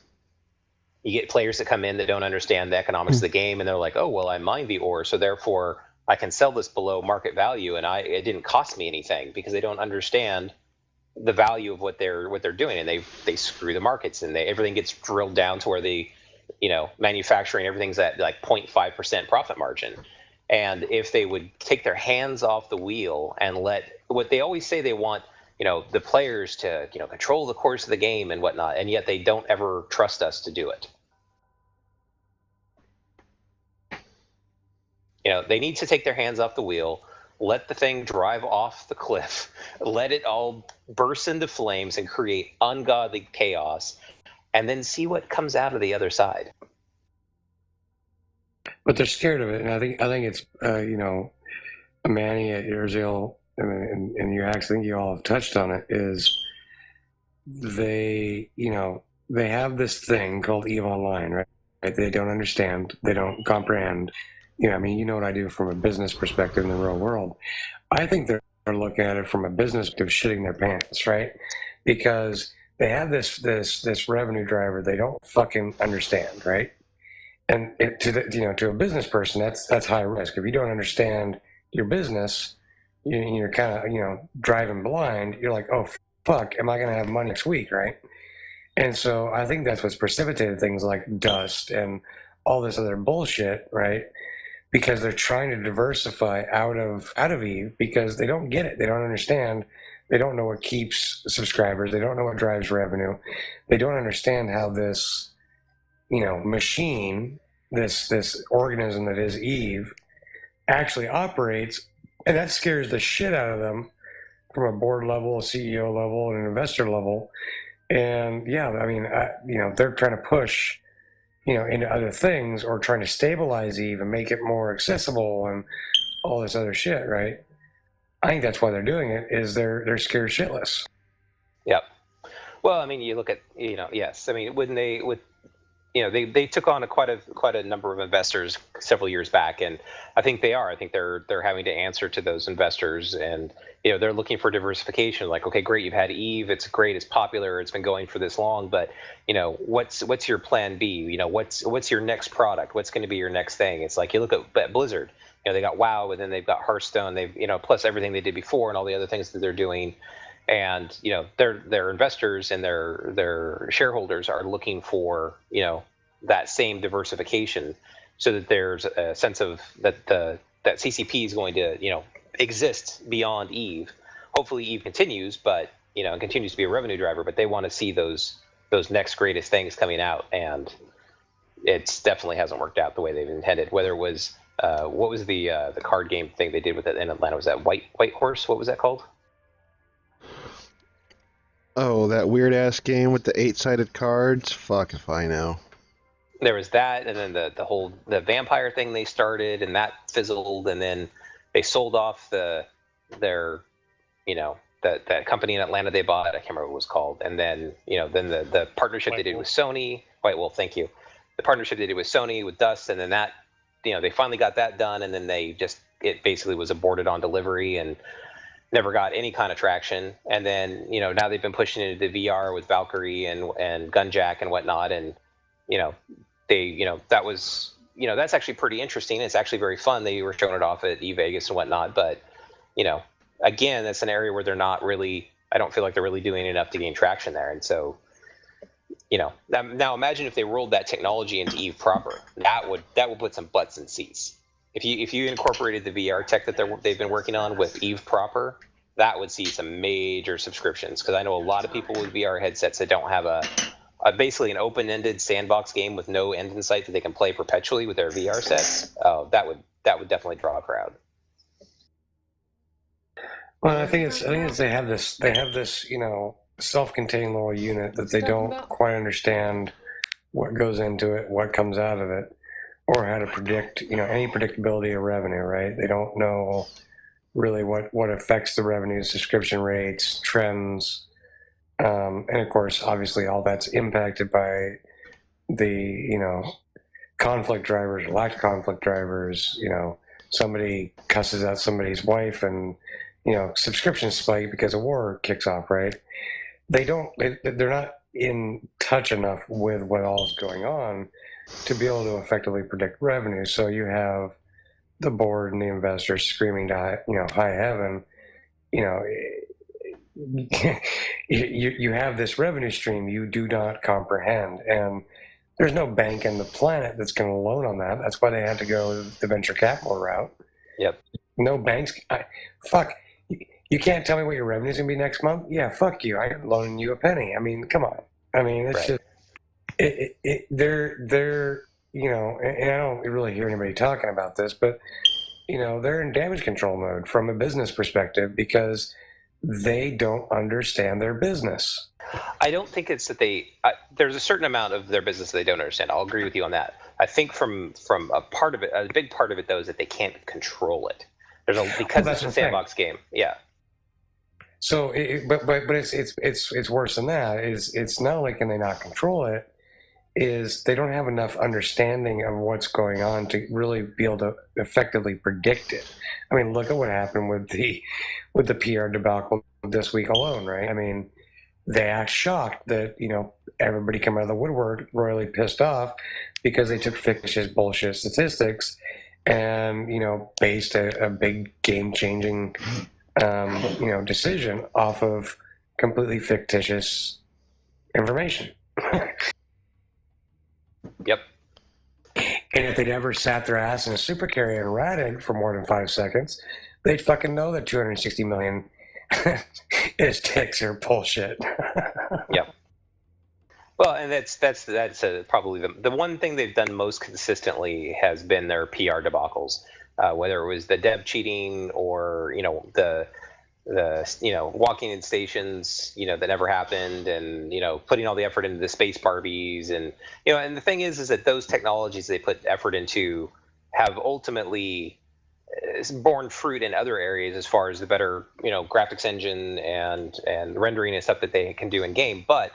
you get players that come in that don't understand the economics of the game, and they're like, oh well, I mined the ore, so therefore I can sell this below market value, and it didn't cost me anything, because they don't understand the value of what they're doing, and they screw the markets, and everything gets drilled down to where the manufacturing, everything's at like 0.5% profit margin. And if they would take their hands off the wheel and let what they always say they want, the players to control the course of the game and whatnot, and yet they don't ever trust us to do it. They need to take their hands off the wheel, let the thing drive off the cliff, let it all burst into flames and create ungodly chaos, and then see what comes out of the other side. But they're scared of it, and I think it's Manny at Urziel, and you actually think you all have touched on it, is they have this thing called EVE Online, right? They don't understand, they don't comprehend. You know what I do from a business perspective in the real world. I think they're looking at it from a business perspective, shitting their pants, right? Because they have this revenue driver they don't fucking understand, right? And to a business person, that's high risk. If you don't understand your business, you're kind of driving blind. You're like, oh fuck, am I going to have money next week, right? And so I think that's what's precipitated things like Dust and all this other bullshit, right? because they're trying to diversify out of Eve because they don't get it. They don't understand. They don't know what keeps subscribers. They don't know what drives revenue. They don't understand how this, machine, this organism that is Eve, actually operates, and that scares the shit out of them from a board level, a CEO level, and an investor level. And yeah, I mean, they're trying to push, into other things or trying to stabilize Eve and make it more accessible and all this other shit, right? I think that's why they're doing it. Is they're scared shitless. Yep. Well, I mean, you look at yes. I mean, when they took on quite a number of investors several years back, and I think they're having to answer to those investors, and they're looking for diversification. Like, okay, great, you've had Eve, it's great, it's popular, it's been going for this long, but what's your plan B? What's your next product? What's going to be your next thing? It's like you look at Blizzard. They got WoW, and then they've got Hearthstone. They've plus everything they did before and all the other things that they're doing. And their investors and their shareholders are looking for that same diversification, so that there's a sense of that CCP is going to exist beyond Eve. Hopefully Eve continues, but it continues to be a revenue driver. But they want to see those next greatest things coming out, and it definitely hasn't worked out the way they've intended. Whether it was what was the card game thing they did with it in Atlanta? Was that White Horse? What was that called? Oh, that weird ass game with the 8-sided cards. Fuck if I know. There was that, and then the vampire thing they started, and that fizzled, and then they sold off that company in Atlanta they bought. I can't remember what it was called. And then then the partnership they did with Sony. White Wolf, thank you. The partnership they did with Sony with Dust, and then that they finally got that done, and then it basically was aborted on delivery and never got any kind of traction. And then now they've been pushing into the VR with Valkyrie and Gunjack and whatnot, and that was that's actually pretty interesting. It's actually very fun. They were showing it off at eVegas and whatnot, but again, that's an area where they're not really. I don't feel like they're really doing enough to gain traction there, and so. Now imagine if they rolled that technology into Eve proper. That would put some butts in seats. If you incorporated the VR tech that they've been working on with Eve proper, that would see some major subscriptions. Because I know a lot of people with VR headsets that don't have a basically an open-ended sandbox game with no end in sight that they can play perpetually with their VR sets. That would definitely draw a crowd. Well, I think it's they have this self-contained little unit that they don't quite understand what goes into it, what comes out of it, or how to predict, any predictability of revenue, right? They don't know really what affects the revenue, subscription rates, trends, and of course, obviously, all that's impacted by the, conflict drivers, lack of conflict drivers. Somebody cusses out somebody's wife, and subscriptions spike because a war kicks off, right? They're not in touch enough with what all is going on to be able to effectively predict revenue. So you have the board and the investors screaming to high heaven. You have this revenue stream you do not comprehend, and there's no bank in the planet that's going to loan on that. That's why they had to go the venture capital route. Yep. No banks. Fuck. You can't tell me what your revenue is going to be next month? Yeah, fuck you. I ain't loaning you a penny. I mean, come on. I mean, it's right. Just they're and I don't really hear anybody talking about this, but they're in damage control mode from a business perspective because they don't understand their business. I don't think it's that there's a certain amount of their business that they don't understand. I'll agree with you on that. I think from a part of it, a big part of it though, is that they can't control it. Because it's a sandbox game. Yeah. So, but it's worse than that. It's not only can they not control it, is they don't have enough understanding of what's going on to really be able to effectively predict it. I mean, look at what happened with the PR debacle this week alone, right? I mean, they act shocked that everybody came out of the woodwork royally pissed off because they took fictitious bullshit statistics and based a big game-changing decision off of completely fictitious information. Yep. And if they'd ever sat their ass in a supercarrier and ratted for more than 5 seconds, they'd fucking know that 260 million is ticks or bullshit. Yep. Well, and that's probably the one thing they've done most consistently has been their PR debacles, whether it was the dev cheating or the walking in stations that never happened, and putting all the effort into the space Barbies, and and the thing is that those technologies they put effort into have ultimately borne fruit in other areas as far as the better graphics engine and rendering and stuff that they can do in game, but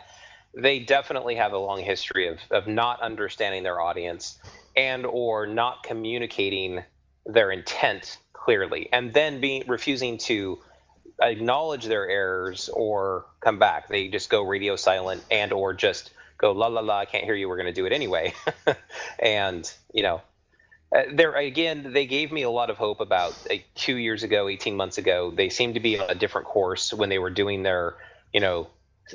they definitely have a long history of not understanding their audience and or not communicating their intent clearly, and then refusing to acknowledge their errors or come back. They just go radio silent and or just go la la la, I can't hear you, we're going to do it anyway. And there again, they gave me a lot of hope about 2 years ago, 18 months ago. They seemed to be on a different course when they were doing their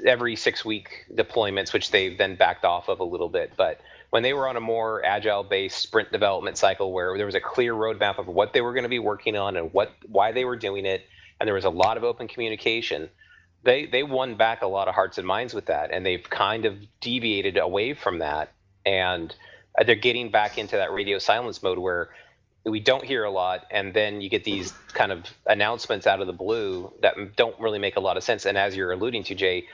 every 6-week deployments, which they've then backed off of a little bit. But when they were on a more agile-based sprint development cycle where there was a clear roadmap of what they were going to be working on and why they were doing it, and there was a lot of open communication, they won back a lot of hearts and minds with that, and they've kind of deviated away from that, and they're getting back into that radio silence mode where we don't hear a lot, and then you get these kind of announcements out of the blue that don't really make a lot of sense. And as you're alluding to, Jay,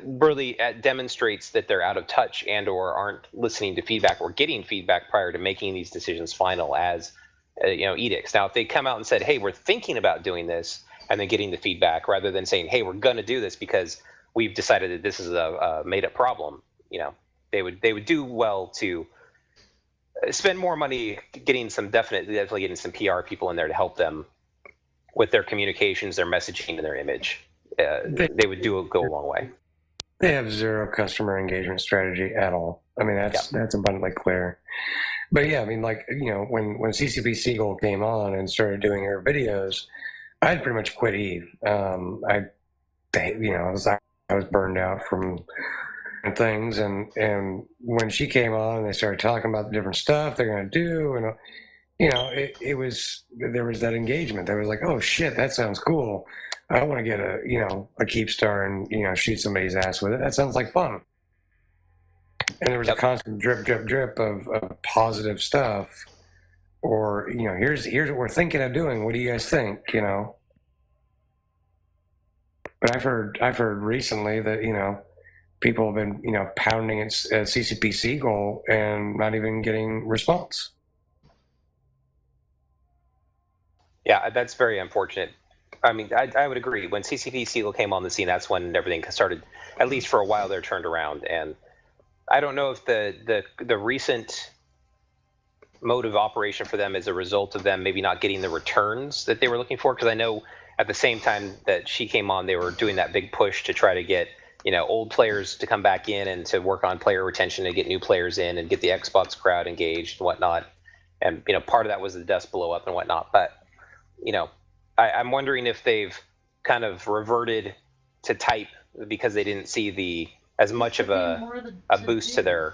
really demonstrates that they're out of touch and or aren't listening to feedback or getting feedback prior to making these decisions final as edicts. Now, if they come out and said, hey, we're thinking about doing this, and then getting the feedback rather than saying, hey, we're going to do this because we've decided that this is a made-up problem, they would do well to spend more money getting definitely getting some PR people in there to help them with their communications, their messaging, and their image. They would go a long way. They have zero customer engagement strategy at all. I mean, that's abundantly clear. But yeah, I mean, like, when CCP Siegel came on and started doing her videos, I had pretty much quit Eve. I was burned out from things, and when she came on and they started talking about the different stuff they're going to do, and there was that engagement. They was like, oh shit, that sounds cool. I want to get a keep star and shoot somebody's ass with it. That sounds like fun. And there was a constant drip of positive stuff, or here's what we're thinking of doing, what do you guys think? But I've heard recently that people have been, pounding at CCP Siegel and not even getting response. Yeah, that's very unfortunate. I mean, I would agree. When CCP Siegel came on the scene, that's when everything started, at least for a while there, turned around. And I don't know if the recent mode of operation for them is a result of them maybe not getting the returns that they were looking for, because I know at the same time that she came on, they were doing that big push to try to get old players to come back in and to work on player retention and get new players in and get the Xbox crowd engaged and whatnot. And, part of that was the dust blow up and whatnot. But, I'm wondering if they've kind of reverted to type because they didn't see as much of a boost to their,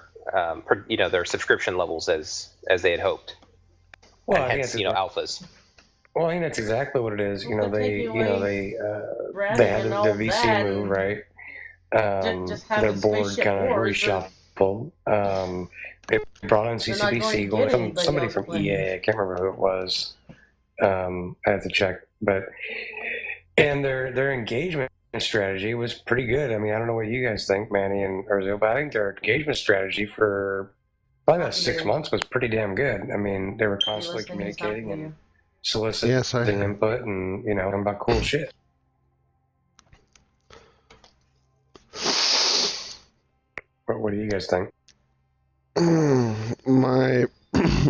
their subscription levels as they had hoped. Well, and hence, alphas. Well, I think that's exactly what it is. They had the VC move, right? Their board kind of reshuffled. They brought in CCP Siegel, somebody from EA. I can't remember who it was. I have to check, and their engagement strategy was pretty good. I mean, I don't know what you guys think, Manny and Urzil, but I think their engagement strategy for probably about 6 months was pretty damn good. I mean, they were constantly communicating and soliciting input and about cool shit. But what do you guys think?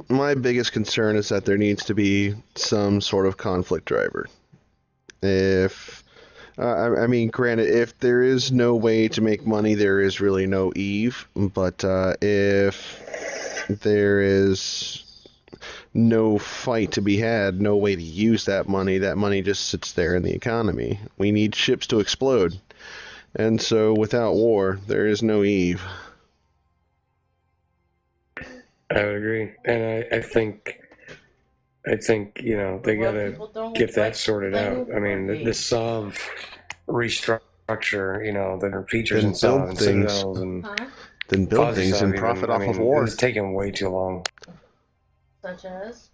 My biggest concern is that there needs to be some sort of conflict driver. I mean, granted, if there is no way to make money, there is really no Eve. But if there is no fight to be had, no way to use that money just sits there in the economy. We need ships to explode. And so without war, there is no Eve. I would agree, and I think they gotta get that sorted out. I mean, the Sov restructure, the features Then and Sov build and things. Citadels and Then build Fuzzy things Sov and even, profit off of it war. was taking way too long. Such as?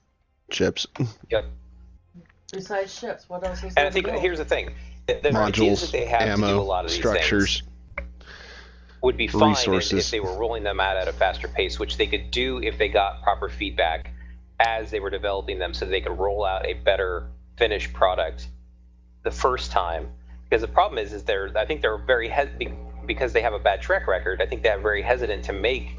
Chips. Yep. Besides ships, what else is And there I think to build? here's the thing: the ideas that Modules, they have ammo, to do a lot of these structures, things would be fine resources. if they were rolling them out at a faster pace, which they could do if they got proper feedback as they were developing them, so they could roll out a better finished product the first time. Because the problem is I think they're very because they have a bad track record. I think they're very hesitant to make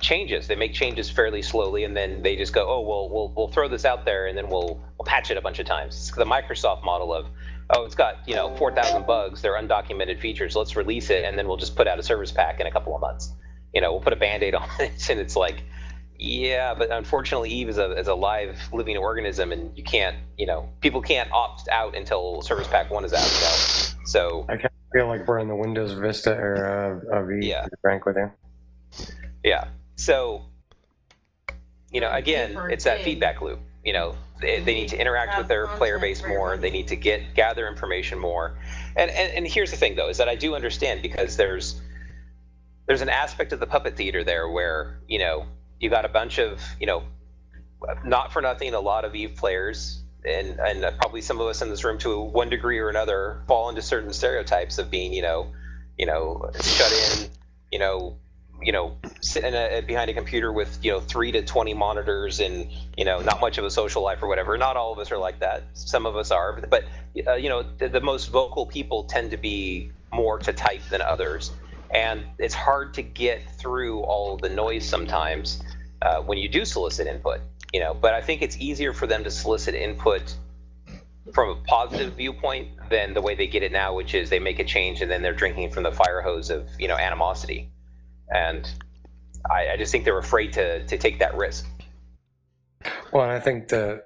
changes. They make changes fairly slowly, and then they just go, "Oh, well, we'll throw this out there, and then we'll patch it a bunch of times." It's the Microsoft model of, "Oh, it's got 4,000 bugs. They're undocumented features. Let's release it, and then we'll just put out a service pack in a couple of months. We'll put a Band-Aid on it." And it's like, yeah, but unfortunately, Eve is a live, living organism, and you can't, people can't opt out until Service Pack 1 is out. So I kind of feel like we're in the Windows Vista era of Eve, to be frank with you. Yeah. So, again, it's that feedback loop. They need to interact with their player base more. They need to gather information more. And here's the thing, though, is that I do understand, because there's an aspect of the puppet theater there where, you got a bunch of, not for nothing, a lot of Eve players, and probably some of us in this room to one degree or another fall into certain stereotypes of being, shut in, sitting behind a computer with 3 to 20 monitors and not much of a social life or whatever. Not all of us are like that. Some of us are, but the most vocal people tend to be more to type than others, and it's hard to get through all the noise sometimes when you do solicit input. But I think it's easier for them to solicit input from a positive viewpoint than the way they get it now, which is they make a change and then they're drinking from the fire hose of animosity. And I just think they're afraid to take that risk. Well, and I think that,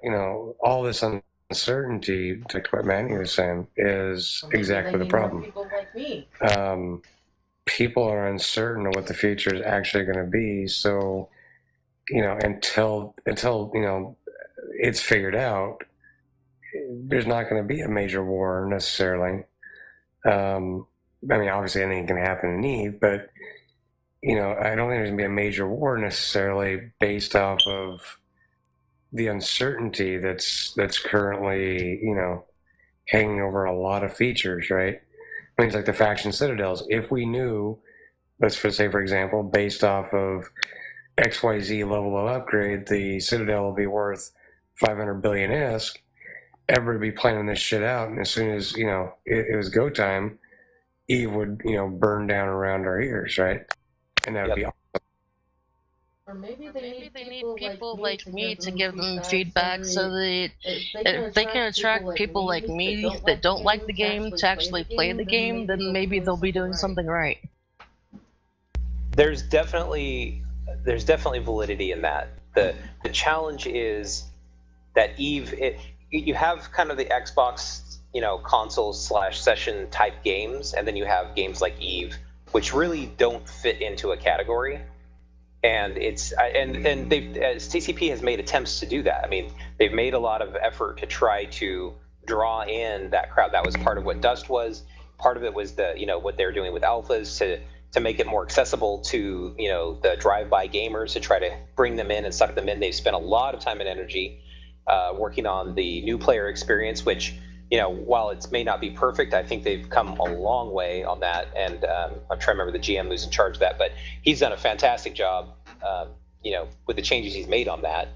all this uncertainty, to what Manny was saying, is exactly the problem. People like me. People are uncertain of what the future is actually going to be. So, until it's figured out, there's not going to be a major war necessarily. Obviously anything can happen in Eve, but I don't think there's going to be a major war necessarily based off of the uncertainty that's currently, hanging over a lot of features, right? Things like the faction citadels. If we knew, let's say, for example, based off of XYZ level of upgrade, the citadel will be worth 500 billion-esque, everybody would be planning this shit out, and as soon as, it was go time, Eve would, burn down around our ears, right? And that would be awesome. Or maybe they need people like me to give them feedback so that if they can attract people like me that don't like the game to actually play the game, then maybe they'll be doing something right. There's definitely validity in that. The challenge is that Eve, you have kind of the Xbox, console / session type games, and then you have games like Eve, which really don't fit into a category. And they've, TCP has made attempts to do that. I mean, they've made a lot of effort to try to draw in that crowd. That was part of what Dust was. Part of it was what they're doing with alphas to make it more accessible to the drive-by gamers, to try to bring them in and suck them in. They've spent a lot of time and energy working on the new player experience, which while it may not be perfect, I think they've come a long way on that. And I'm trying to remember the GM who's in charge of that, but he's done a fantastic job, with the changes he's made on that,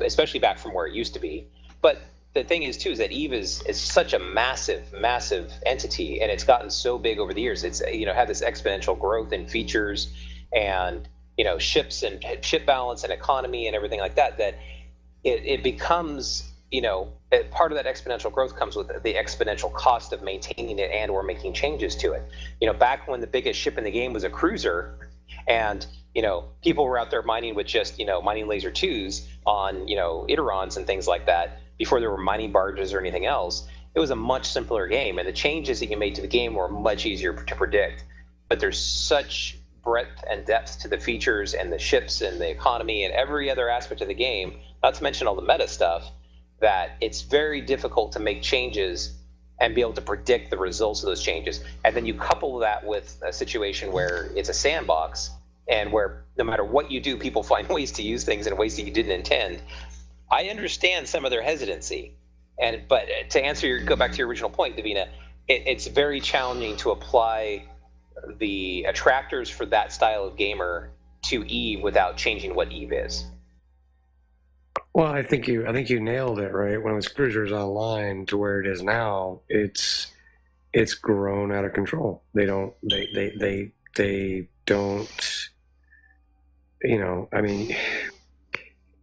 especially back from where it used to be. But the thing is, too, is that Eve is such a massive entity, and it's gotten so big over the years. It's had this exponential growth in features and ships and ship balance and economy and everything like that. That it becomes part of that exponential growth comes with the exponential cost of maintaining it and or making changes to it. Back when the biggest ship in the game was a cruiser, and people were out there mining with just mining laser 2s on Iterons and things like that before there were mining barges or anything else. It was a much simpler game, and the changes that you made to the game were much easier to predict. But there's such breadth and depth to the features and the ships and the economy and every other aspect of the game, not to mention all the meta stuff, that it's very difficult to make changes and be able to predict the results of those changes. And then you couple that with a situation where it's a sandbox and where no matter what you do, people find ways to use things in ways that you didn't intend. I understand some of their hesitancy. But to go back to your original point, Davina, it's very challenging to apply the attractors for that style of gamer to Eve without changing what Eve is. Well, I think you nailed it, right? When it was Cruisers Online to where it is now, it's grown out of control. They don't, you know, I mean,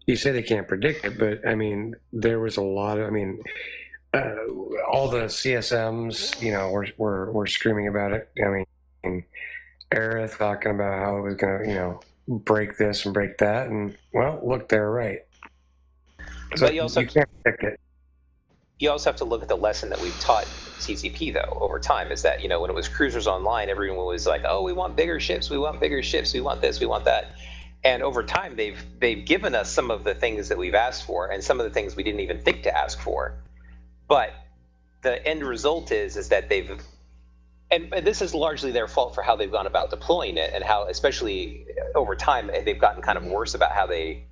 you say they can't predict it, but I mean, there was a lot of, I mean, all the CSMs, you know, were screaming about it. I mean, Aerith talking about how it was going to, you know, break this and break that, and well, look, they're right. So but you also can't predict it. You also have to look at the lesson that we've taught CCP though over time, is that, you know, when it was Cruisers Online, everyone was like, oh, we want bigger ships, we want bigger ships, we want this, we want that. And over time, they've given us some of the things that we've asked for and some of the things we didn't even think to ask for. But the end result is that they've, and this is largely their fault for how they've gone about deploying it, and how, especially over time, they've gotten kind of worse about how they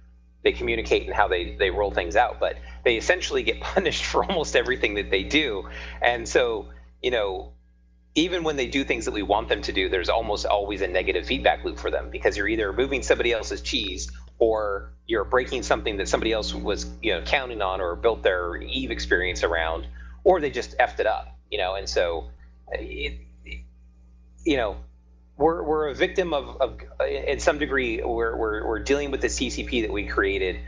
communicate and how they roll things out. But they essentially get punished for almost everything that they do. And so, you know, even when they do things that we want them to do, there's almost always a negative feedback loop for them, because you're either moving somebody else's cheese or you're breaking something that somebody else was, you know, counting on or built their Eve experience around, or they just effed it up, you know. And so, you know, we're a victim of in some degree, we're dealing with the CCP that we created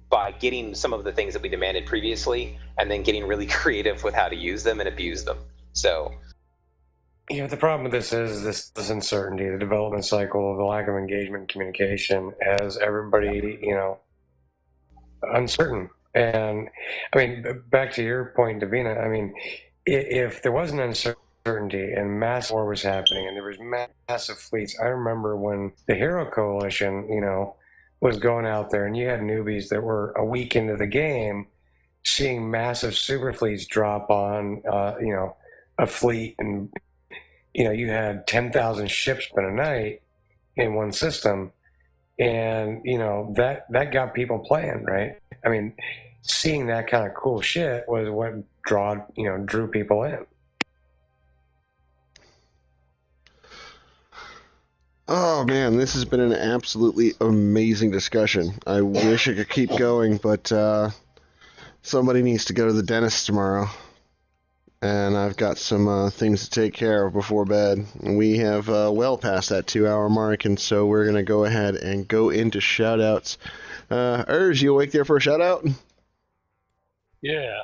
by getting some of the things that we demanded previously and then getting really creative with how to use them and abuse them. So, you know, the problem with this is this uncertainty, the development cycle, the lack of engagement and communication has everybody, you know, uncertain. And I mean, back to your point, Davina, I mean, if there wasn't uncertainty and mass war was happening and there was massive fleets, I remember when the Hero Coalition, you know, was going out there and you had newbies that were a week into the game seeing massive super fleets drop on, you know, a fleet, and you know, you had 10,000 ships in a night in one system, and you know that got people playing, right? I mean, seeing that kind of cool shit was what drew people in. Oh man, this has been an absolutely amazing discussion. I wish I could keep going, but somebody needs to go to the dentist tomorrow. And I've got some things to take care of before bed. We have well past that 2-hour mark, and so we're going to go ahead and go into shout-outs. Urge, you awake there for a shout-out? Yeah.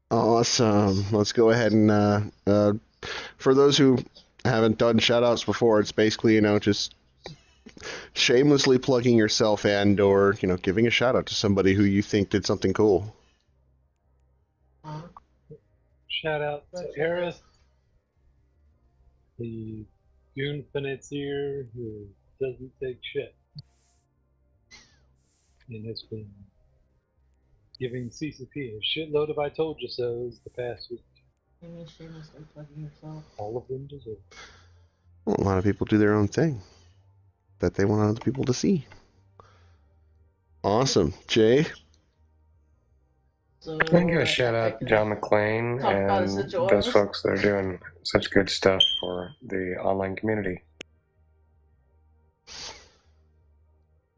Awesome. Let's go ahead and, for those who haven't done shout-outs before, it's basically, you know, just shamelessly plugging yourself and or, you know, giving a shout-out to somebody who you think did something cool. Shout out to Aerith, the goon financier who doesn't take shit and has been giving CCP a shitload of I told you so's the past week. Shamelessly plugging yourself. All of them deserve. Well, a lot of people do their own thing that they want other people to see. Awesome. Jay? So, I'm going to give a shout out to John McClane and those folks that are doing such good stuff for the online community.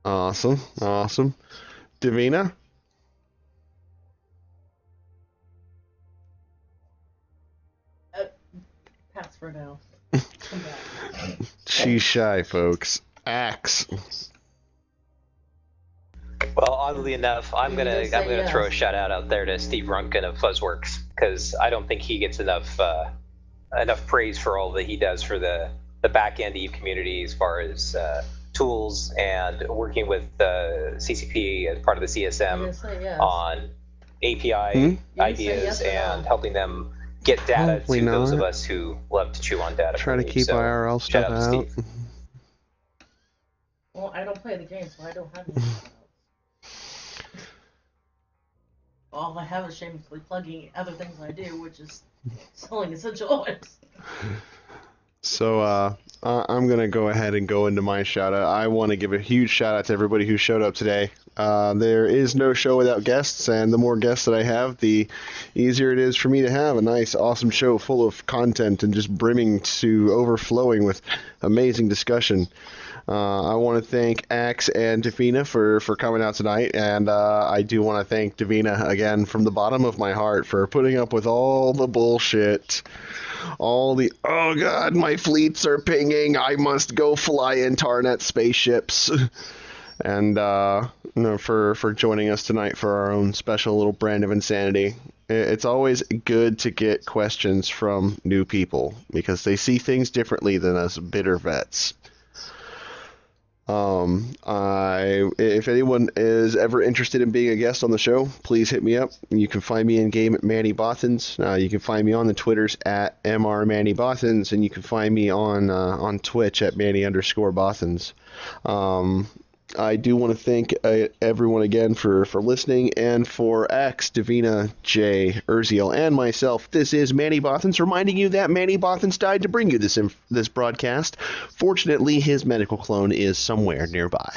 Awesome. Awesome. Davina? Pass for now. She's shy, folks. Axe. Well, oddly enough, I'm gonna throw a shout out there to Steve Runkin of Fuzzworks, because I don't think he gets enough praise for all that he does for the back end Eve community as far as tools and working with CCP as part of the CSM on API ideas and helping them get data to those of us who love to chew on data. Try to keep IRL stuff out. Well, I don't play the game, so I don't have any shoutouts. All I have is shamelessly plugging other things I do, which is selling essential oils. So I'm going to go ahead and go into my shout out. I want to give a huge shout out to everybody who showed up today. There is no show without guests, and the more guests that I have, the easier it is for me to have a nice, awesome show full of content and just brimming to overflowing with amazing discussion. I want to thank Axe and Davina for coming out tonight, and I do want to thank Davina again from the bottom of my heart for putting up with all the bullshit. All the, oh god, my fleets are pinging, I must go fly in Tarnet spaceships. And for joining us tonight for our own special little brand of insanity. It's always good to get questions from new people because they see things differently than us bitter vets. If anyone is ever interested in being a guest on the show, please hit me up. You can find me in game at Manny Bothans. You can find me on the Twitters at mrmannybothans, and you can find me on Twitch at Manny_Bothans. I do want to thank everyone again for listening, and for Axe, Davina, Jay, Urziel, and myself. This is Manny Bothans reminding you that Manny Bothans died to bring you this broadcast. Fortunately, his medical clone is somewhere nearby.